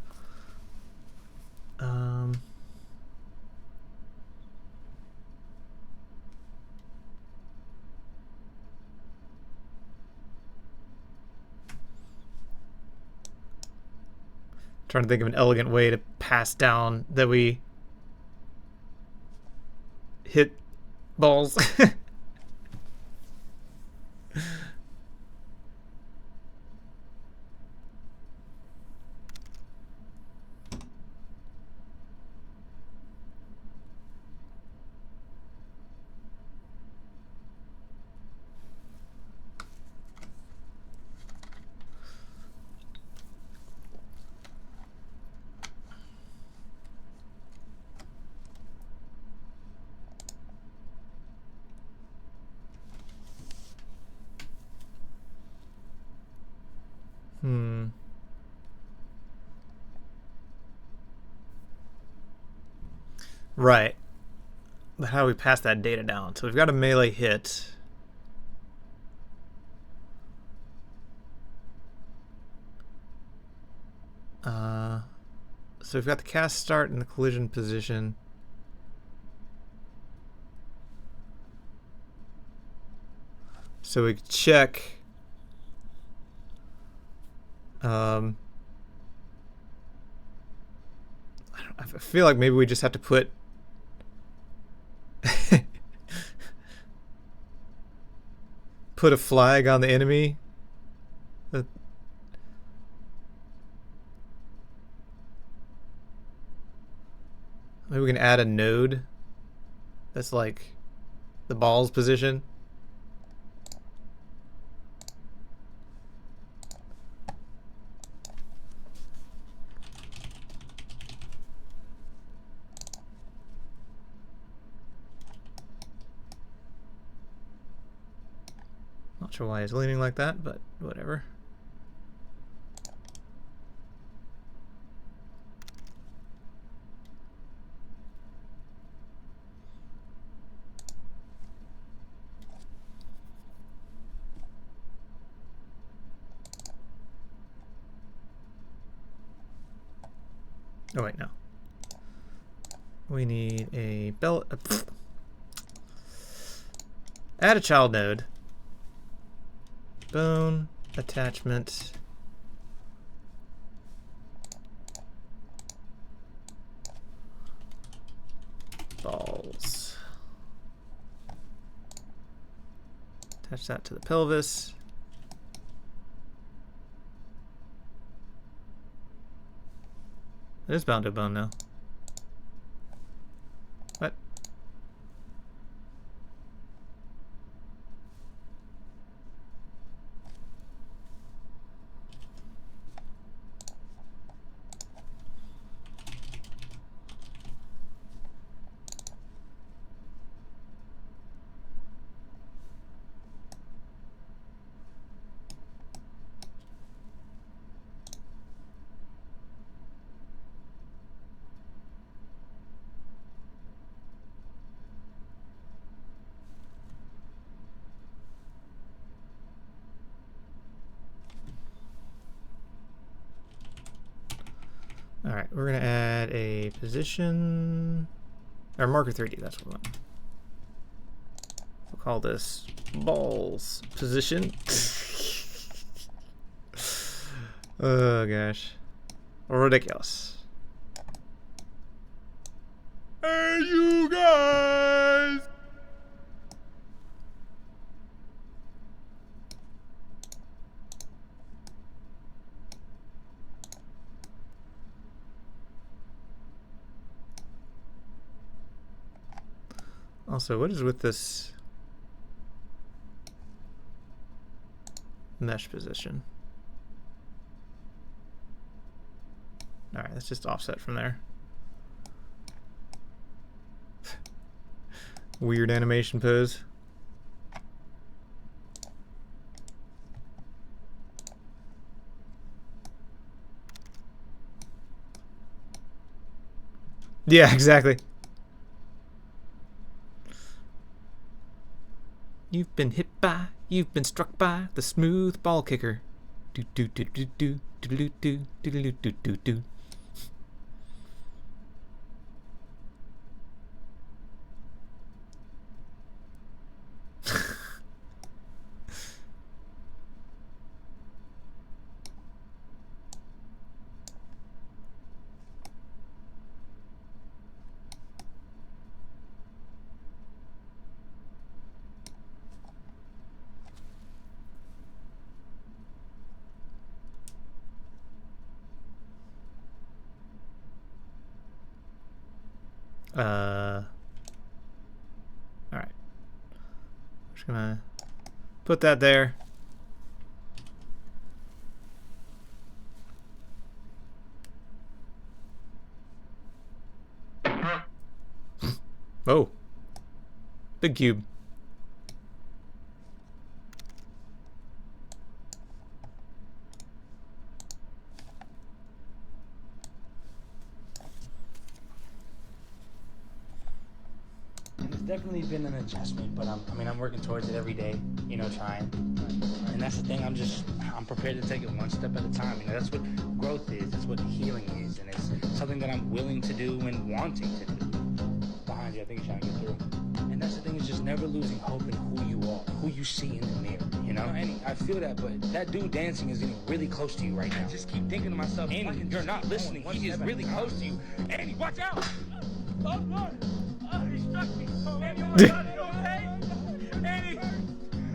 Trying to think of an elegant way to pass down that we hit balls. Right. But how do we pass that data down? So we've got a melee hit. So we've got the cast start and the collision position. So we check. I feel like maybe we just have to put put a flag on the enemy. Maybe we can add a node that's like the ball's position. Not sure why it's leaning like that, but whatever. Oh wait, no. We need a belt. Add a child node. Bone attachment. Balls. Attach that to the pelvis. It is bound to a bone now. What? Alright, we're going to add a position, or marker 3D, that's what we want. We'll call this balls position. Oh gosh. Ridiculous. Hey, you guys! Also, what is with this mesh position? Alright, let's just offset from there. Weird animation pose. Yeah, exactly. You've been hit by, you've been struck by the smooth ball kicker. Do do do do do do do do do do do do do. Alright. Just gonna put that there. Oh. Big cube. It's definitely been an adjustment, but I'm working towards it every day, you know, trying. And that's the thing, I'm prepared to take it one step at a time. You know, that's what growth is, that's what healing is, and it's something that I'm willing to do and wanting to do. Behind you, I think you're trying to get through. And that's the thing, is just never losing hope in who you are, who you see in the mirror, you know? And I feel that, but that dude dancing is getting really close to you right now. I just keep thinking to myself, Andy, you're not listening, he is really close to you. Andy, watch out! Oh, God! Oh, he struck me. Andy, oh my God, are you okay? Andy,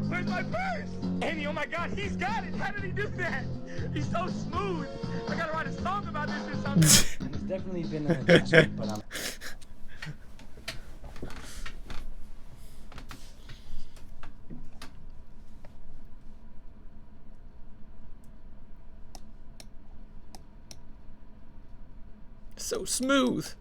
where's my purse? Andy, oh my God, he's got it. How did he do that? He's so smooth. I gotta write a song about this or something. And it's definitely been an adjustment, but I'm... So smooth.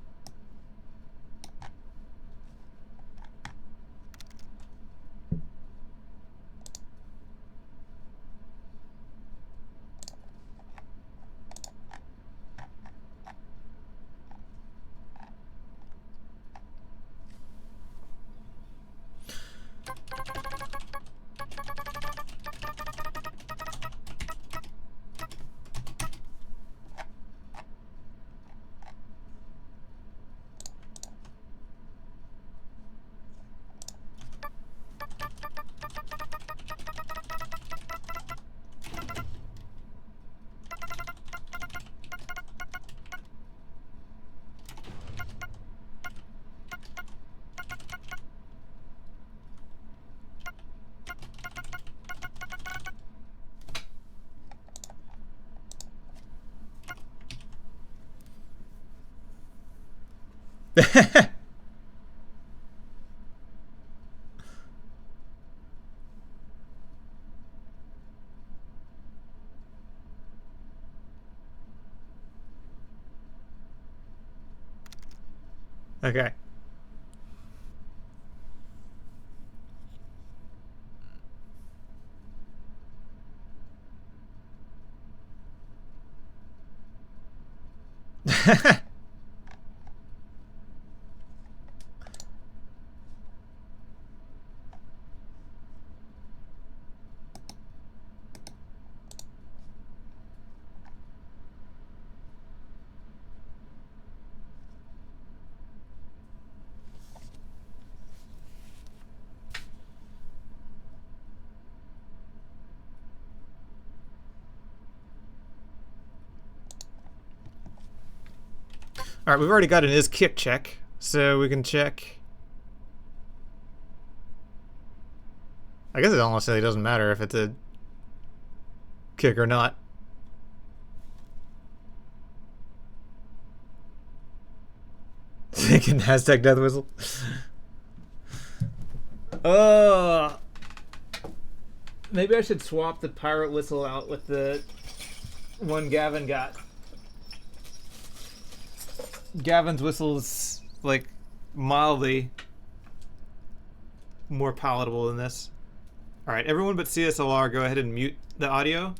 Okay. All right, we've already got an is kick check, so we can check. I guess it honestly doesn't matter if it's a kick or not. Thinking hashtag death whistle. Maybe I should swap the pirate whistle out with the one Gavin got. Gavin's whistle is like mildly more palatable than this. Alright, everyone but CSLR, go ahead and mute the audio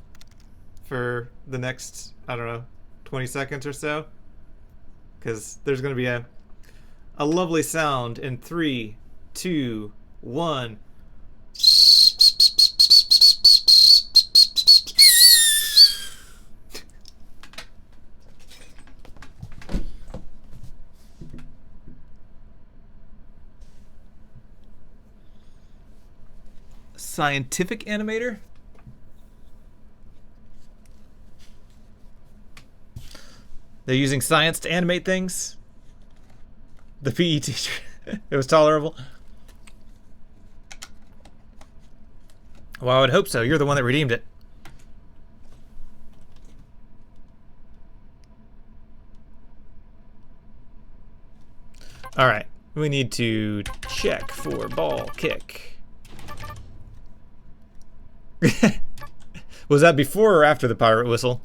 for the next, I don't know, 20 seconds or so. Because there's going to be a lovely sound in 3, 2, 1. Scientific animator? They're using science to animate things? The PE teacher. It was tolerable. Well, I would hope so. You're the one that redeemed it. Alright. We need to check for ball kick. Was that before or after the pirate whistle?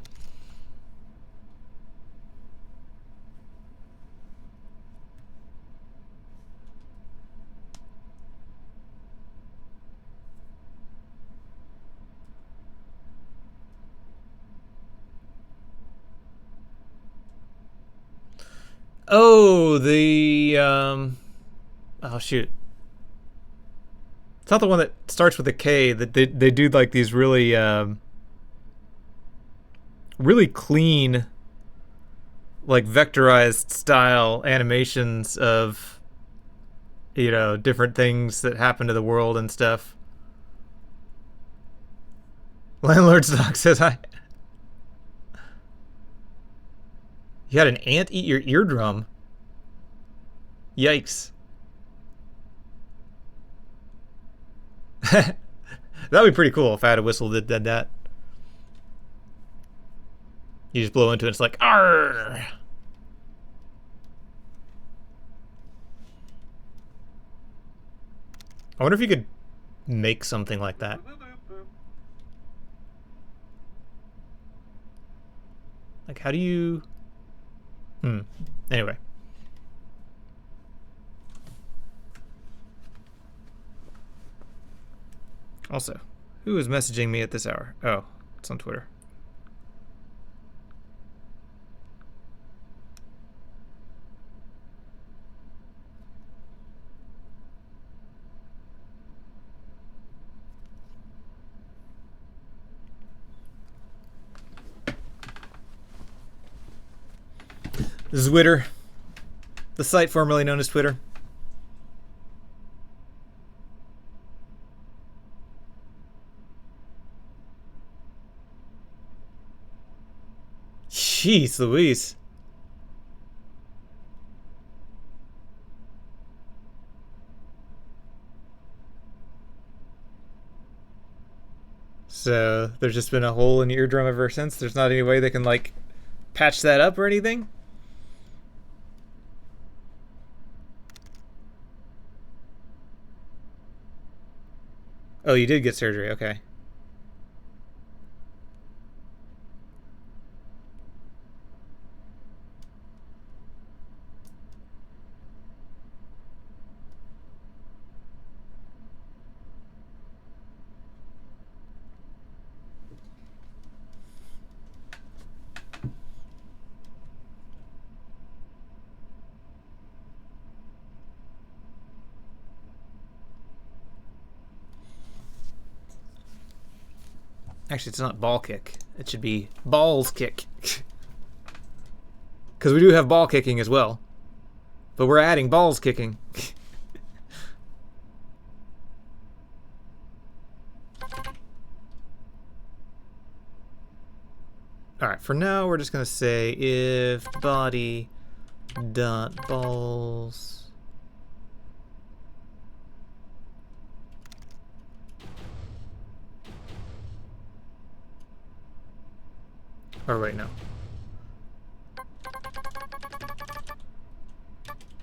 Oh, oh shoot. It's not the one that starts with a K. That they do like these really really clean, like vectorized style animations of, you know, different things that happen to the world and stuff. Landlord's dog says hi. You had an ant eat your eardrum. Yikes. That'd be pretty cool if I had a whistle that did that. You just blow into it, it's like, arr! I wonder if you could make something like that. Like, how do you... Anyway. Also, who is messaging me at this hour? Oh, it's on Twitter. Zwitter, the site formerly known as Twitter. Jeez Louise. So there's just been a hole in your eardrum ever since. There's not any way they can like patch that up or anything? Oh, you did get surgery, okay. Actually, it's not ball kick. It should be balls kick. Because we do have ball kicking as well. But we're adding balls kicking. Alright, for now we're just going to say if body dot balls... Or wait, no.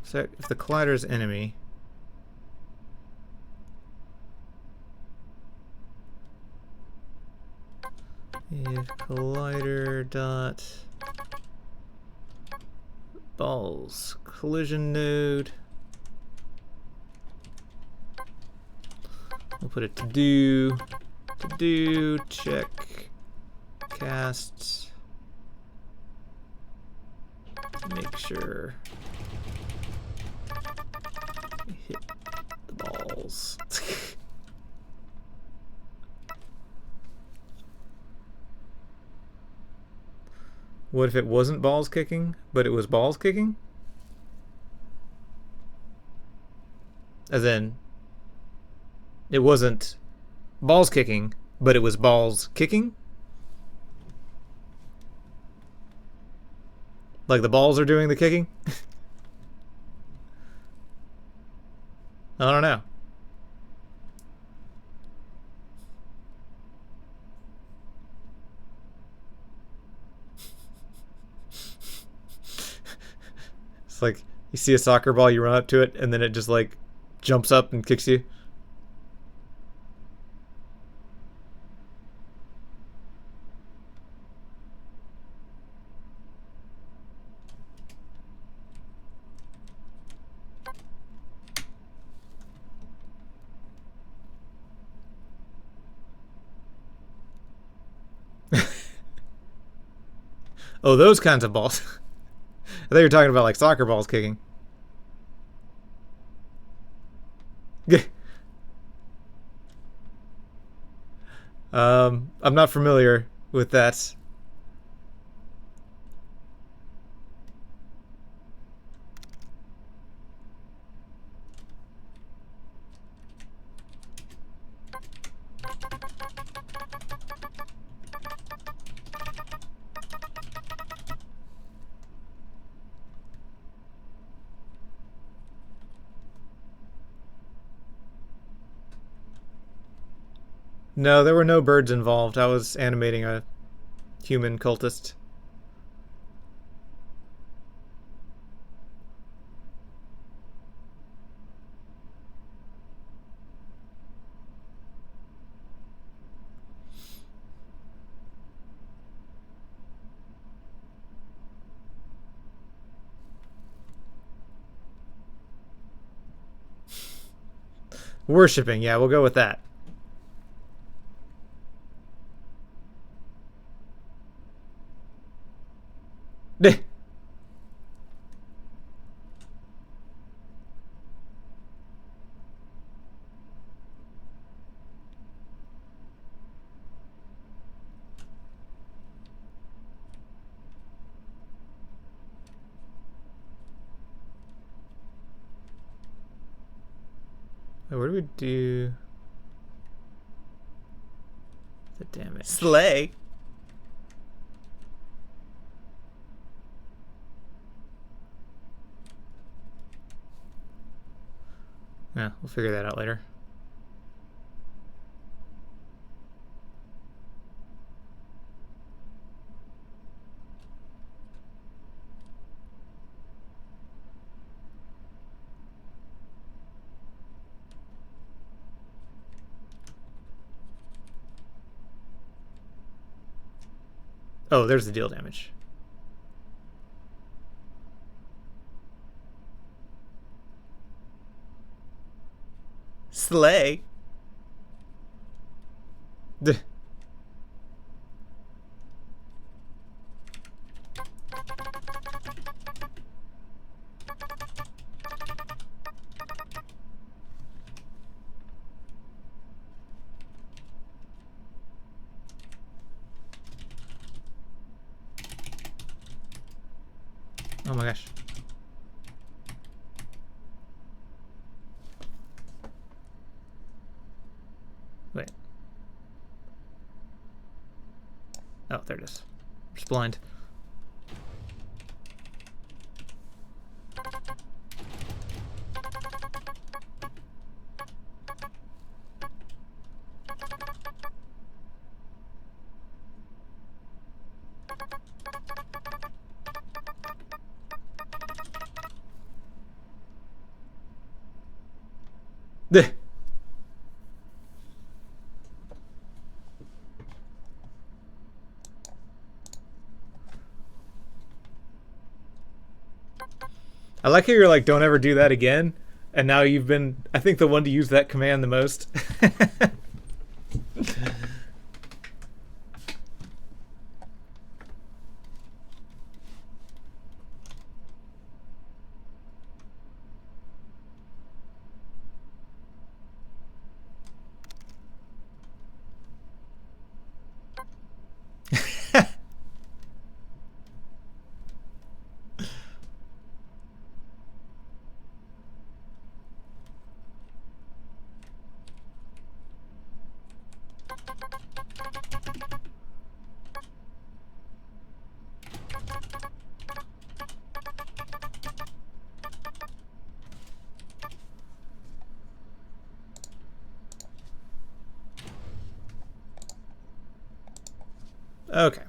So if the collider is enemy, If collider dot balls collision node. We'll put it to do check cast to make sure we hit the balls. What if it wasn't balls kicking, but it was balls kicking? As in, it wasn't balls kicking, but it was balls kicking? Like the balls are doing the kicking? I don't know. It's like you see a soccer ball, you run up to it, and then it just like jumps up and kicks you. Oh, those kinds of balls. I thought you were talking about like soccer balls kicking. I'm not familiar with that. No, there were no birds involved. I was animating a human cultist. Worshipping, yeah, we'll go with that. What do we do? The damage. Slay. Yeah, we'll figure that out later. Oh, there's the deal damage. Slay. Oh my gosh. Wait. Oh, there it is. Just blind. I like how you're like, don't ever do that again. And now you've been, I think, the one to use that command the most. Okay.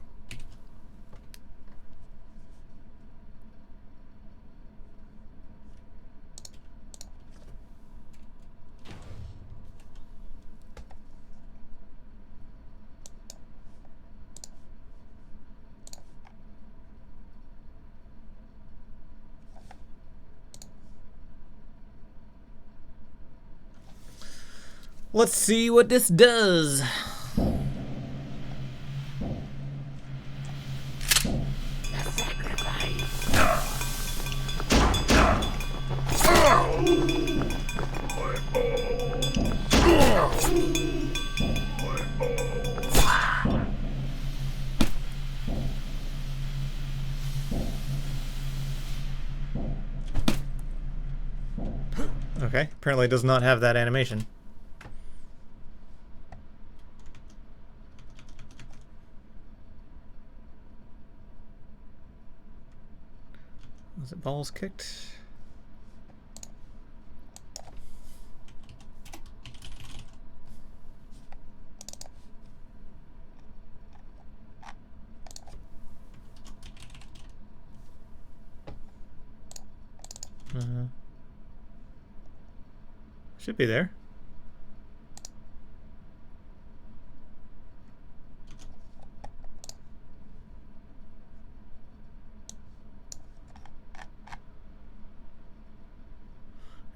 Let's see what this does. Okay, apparently it does not have that animation. Was it balls kicked? Should be there.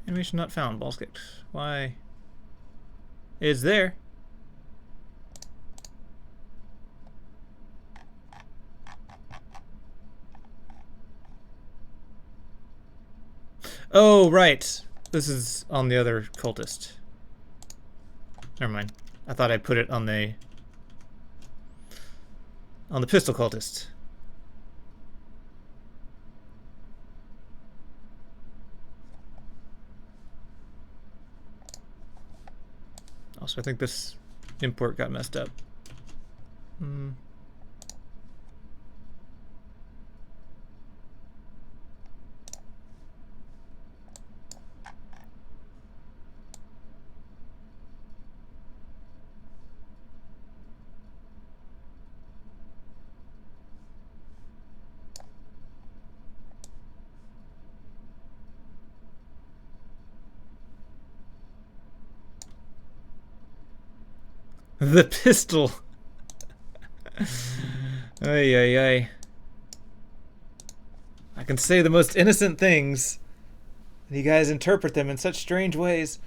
Animation not found. Balls kicked. Why? It's there. Oh, right. This is on the other cultist. Never mind. I thought I put it on the pistol cultist. Also, I think this import got messed up. The pistol. Ay, ay, ay. I can say the most innocent things, and you guys interpret them in such strange ways.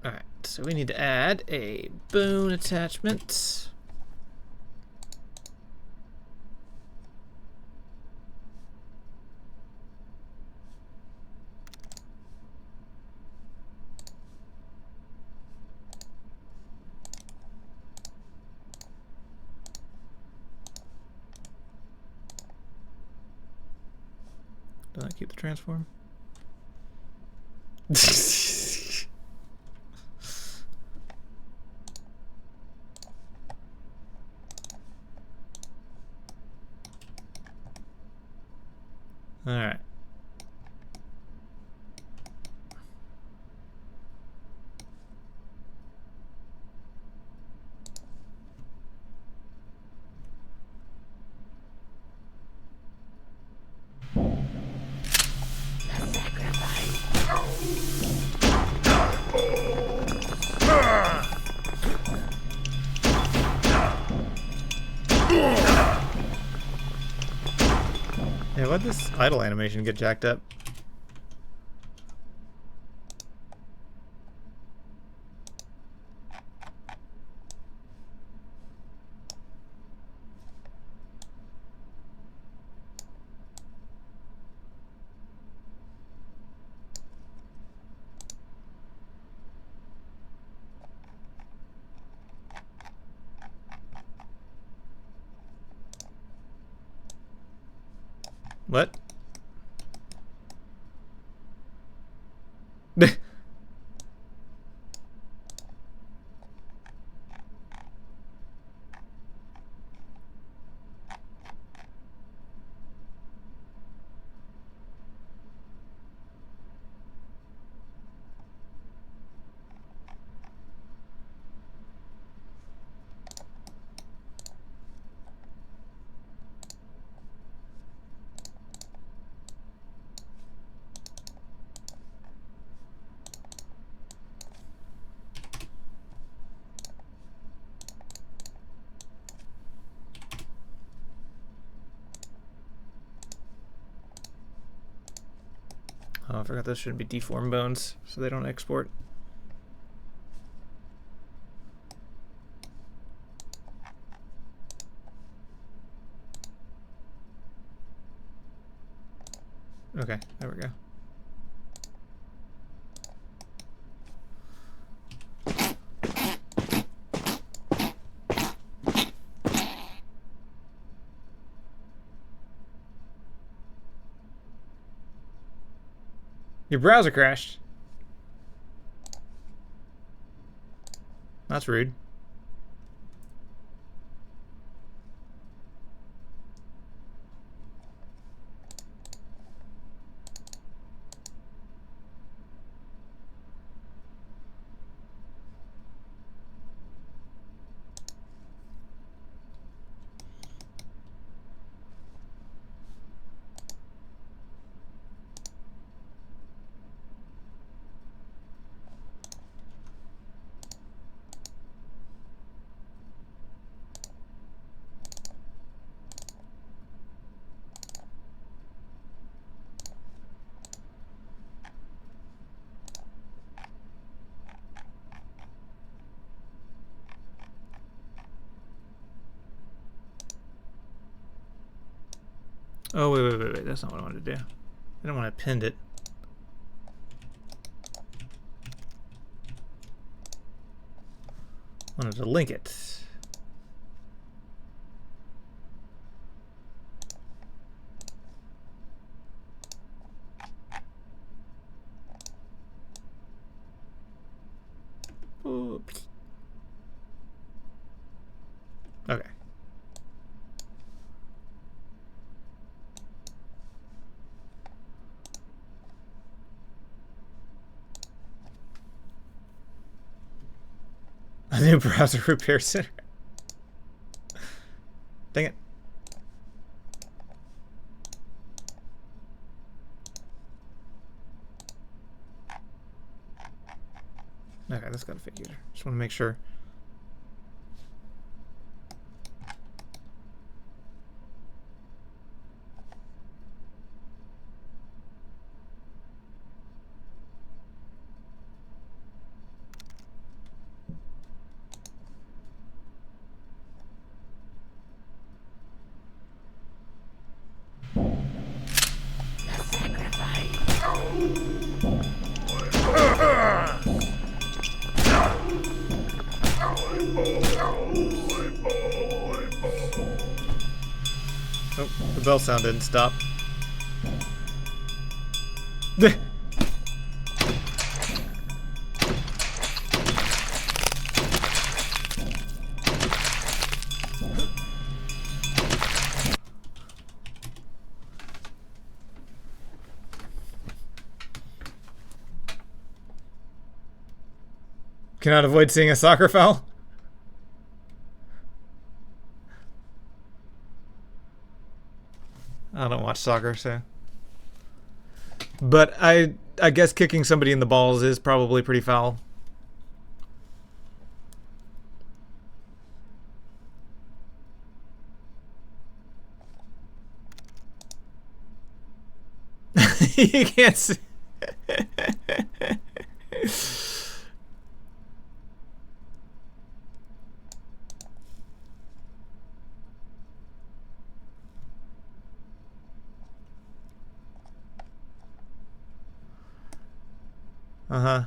Alright, so we need to add a bone attachment. Does that keep the transform? All right. Yeah, why'd this idle animation get jacked up? What? Oh, I forgot those shouldn't be deformed bones, so they don't export. Okay, there we go. Your browser crashed. That's rude. Oh, wait. That's not what I wanted to do. I don't want to append it. I wanted to link it. Oops. Okay. A new browser repair center. Dang it. Okay, that's got a figure. Just want to make sure. Oh, the bell sound didn't stop. Cannot avoid seeing a soccer foul. I don't watch soccer, so. But I guess kicking somebody in the balls is probably pretty foul. You can't see. Uh-huh.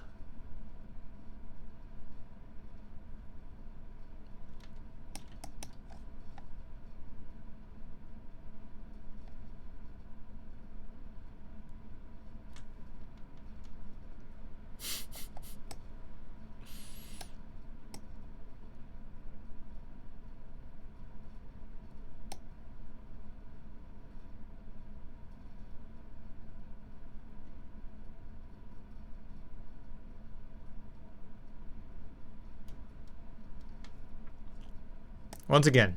Once again,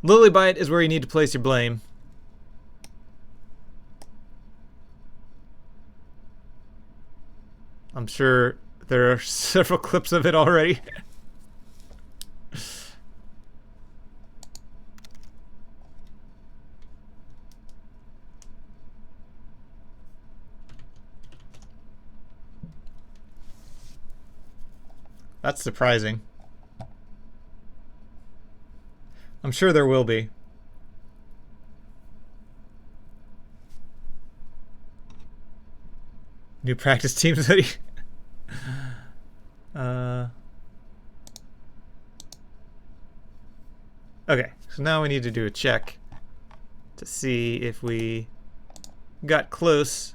Lilybite is where you need to place your blame. I'm sure there are several clips of it already. That's surprising. I'm sure there will be. New practice teams hoodie. Okay, so now we need to do a check to see if we got close.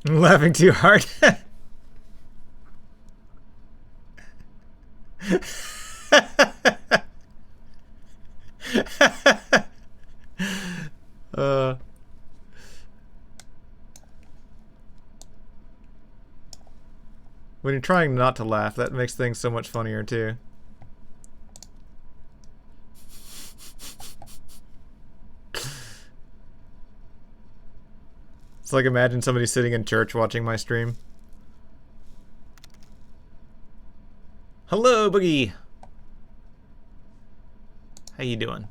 I'm laughing too hard. When you're trying not to laugh, that makes things so much funnier too. It's like imagine somebody sitting in church watching my stream. Hello, Boogie. How you doing?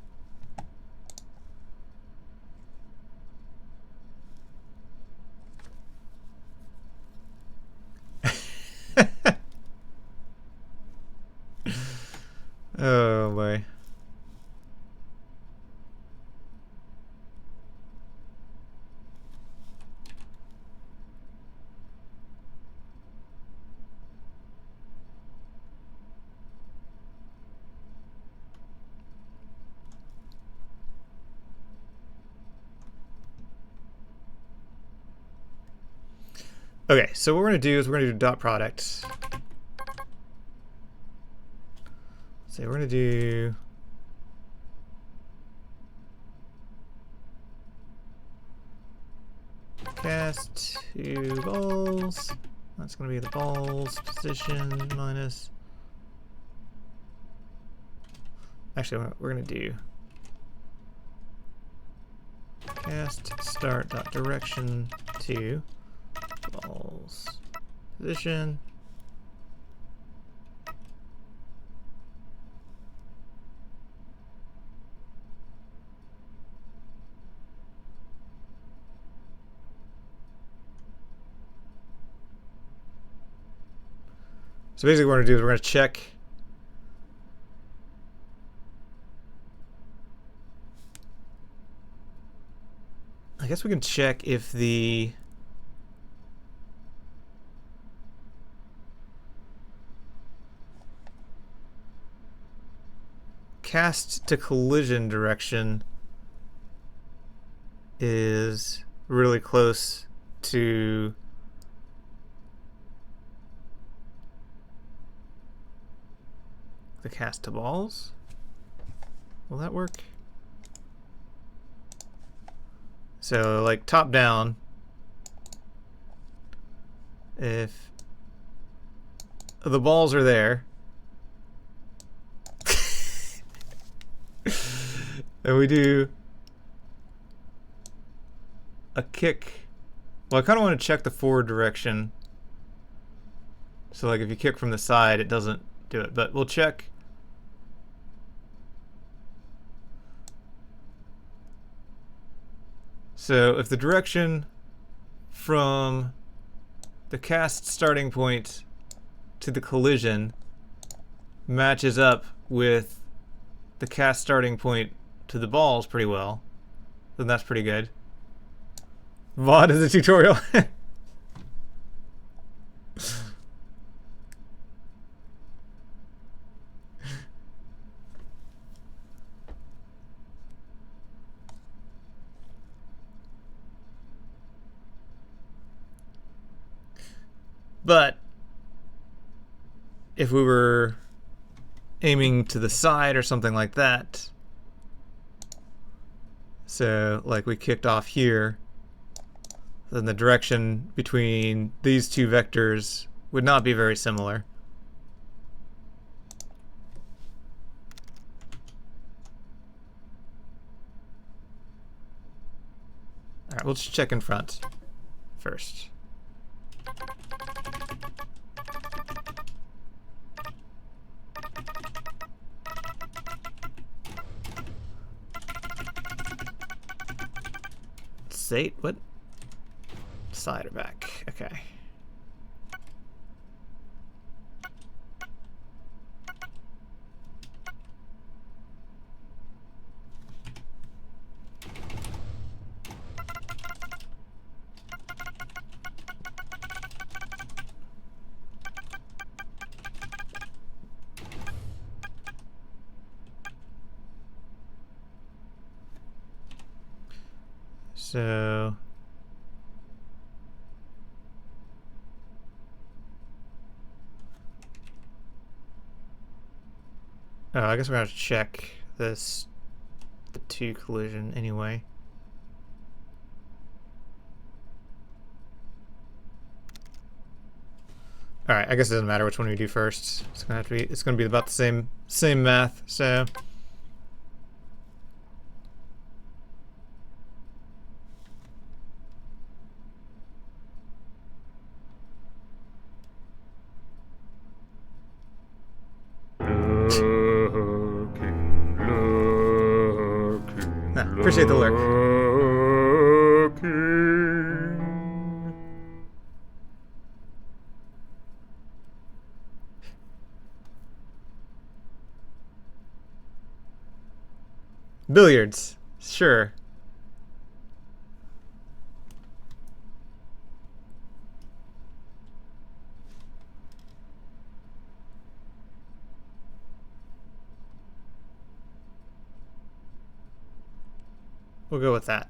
Oh boy. Okay, so what we're going to do is we're going to do dot product. So we're going to do cast to balls. That's going to be the balls position minus. Actually, we're going to do cast start dot direction to balls position so basically what we're going to do is we're going to check I guess we can check if the cast to collision direction is really close to the cast to balls. Will that work? So like top down, if the balls are there, and we do a kick. Well, I kind of want to check the forward direction. So like if you kick from the side, it doesn't do it, but we'll check. So if the direction from the cast starting point to the collision matches up with the cast starting point to the balls pretty well, then that's pretty good. VOD is a tutorial. But if we were aiming to the side or something like that, so like we kicked off here, then the direction between these two vectors would not be very similar. All right, we'll just check in front first. Say what? Side or back? Okay. So I guess we're gonna check this, the two collision anyway. All right, I guess it doesn't matter which one we do first. It's gonna be about the same math. So. Appreciate the lurk. Billiards, sure. We'll go with that.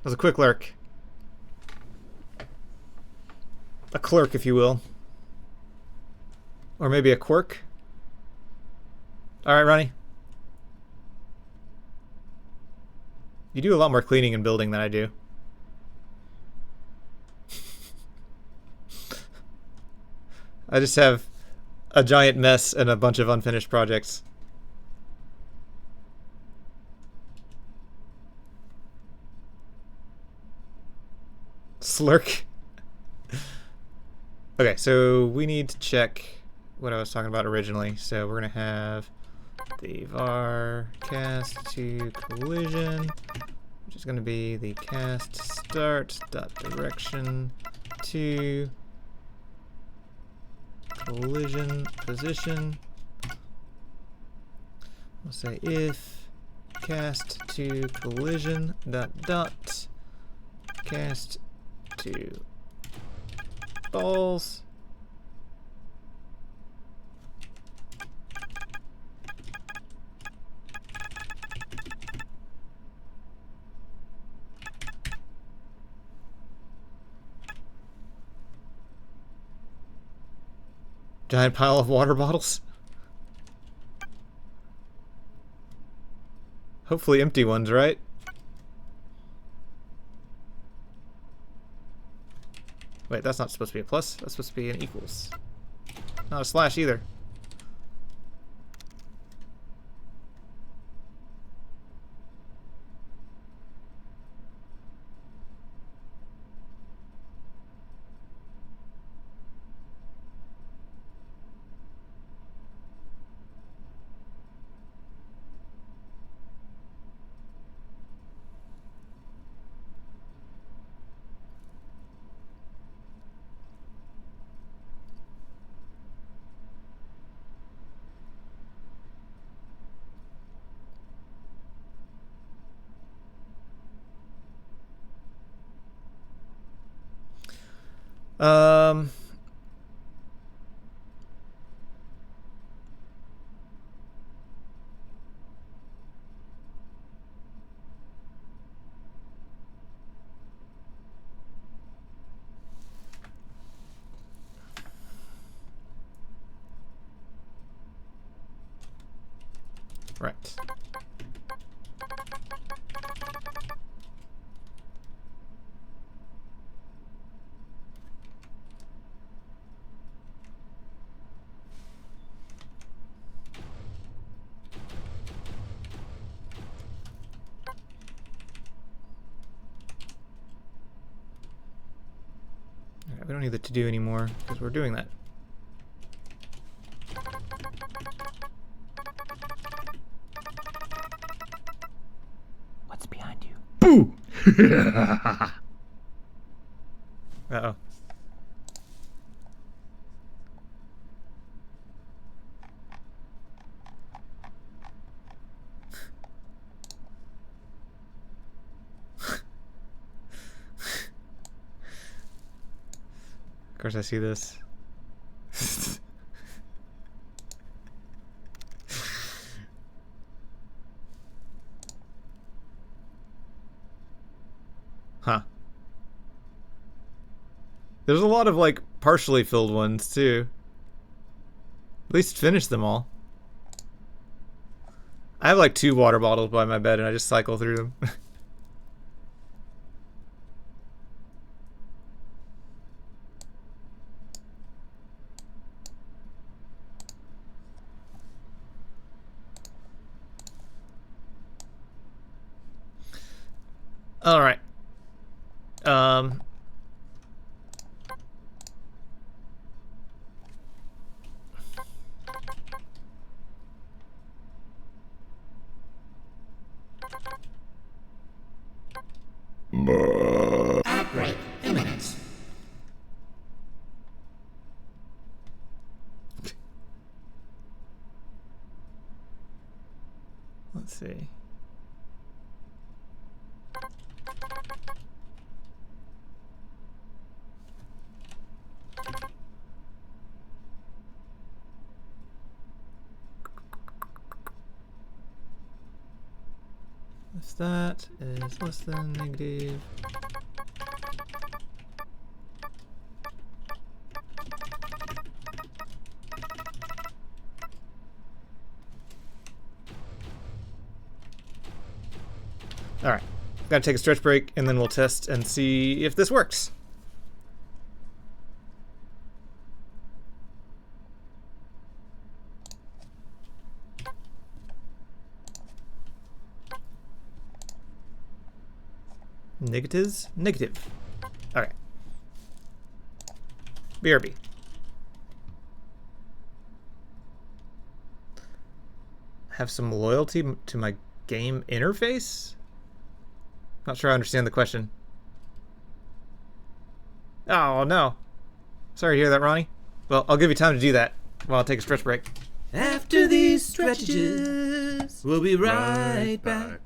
That was a quick lurk. A clerk, if you will. Or maybe a quirk. All right, Ronnie. You do a lot more cleaning and building than I do. I just have a giant mess and a bunch of unfinished projects. Slurk. Okay, so we need to check what I was talking about originally. So we're gonna have the var cast to collision, which is gonna be the cast start dot direction to collision position. We'll say if cast to collision dot cast to balls giant pile of water bottles. Hopefully empty ones, right? Wait, that's not supposed to be a plus. That's supposed to be an equals. Not a slash either. Um, right. We don't need the to do anymore because we're doing that. What's behind you? Boo! Uh-oh. Of course I see this. Huh. There's a lot of, like, partially filled ones, too. At least finish them all. I have, like, 2 water bottles by my bed, and I just cycle through them. All right. Outbreak imminent. Let's see. If that is less than negative. All right, gotta take a stretch break and then we'll test and see if this works. Negatives? Negative. Okay. BRB. Have some loyalty to my game interface? Not sure I understand the question. Oh, no. Sorry to hear that, Ronnie. Well, I'll give you time to do that while I take a stretch break. After these stretches, we'll be right back.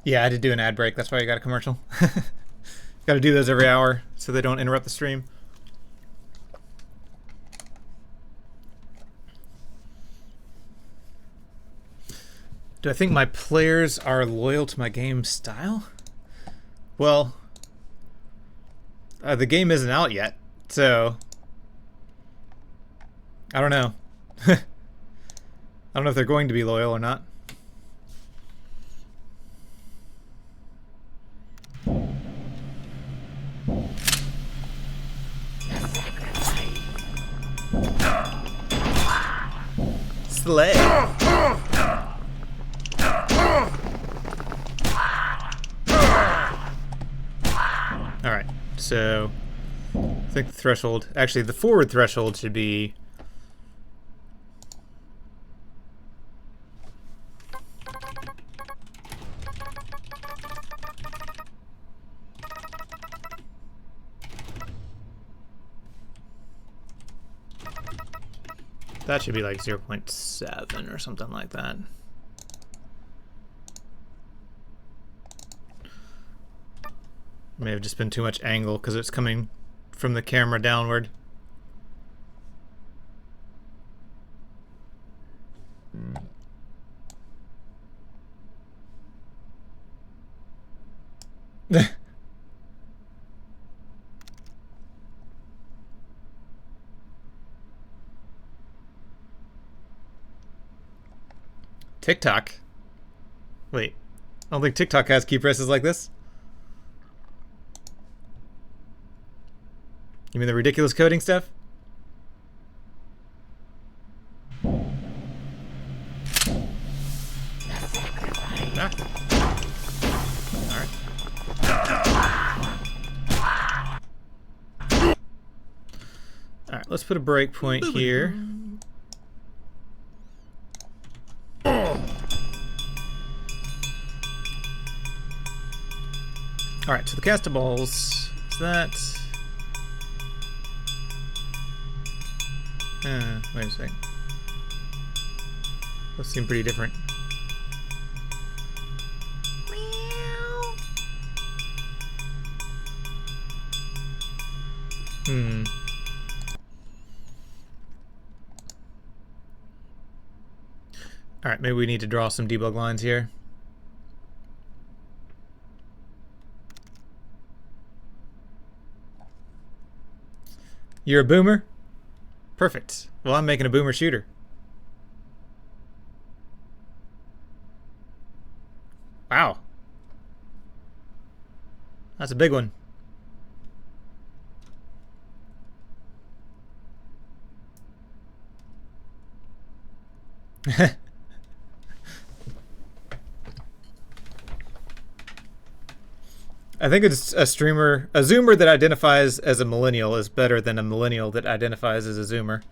Yeah, I did do an ad break. That's why I got a commercial. Got to do those every hour so they don't interrupt the stream. Do I think my players are loyal to my game style? Well, the game isn't out yet, so I don't know. I don't know if they're going to be loyal or not. Slay. Alright, so I think the threshold, actually the forward threshold should be that should be like 0.7 or something like that. May have just been too much angle because it's coming from the camera downward. TikTok? Wait, I don't think TikTok has key presses like this. You mean the ridiculous coding stuff? Ah. Alright, let's put a breakpoint here. Alright, so the cast balls is that. Wait a second. Those seem pretty different. Alright, maybe we need to draw some debug lines here. You're a boomer? Perfect. Well, I'm making a boomer shooter. Wow. That's a big one. I think it's a zoomer that identifies as a millennial is better than a millennial that identifies as a zoomer.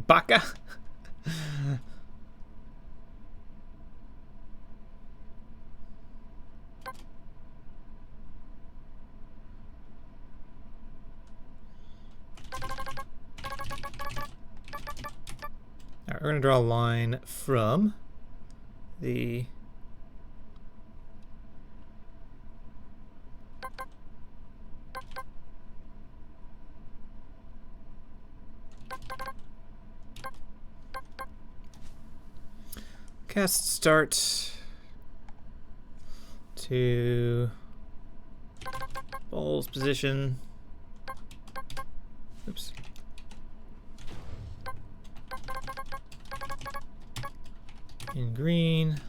Baka? Alright, we're going to draw a line from the cast start to ball's position. Oops. In green.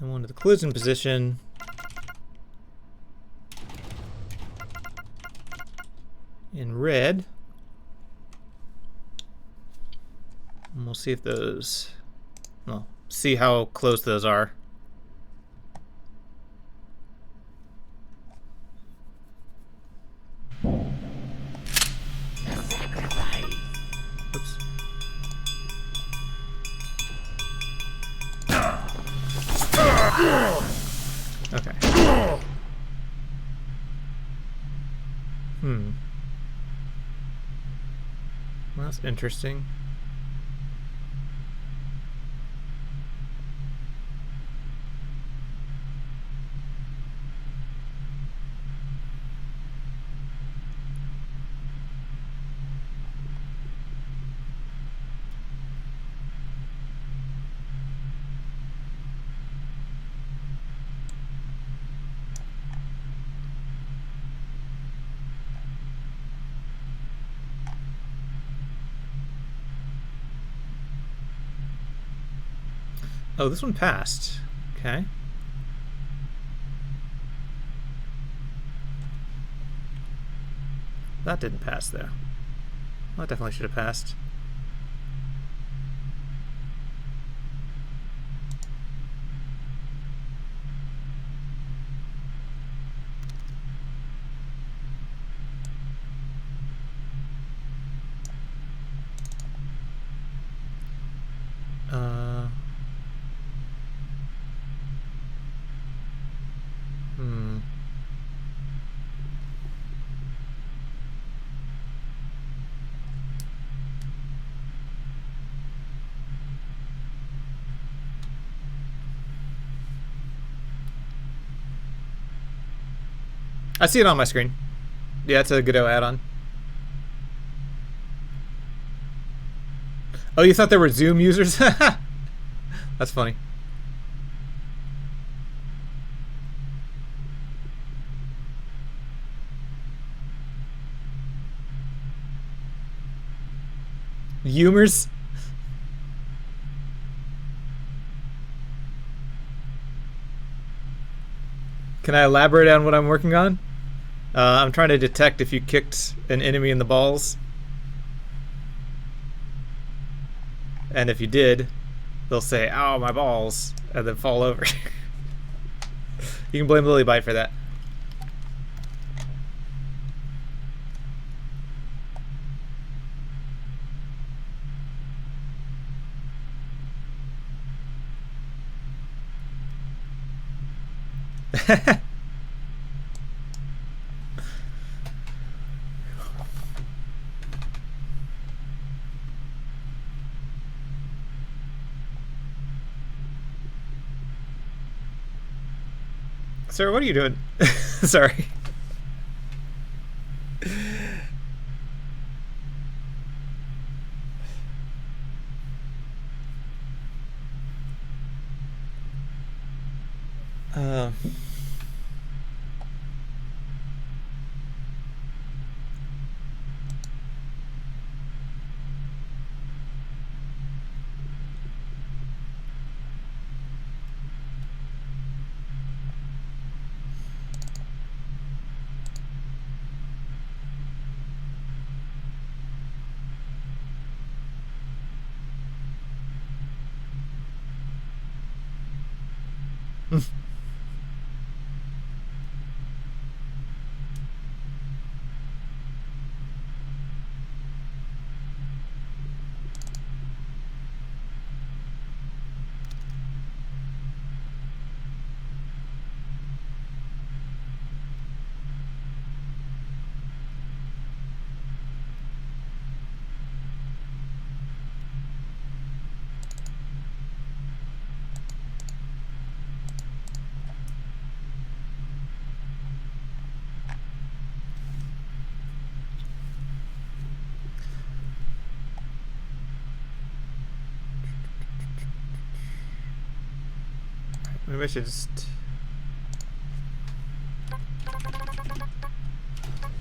And one to the collision position. In red. And we'll see if those, well, see how close those are. Oops. Okay. Well, that's interesting. Oh, this one passed. Okay. That didn't pass, though. That definitely should have passed. I see it on my screen. Yeah, it's a Godot add-on. Oh, you thought there were Zoom users? That's funny. Humors? Can I elaborate on what I'm working on? I'm trying to detect if you kicked an enemy in the balls. And if you did, they'll say, "Ow, my balls," and then fall over. You can blame Lillybite for that. Sir, what are you doing? Sorry. Maybe I should just...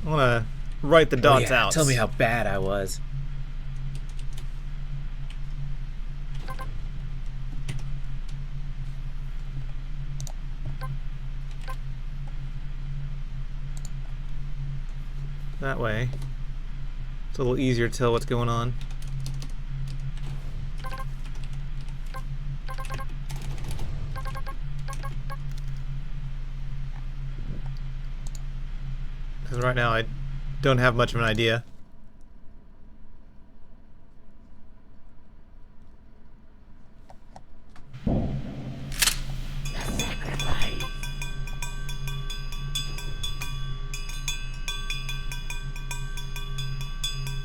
I want to write the dots out. Tell me how bad I was. That way. It's a little easier to tell what's going on. Because right now I don't have much of an idea.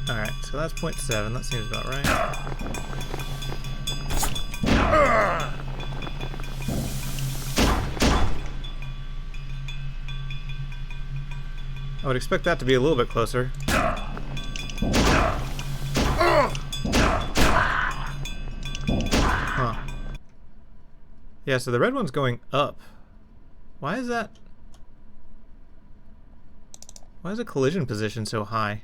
Alright, so that's 0.7. That seems about right. I would expect that to be a little bit closer. Huh. Yeah, so the red one's going up. Why is that? Why is the collision position so high?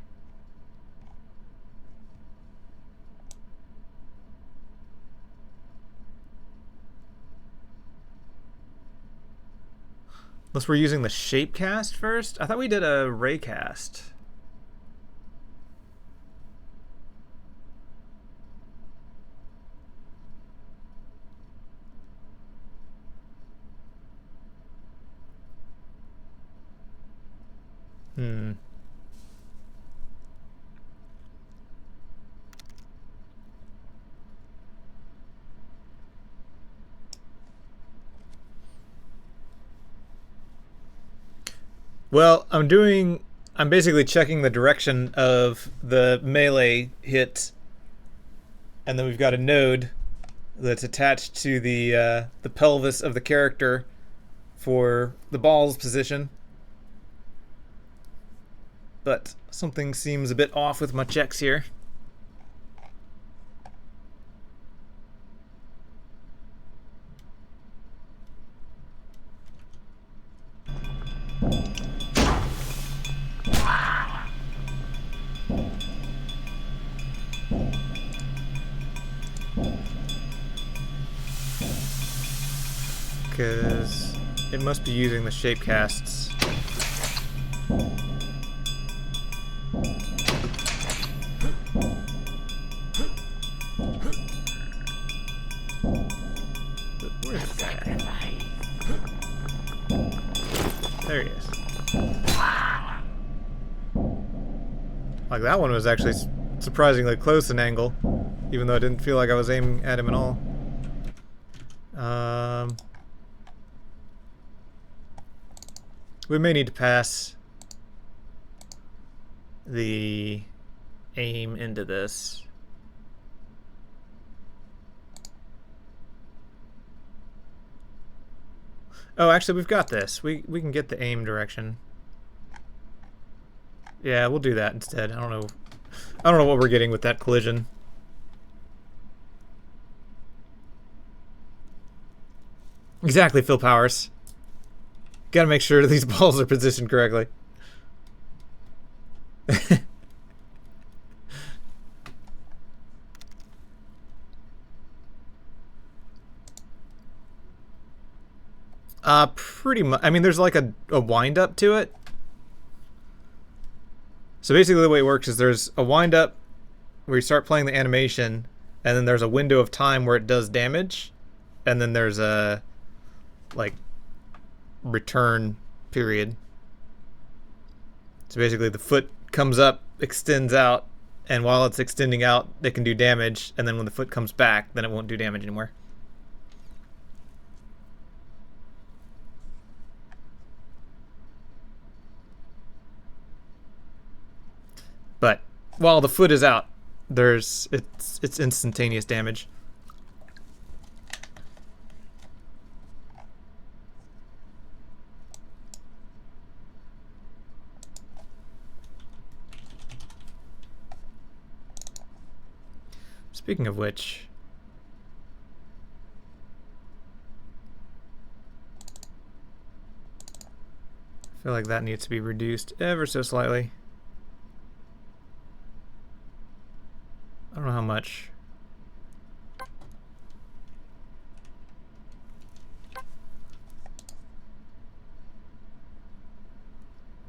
Unless we're using the shape cast first? I thought we did a ray cast. Well, I'm basically checking the direction of the melee hit, and then we've got a node that's attached to the pelvis of the character for the ball's position. But something seems a bit off with my checks here. Because it must be using the shape casts. Where's that? There he is. Like, that one was actually surprisingly close in angle, even though I didn't feel like I was aiming at him at all. We may need to pass the aim into this. Oh, actually, we've got this. We can get the aim direction. Yeah, we'll do that instead. I don't know what we're getting with that collision. Exactly, Phil Powers. Gotta make sure these balls are positioned correctly. Pretty much. I mean, there's like a wind up to it. So basically the way it works is there's a wind up where you start playing the animation, and then there's a window of time where it does damage, and then there's a like return period. So basically the foot comes up, extends out, and while it's extending out, it can do damage, and then when the foot comes back, then it won't do damage anymore. But while the foot is out, it's instantaneous damage. Speaking of which, I feel like that needs to be reduced ever so slightly. I don't know how much.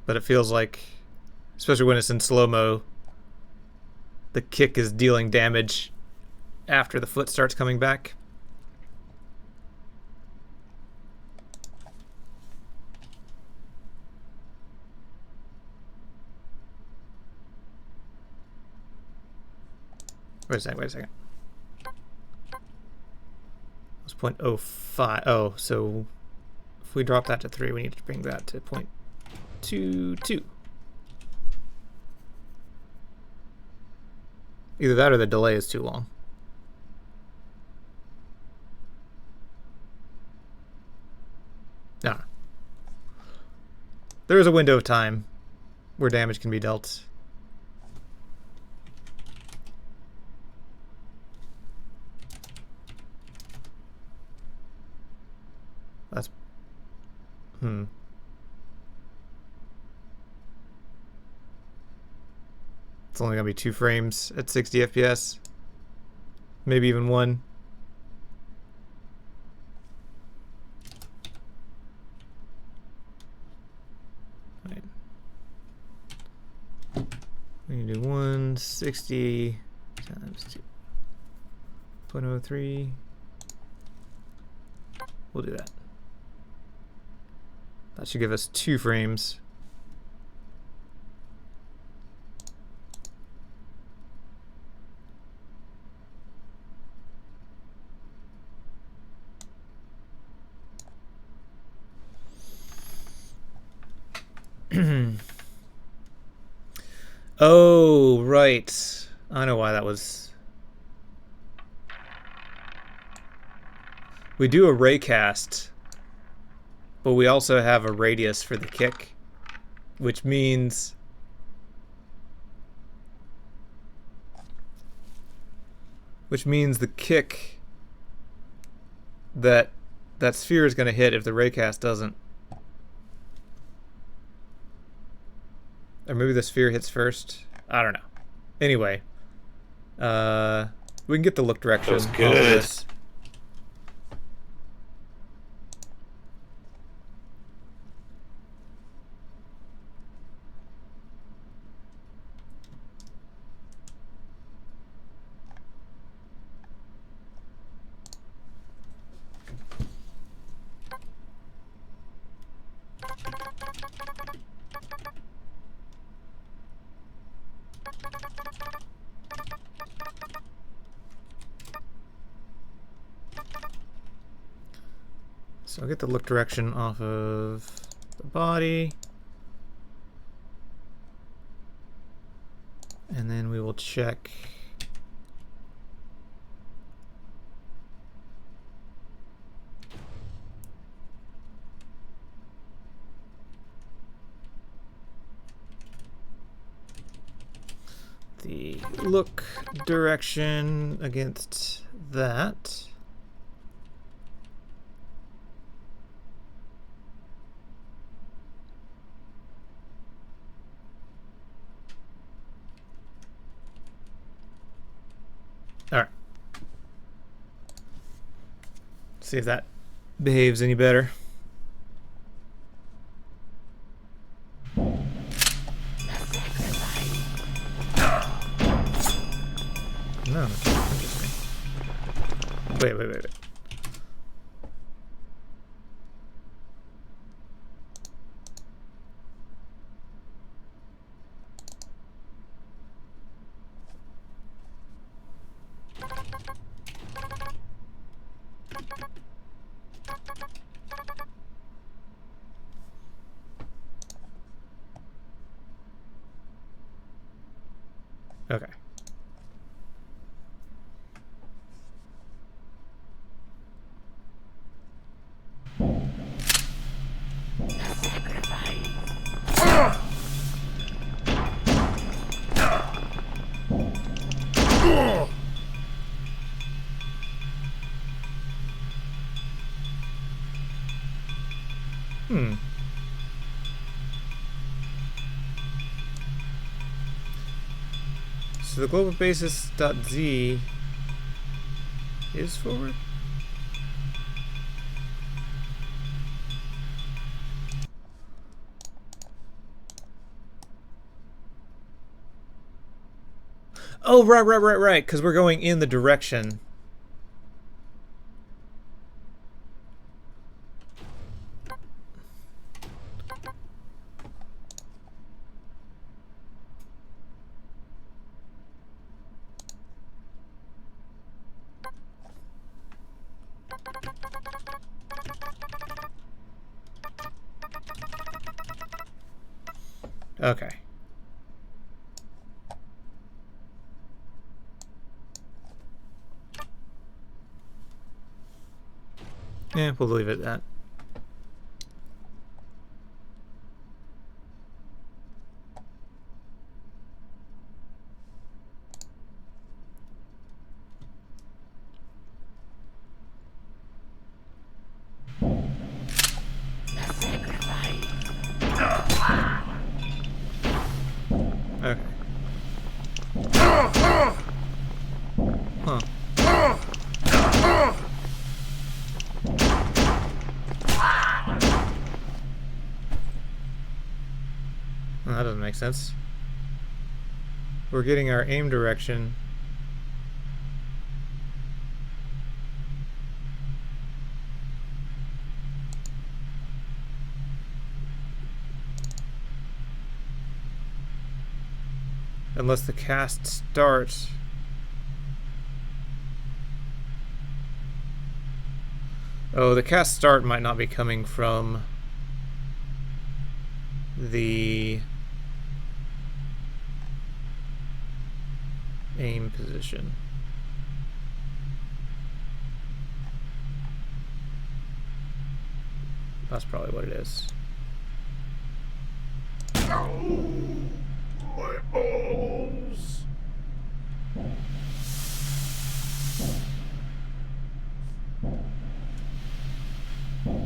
But it feels like especially when it's in slow-mo. The kick is dealing damage after the foot starts coming back. Wait a second. It's 0.05. Oh, so if we drop that to 3, we need to bring that to 0.22. Either that or the delay is too long. Nah. There is a window of time where damage can be dealt. That's... It's only gonna be 2 frames at 60 FPS. Maybe even 1. Right. We can do 160 times 2.03. We'll do that. That should give us 2 frames. Oh, right. I know why that was. We do a raycast, but we also have a radius for the kick, which means the kick that sphere is going to hit if the raycast doesn't. Or maybe the sphere hits first. I don't know. Anyway, we can get the look direction. That was good. So I'll get the look direction off of the body. And then we will check the look direction against that. All right. See if that behaves any better. No, that's interesting. Wait. Okay. So the global basis.z is forward? Oh, right. Because we're going in the direction. Okay. Yeah, we'll leave it at that. Okay. Huh. Well, that doesn't make sense. We're getting our aim direction. Unless the cast starts. Oh, the cast start might not be coming from the aim position. That's probably what it is. My balls.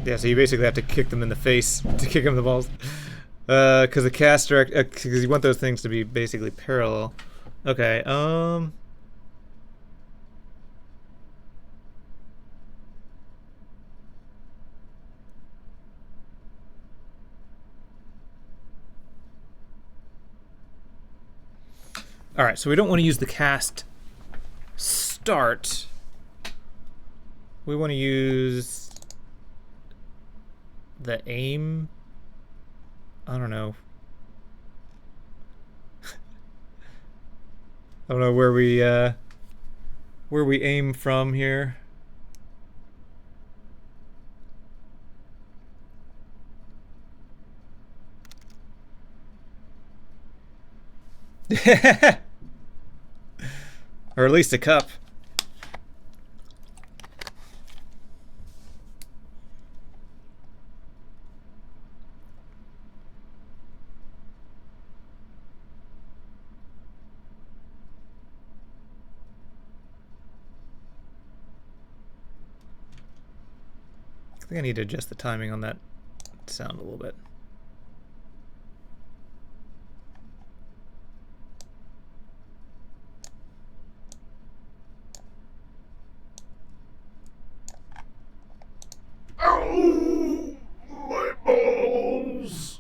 Yeah, so you basically have to kick them in the face to kick them in the balls. Because the cast direct, because you want those things to be basically parallel. Okay, Alright, so we don't want to use the cast start. We want to use the aim. I don't know. I don't know where we aim from here. Or at least a cup. I think I need to adjust the timing on that sound a little bit. Ow! My balls.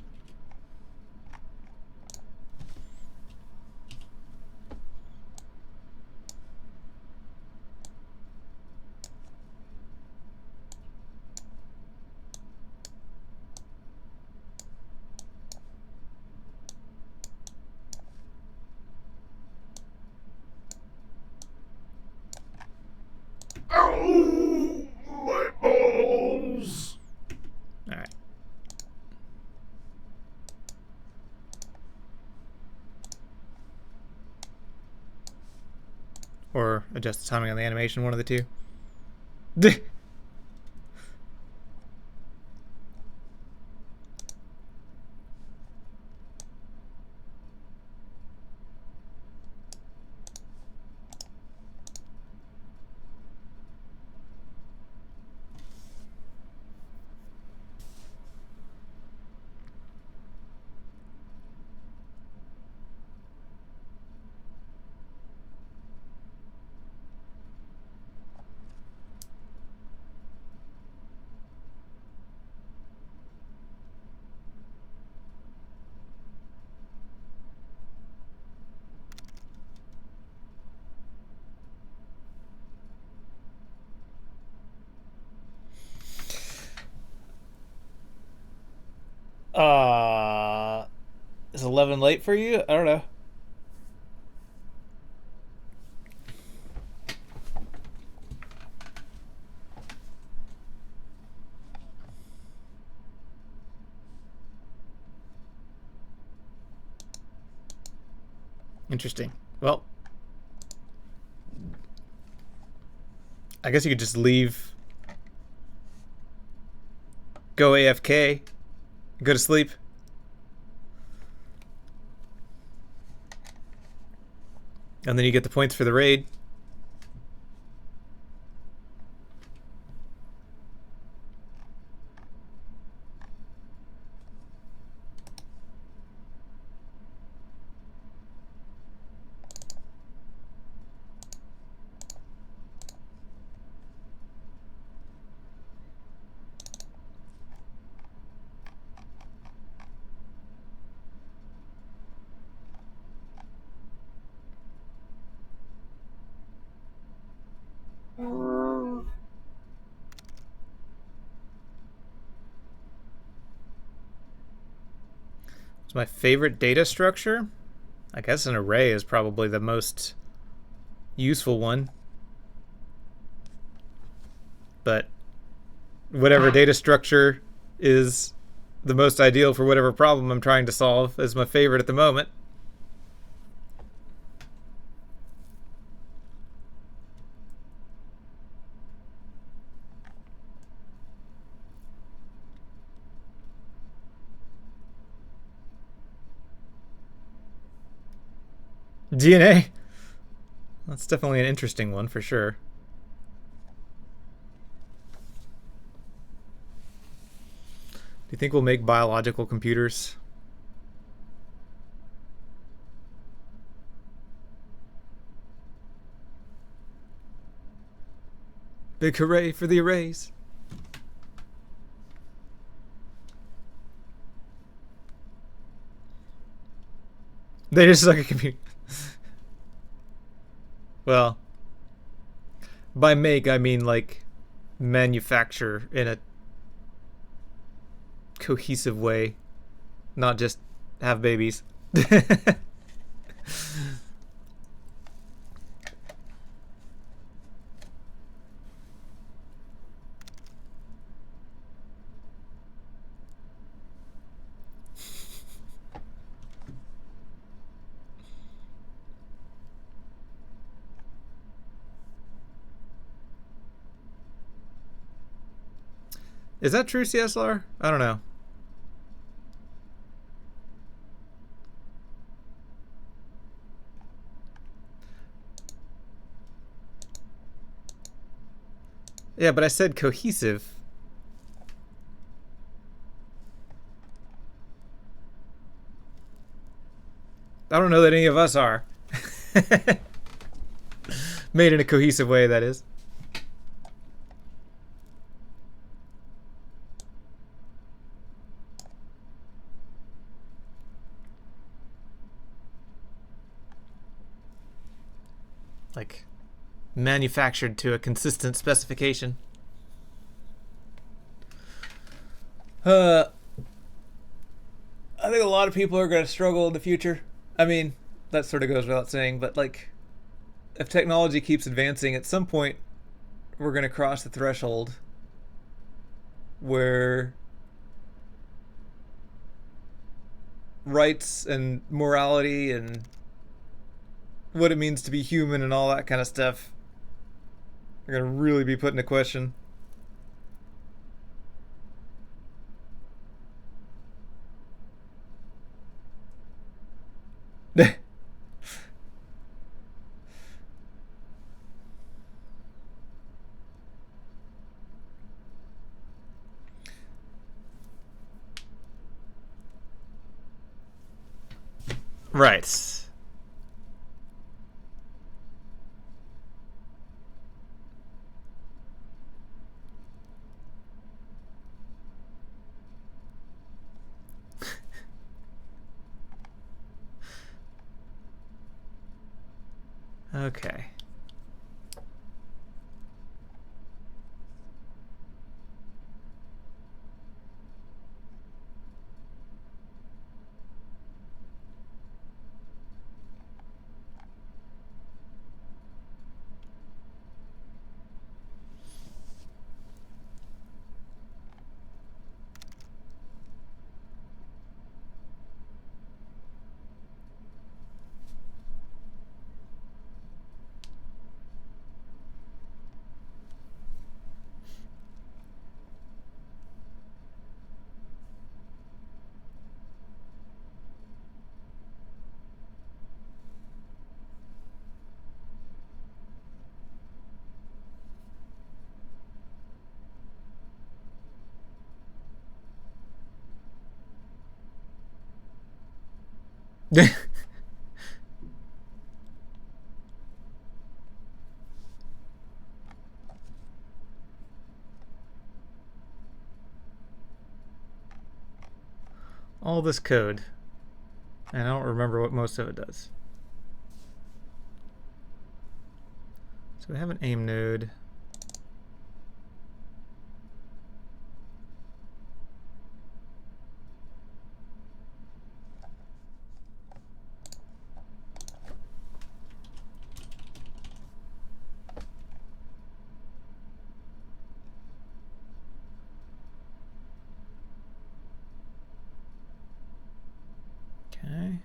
Ow! My balls. All right. Or adjust the timing on the animation, one of the two. Is 11 late for you? I don't know. Interesting. Well, I guess you could just leave, go AFK, go to sleep. And then you get the points for the raid. It's my favorite data structure. I guess an array is probably the most useful one. But whatever data structure is the most ideal for whatever problem I'm trying to solve is my favorite at the moment. DNA? That's definitely an interesting one for sure. Do you think we'll make biological computers? Big hooray for the arrays. They just suck at computer. Well, by make I mean like manufacture in a cohesive way, not just have babies. Is that true, CSLR? I don't know. Yeah, but I said cohesive. I don't know that any of us are. Made in a cohesive way, that is. Like, manufactured to a consistent specification. I think a lot of people are going to struggle in the future. I mean, that sort of goes without saying, but like, if technology keeps advancing, at some point, we're going to cross the threshold where rights and morality and what it means to be human and all that kind of stuff are going to really be put into question. Right. Okay. All this code, and I don't remember what most of it does. So we have an aim node. Okay.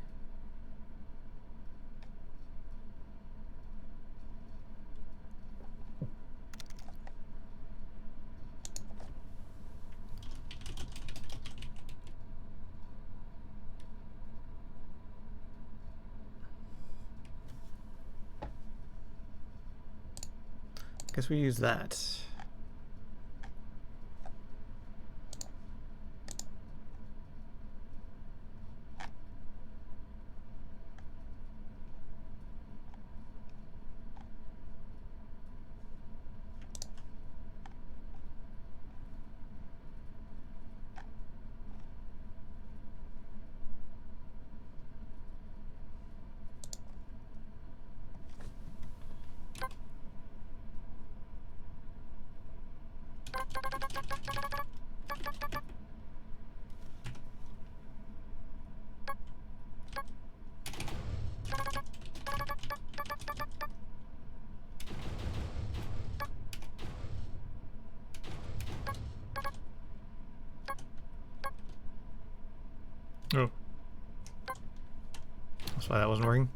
Guess we use that. Oh. That's why that wasn't working.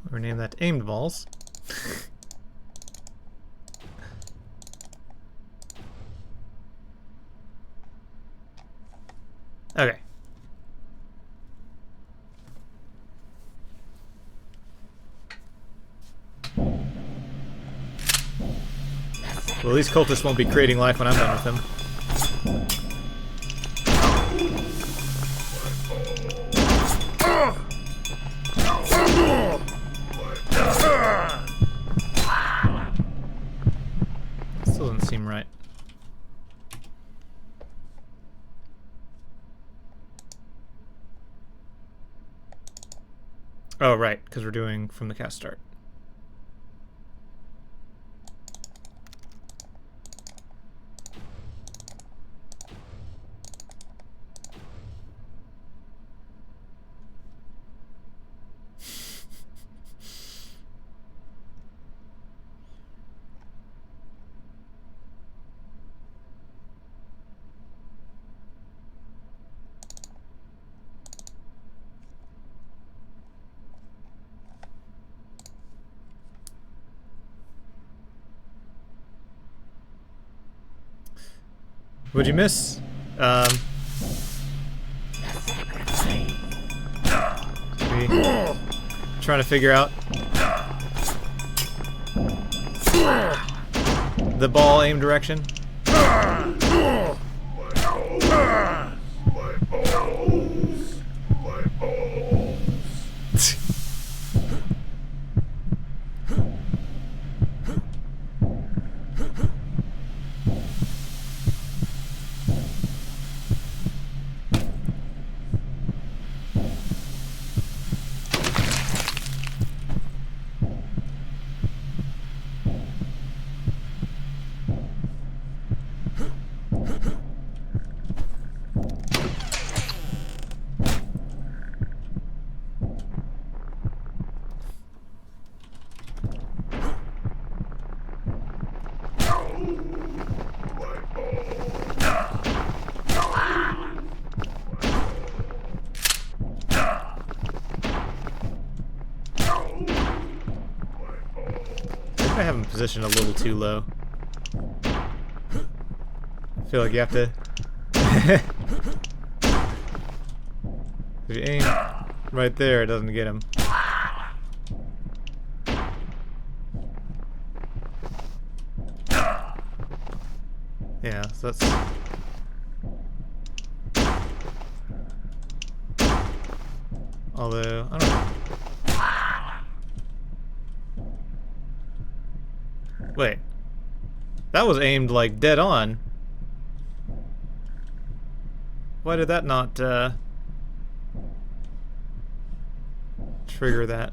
Rename that aimed balls. Okay. Well, these cultists won't be creating life when I'm done with them. Still doesn't seem right. Oh, right, because we're doing from the cast start. What'd you miss? Trying to figure out the ball aim direction. have him positioned a little too low. I feel like you have to... If you aim right there, it doesn't get him. Yeah, so that's... Although, I don't know. Wait. That was aimed, like, dead on. Why did that not, trigger that?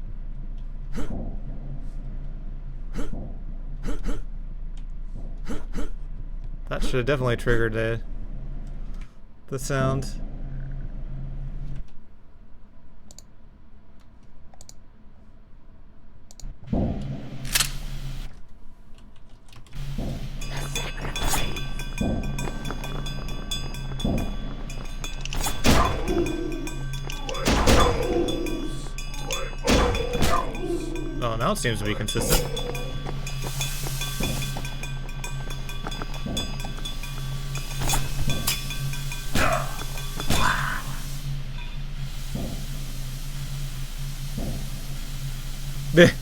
That should have definitely triggered the sound. Oh, now it seems to be consistent. Bleh.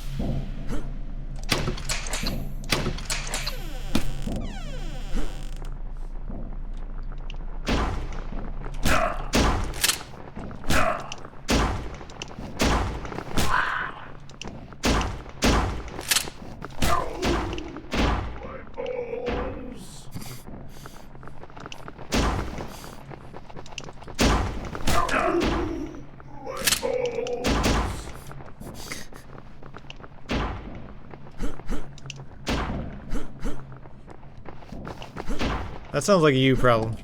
That sounds like a you problem.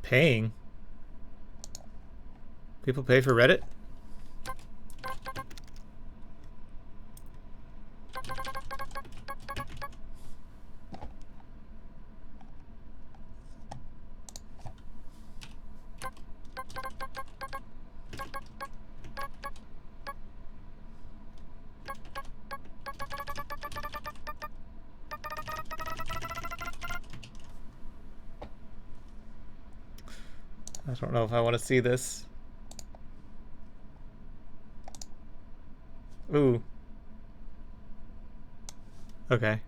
Paying? People pay for Reddit? I don't know if I want to see this. Ooh. Okay.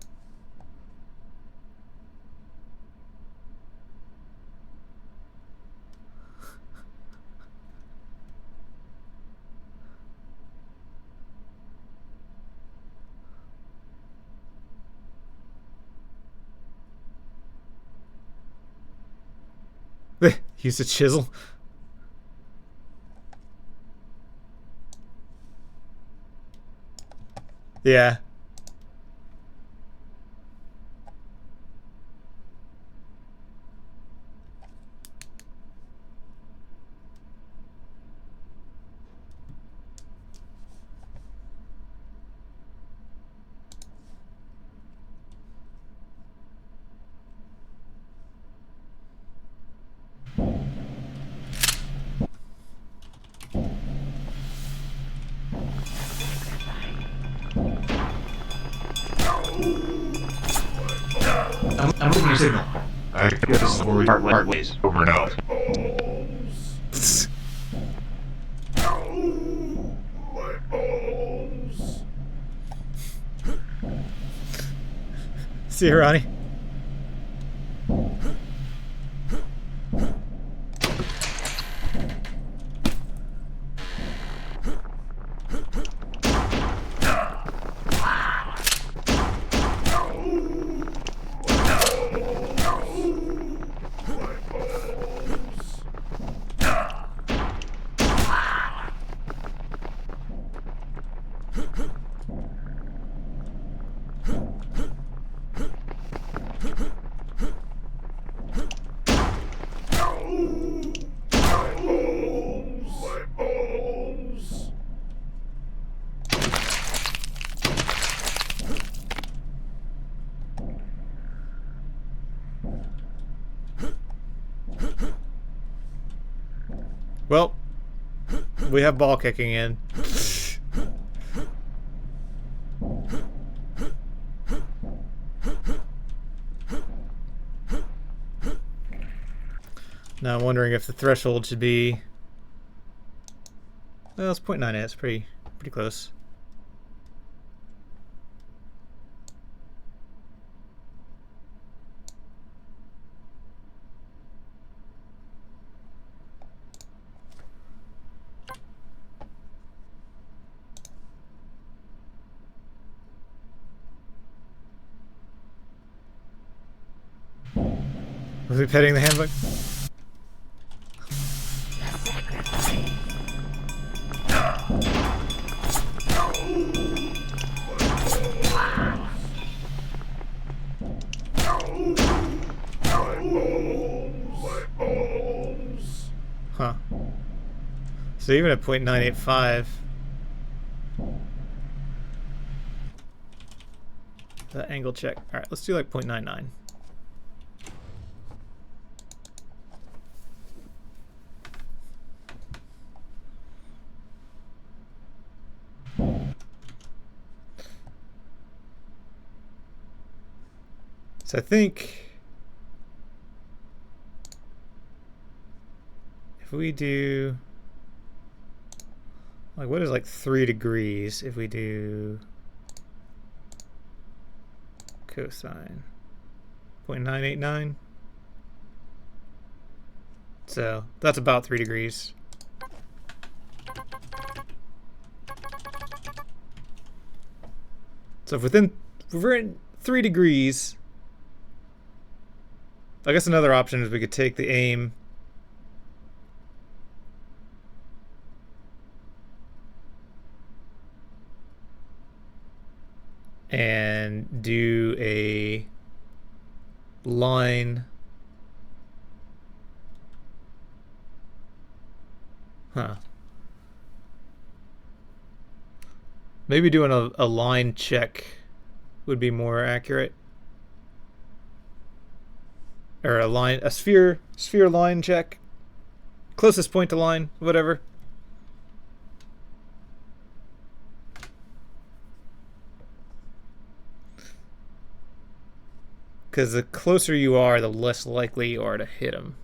Use a chisel. Yeah. I'm looking your signal. I guess this is where we part ways. Over and out. See you, Ronnie. Well, we have ball kicking in. Now I'm wondering if the threshold should be... Well, it's 0.98. It's pretty close. Was he petting the handbook? Huh. So even at 0.985, the angle check. All right, let's do like 0.99. So I think if we do, like, what is like 3 degrees if we do cosine? 0.989. So that's about 3 degrees. So if we're in 3 degrees, I guess another option is we could take the aim and do a line. Huh. Maybe doing a line check would be more accurate. Or a sphere line check. Closest point to line, whatever. Because the closer you are, the less likely you are to hit them.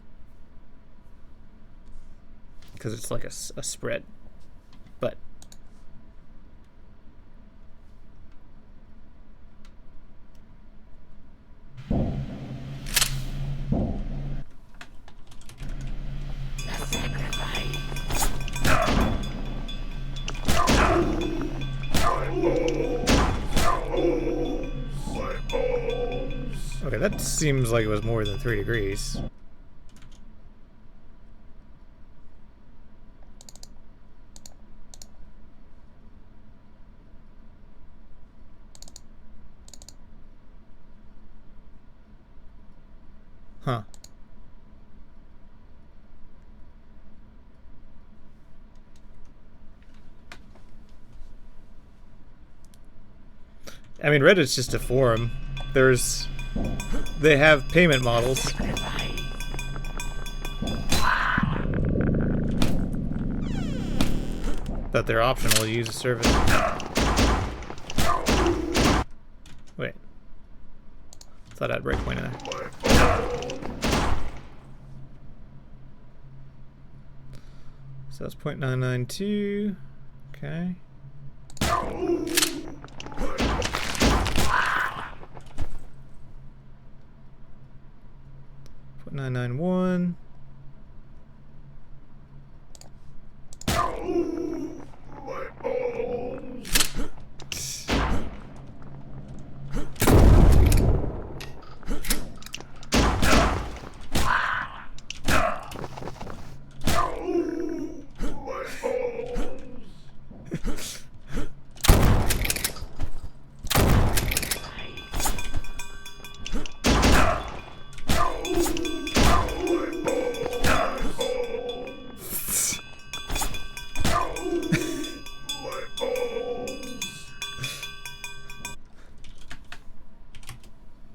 Because it's like a spread. But okay, that seems like it was more than 3 degrees. Huh. I mean, Reddit's just a forum. They have payment models. That they're optional to use a service. Wait. Thought I had breakpoint in there. So that's 0.992. Okay. 0.991.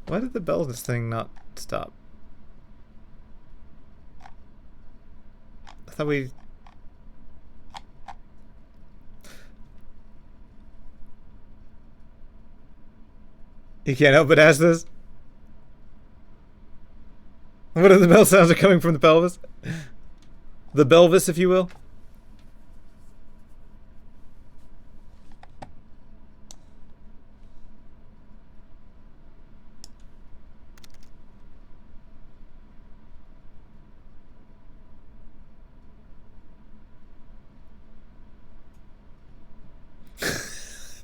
Why did the bell of this thing not stop? I thought we You can't help but ask this. What are the bell sounds are coming from the pelvis? The pelvis, if you will.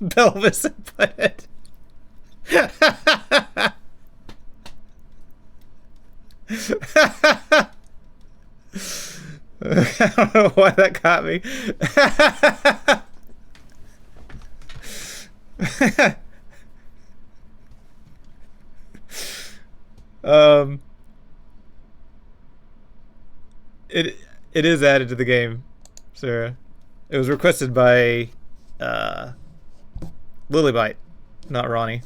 Pelvis and butt. I don't know why that caught me. It is added to the game, Sarah. It was requested by Lilybite, not Ronnie.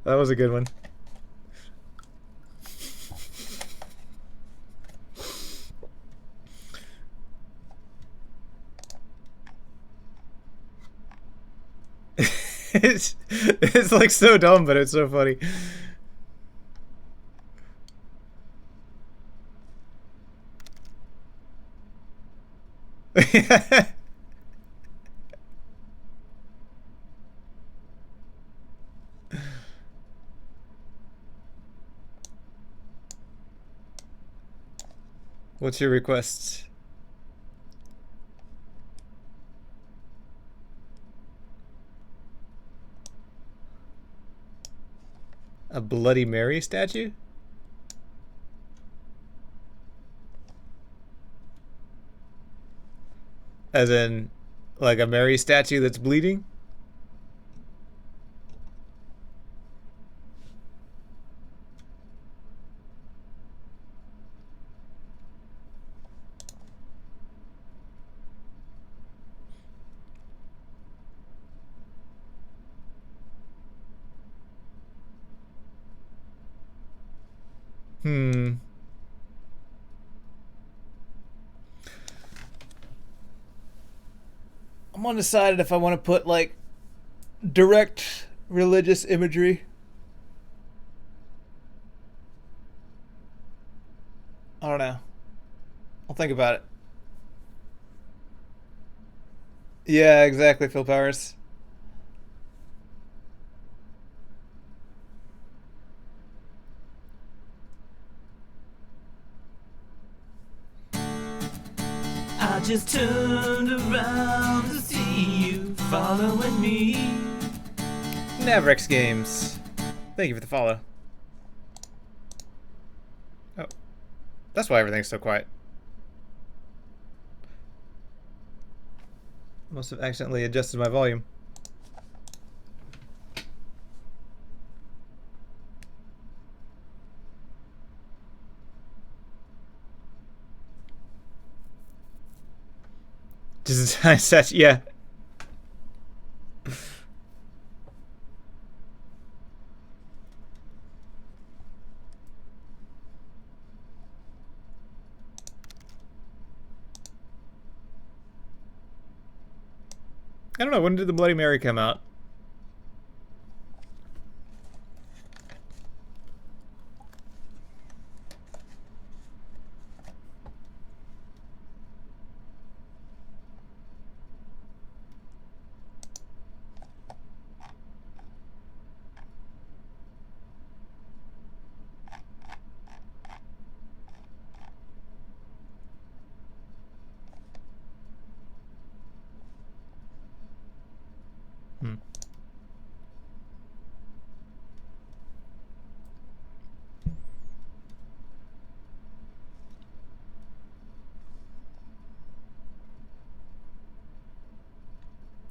That was a good one. it's like so dumb, but it's so funny. What's your request? A Bloody Mary statue? As in, like a Mary statue that's bleeding? Hmm. I'm undecided if I want to put like direct religious imagery. I don't know. I'll think about it. Yeah, exactly, Phil Powers. I just turned around to see you following me. Navrex Games. Thank you for the follow. Oh. That's why everything's so quiet. Must have accidentally adjusted my volume. Just a set, yeah. I don't know, when did the Bloody Mary come out?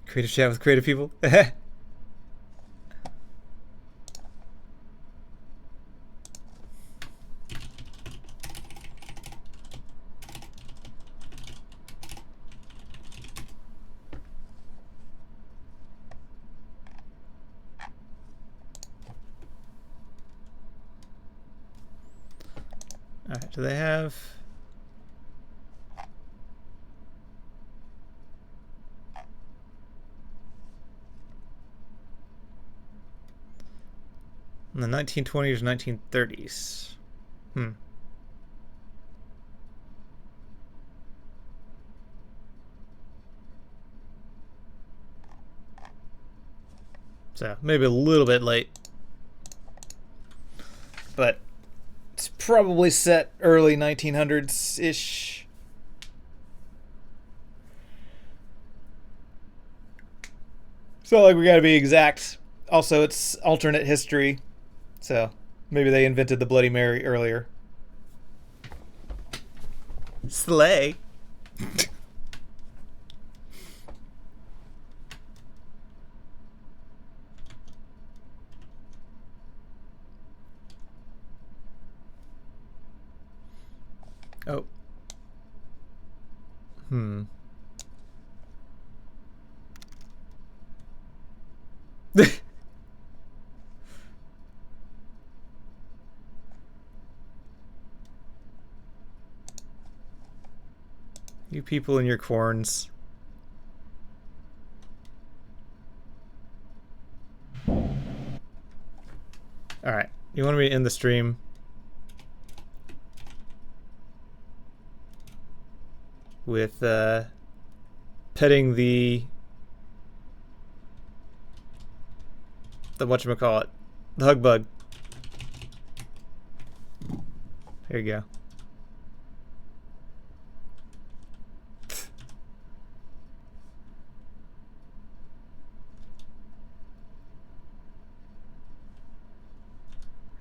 Creative chat with creative people? Alright, do they have... In the 1920s, 1930s. So maybe a little bit late, but it's probably set early 1900s ish. It's not like we gotta be exact. Also, it's alternate history, so maybe they invented the Bloody Mary earlier. Slay. Oh. You people and your corns. Alright. You want me to end the stream? With petting the whatchamacallit, the hug bug. Here you go.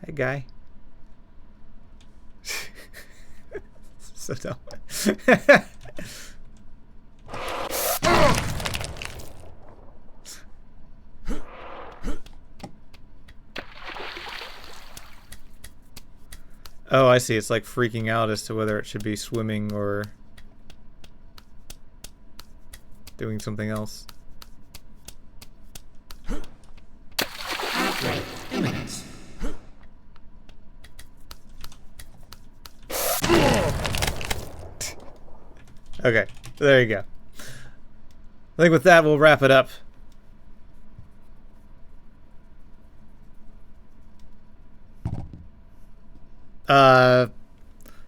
Hey guy. So dumb. Oh, I see. It's like freaking out as to whether it should be swimming or doing something else. Okay, there you go. I think with that, we'll wrap it up.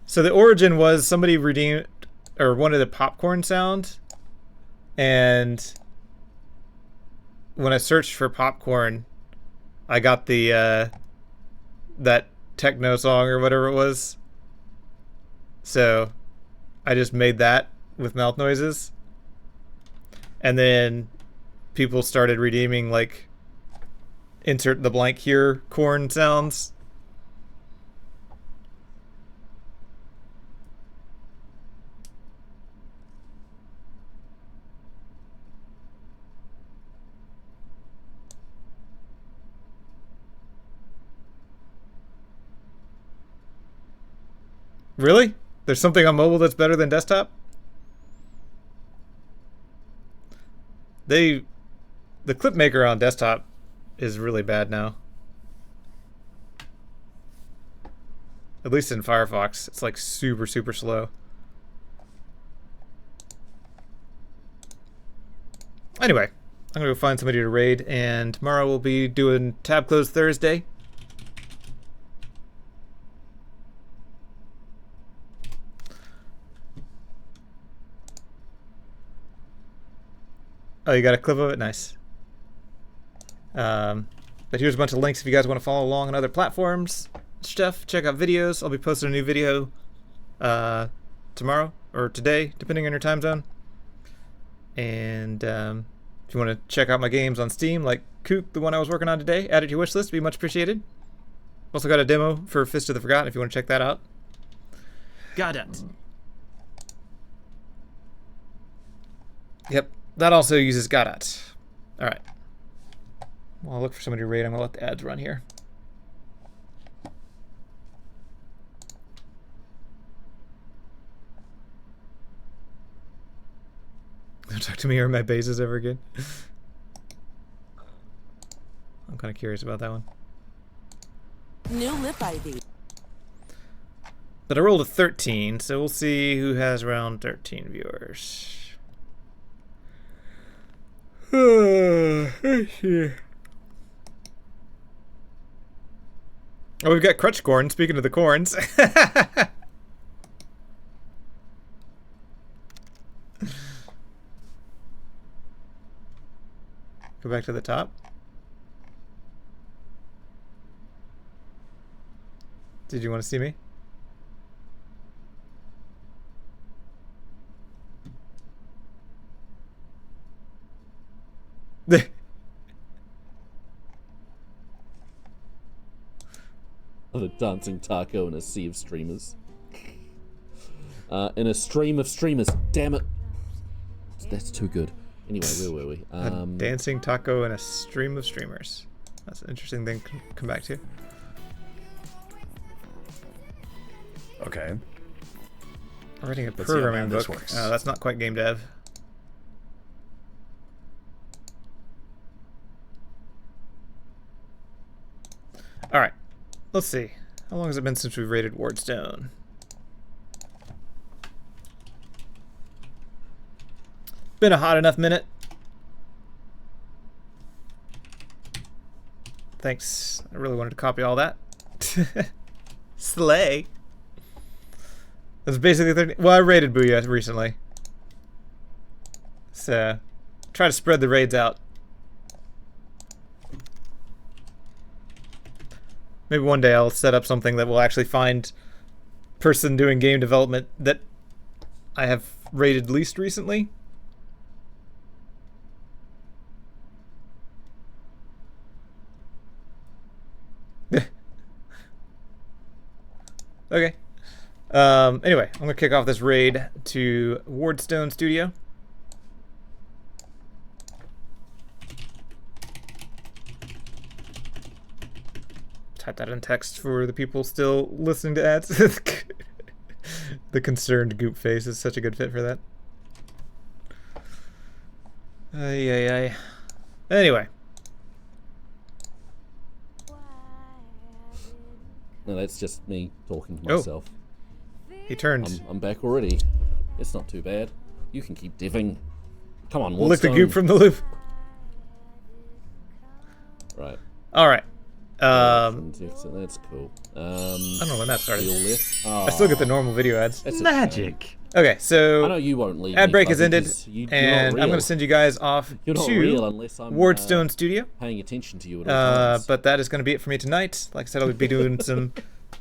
So the origin was somebody redeemed or wanted a popcorn sound, and when I searched for popcorn, I got the that techno song or whatever it was. So I just made that with mouth noises, and then people started redeeming like insert the blank here corn sounds. Really? There's something on mobile that's better than desktop? The clip maker on desktop is really bad now. At least in Firefox, it's like super, super slow. Anyway, I'm gonna go find somebody to raid, and tomorrow we'll be doing Tab Close Thursday. Oh, you got a clip of it? Nice. But here's a bunch of links if you guys want to follow along on other platforms. Stuff. Check out videos. I'll be posting a new video tomorrow or today, depending on your time zone. And if you want to check out my games on Steam, like KOOK, the one I was working on today, add it to your wish list. Be much appreciated. Also got a demo for Fist of the Forgotten if you want to check that out. Godot. Yep. That also uses Godot. Alright. Well, I'll look for somebody to raid. I'm going to let the ads run here. Don't talk to me or my bases ever again. I'm kind of curious about that one. New lip ID. But I rolled a 13, so we'll see who has around 13 viewers. Let's see. Oh, we've got crutch corn. Speaking of the corns. Go back to the top. Did you want to see me? The dancing taco in a sea of streamers. In a stream of streamers. Damn it. That's too good. Anyway, where were we? A dancing taco and a stream of streamers. That's an interesting thing to come back to. Okay. I'm writing a Let's see how programming bad this book. works. That's not quite game dev. Alright. Let's see. How long has it been since we've raided Wardstone? Been a hot enough minute. Thanks. I really wanted to copy all that. Slay. That's basically 30. Well, I raided Booyah recently. So, try to spread the raids out. Maybe one day I'll set up something that will actually find person doing game development that I have raided least recently. Okay. Anyway, I'm gonna kick off this raid to Wardstone Studio. Type that in text for the people still listening to ads. The concerned goop face is such a good fit for that. Ay. Anyway. No, that's just me talking to myself. He turned. I'm back already. It's not too bad. You can keep diving. Come on, Lick the Wardstone. goop from the loop. Right. Alright. That's cool. I don't know when that started. Oh, I still get the normal video ads. that's a Magic. shame. Okay, so I know you won't leave. ad me, break Fuzzy, has ended, 'cause you're not and I'm real. going to send you guys off You're not real to unless I'm Wardstone Studio. paying attention to you at all times. But that is going to be it for me tonight. Like I said, I'll be doing some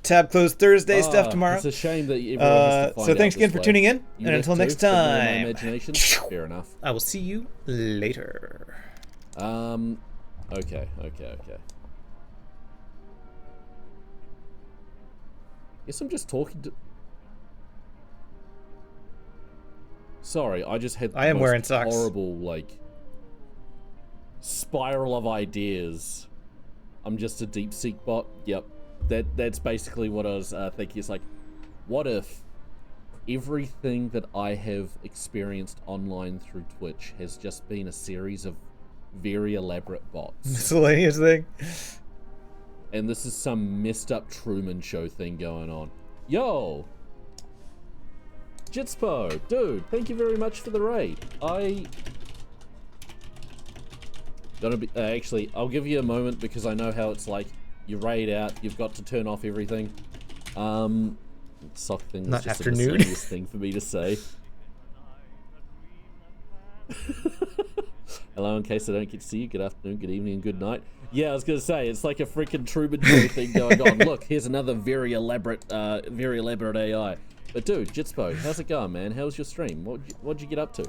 Tab Close Thursday stuff tomorrow. It's a shame that everyone has to find So out thanks again this for way. tuning in, You and left until too, next from my time, imagination. Fair enough. I will see you later. Okay. Guess I'm just talking to... Sorry, I just had the I am most wearing socks. horrible, like, spiral of ideas. I'm just a deep seek bot. Yep. That's basically what I was thinking. It's like, what if everything that I have experienced online through Twitch has just been a series of very elaborate bots? Miscellaneous thing. And this is some messed up Truman Show thing going on. Yo! Jitspo, dude, thank you very much for the raid. Actually, I'll give you a moment because I know how it's like. You raid out, you've got to turn off everything. Sock thing was Not just afternoon. a miscellaneous thing for me to say. Hello, in case I don't get to see you, good afternoon, good evening, and good night. Yeah, I was gonna say, it's like a freaking Truman Show thing going on. Look, here's another very elaborate AI. But dude, Jitspo, how's it going, man? How was your stream? What'd you get up to?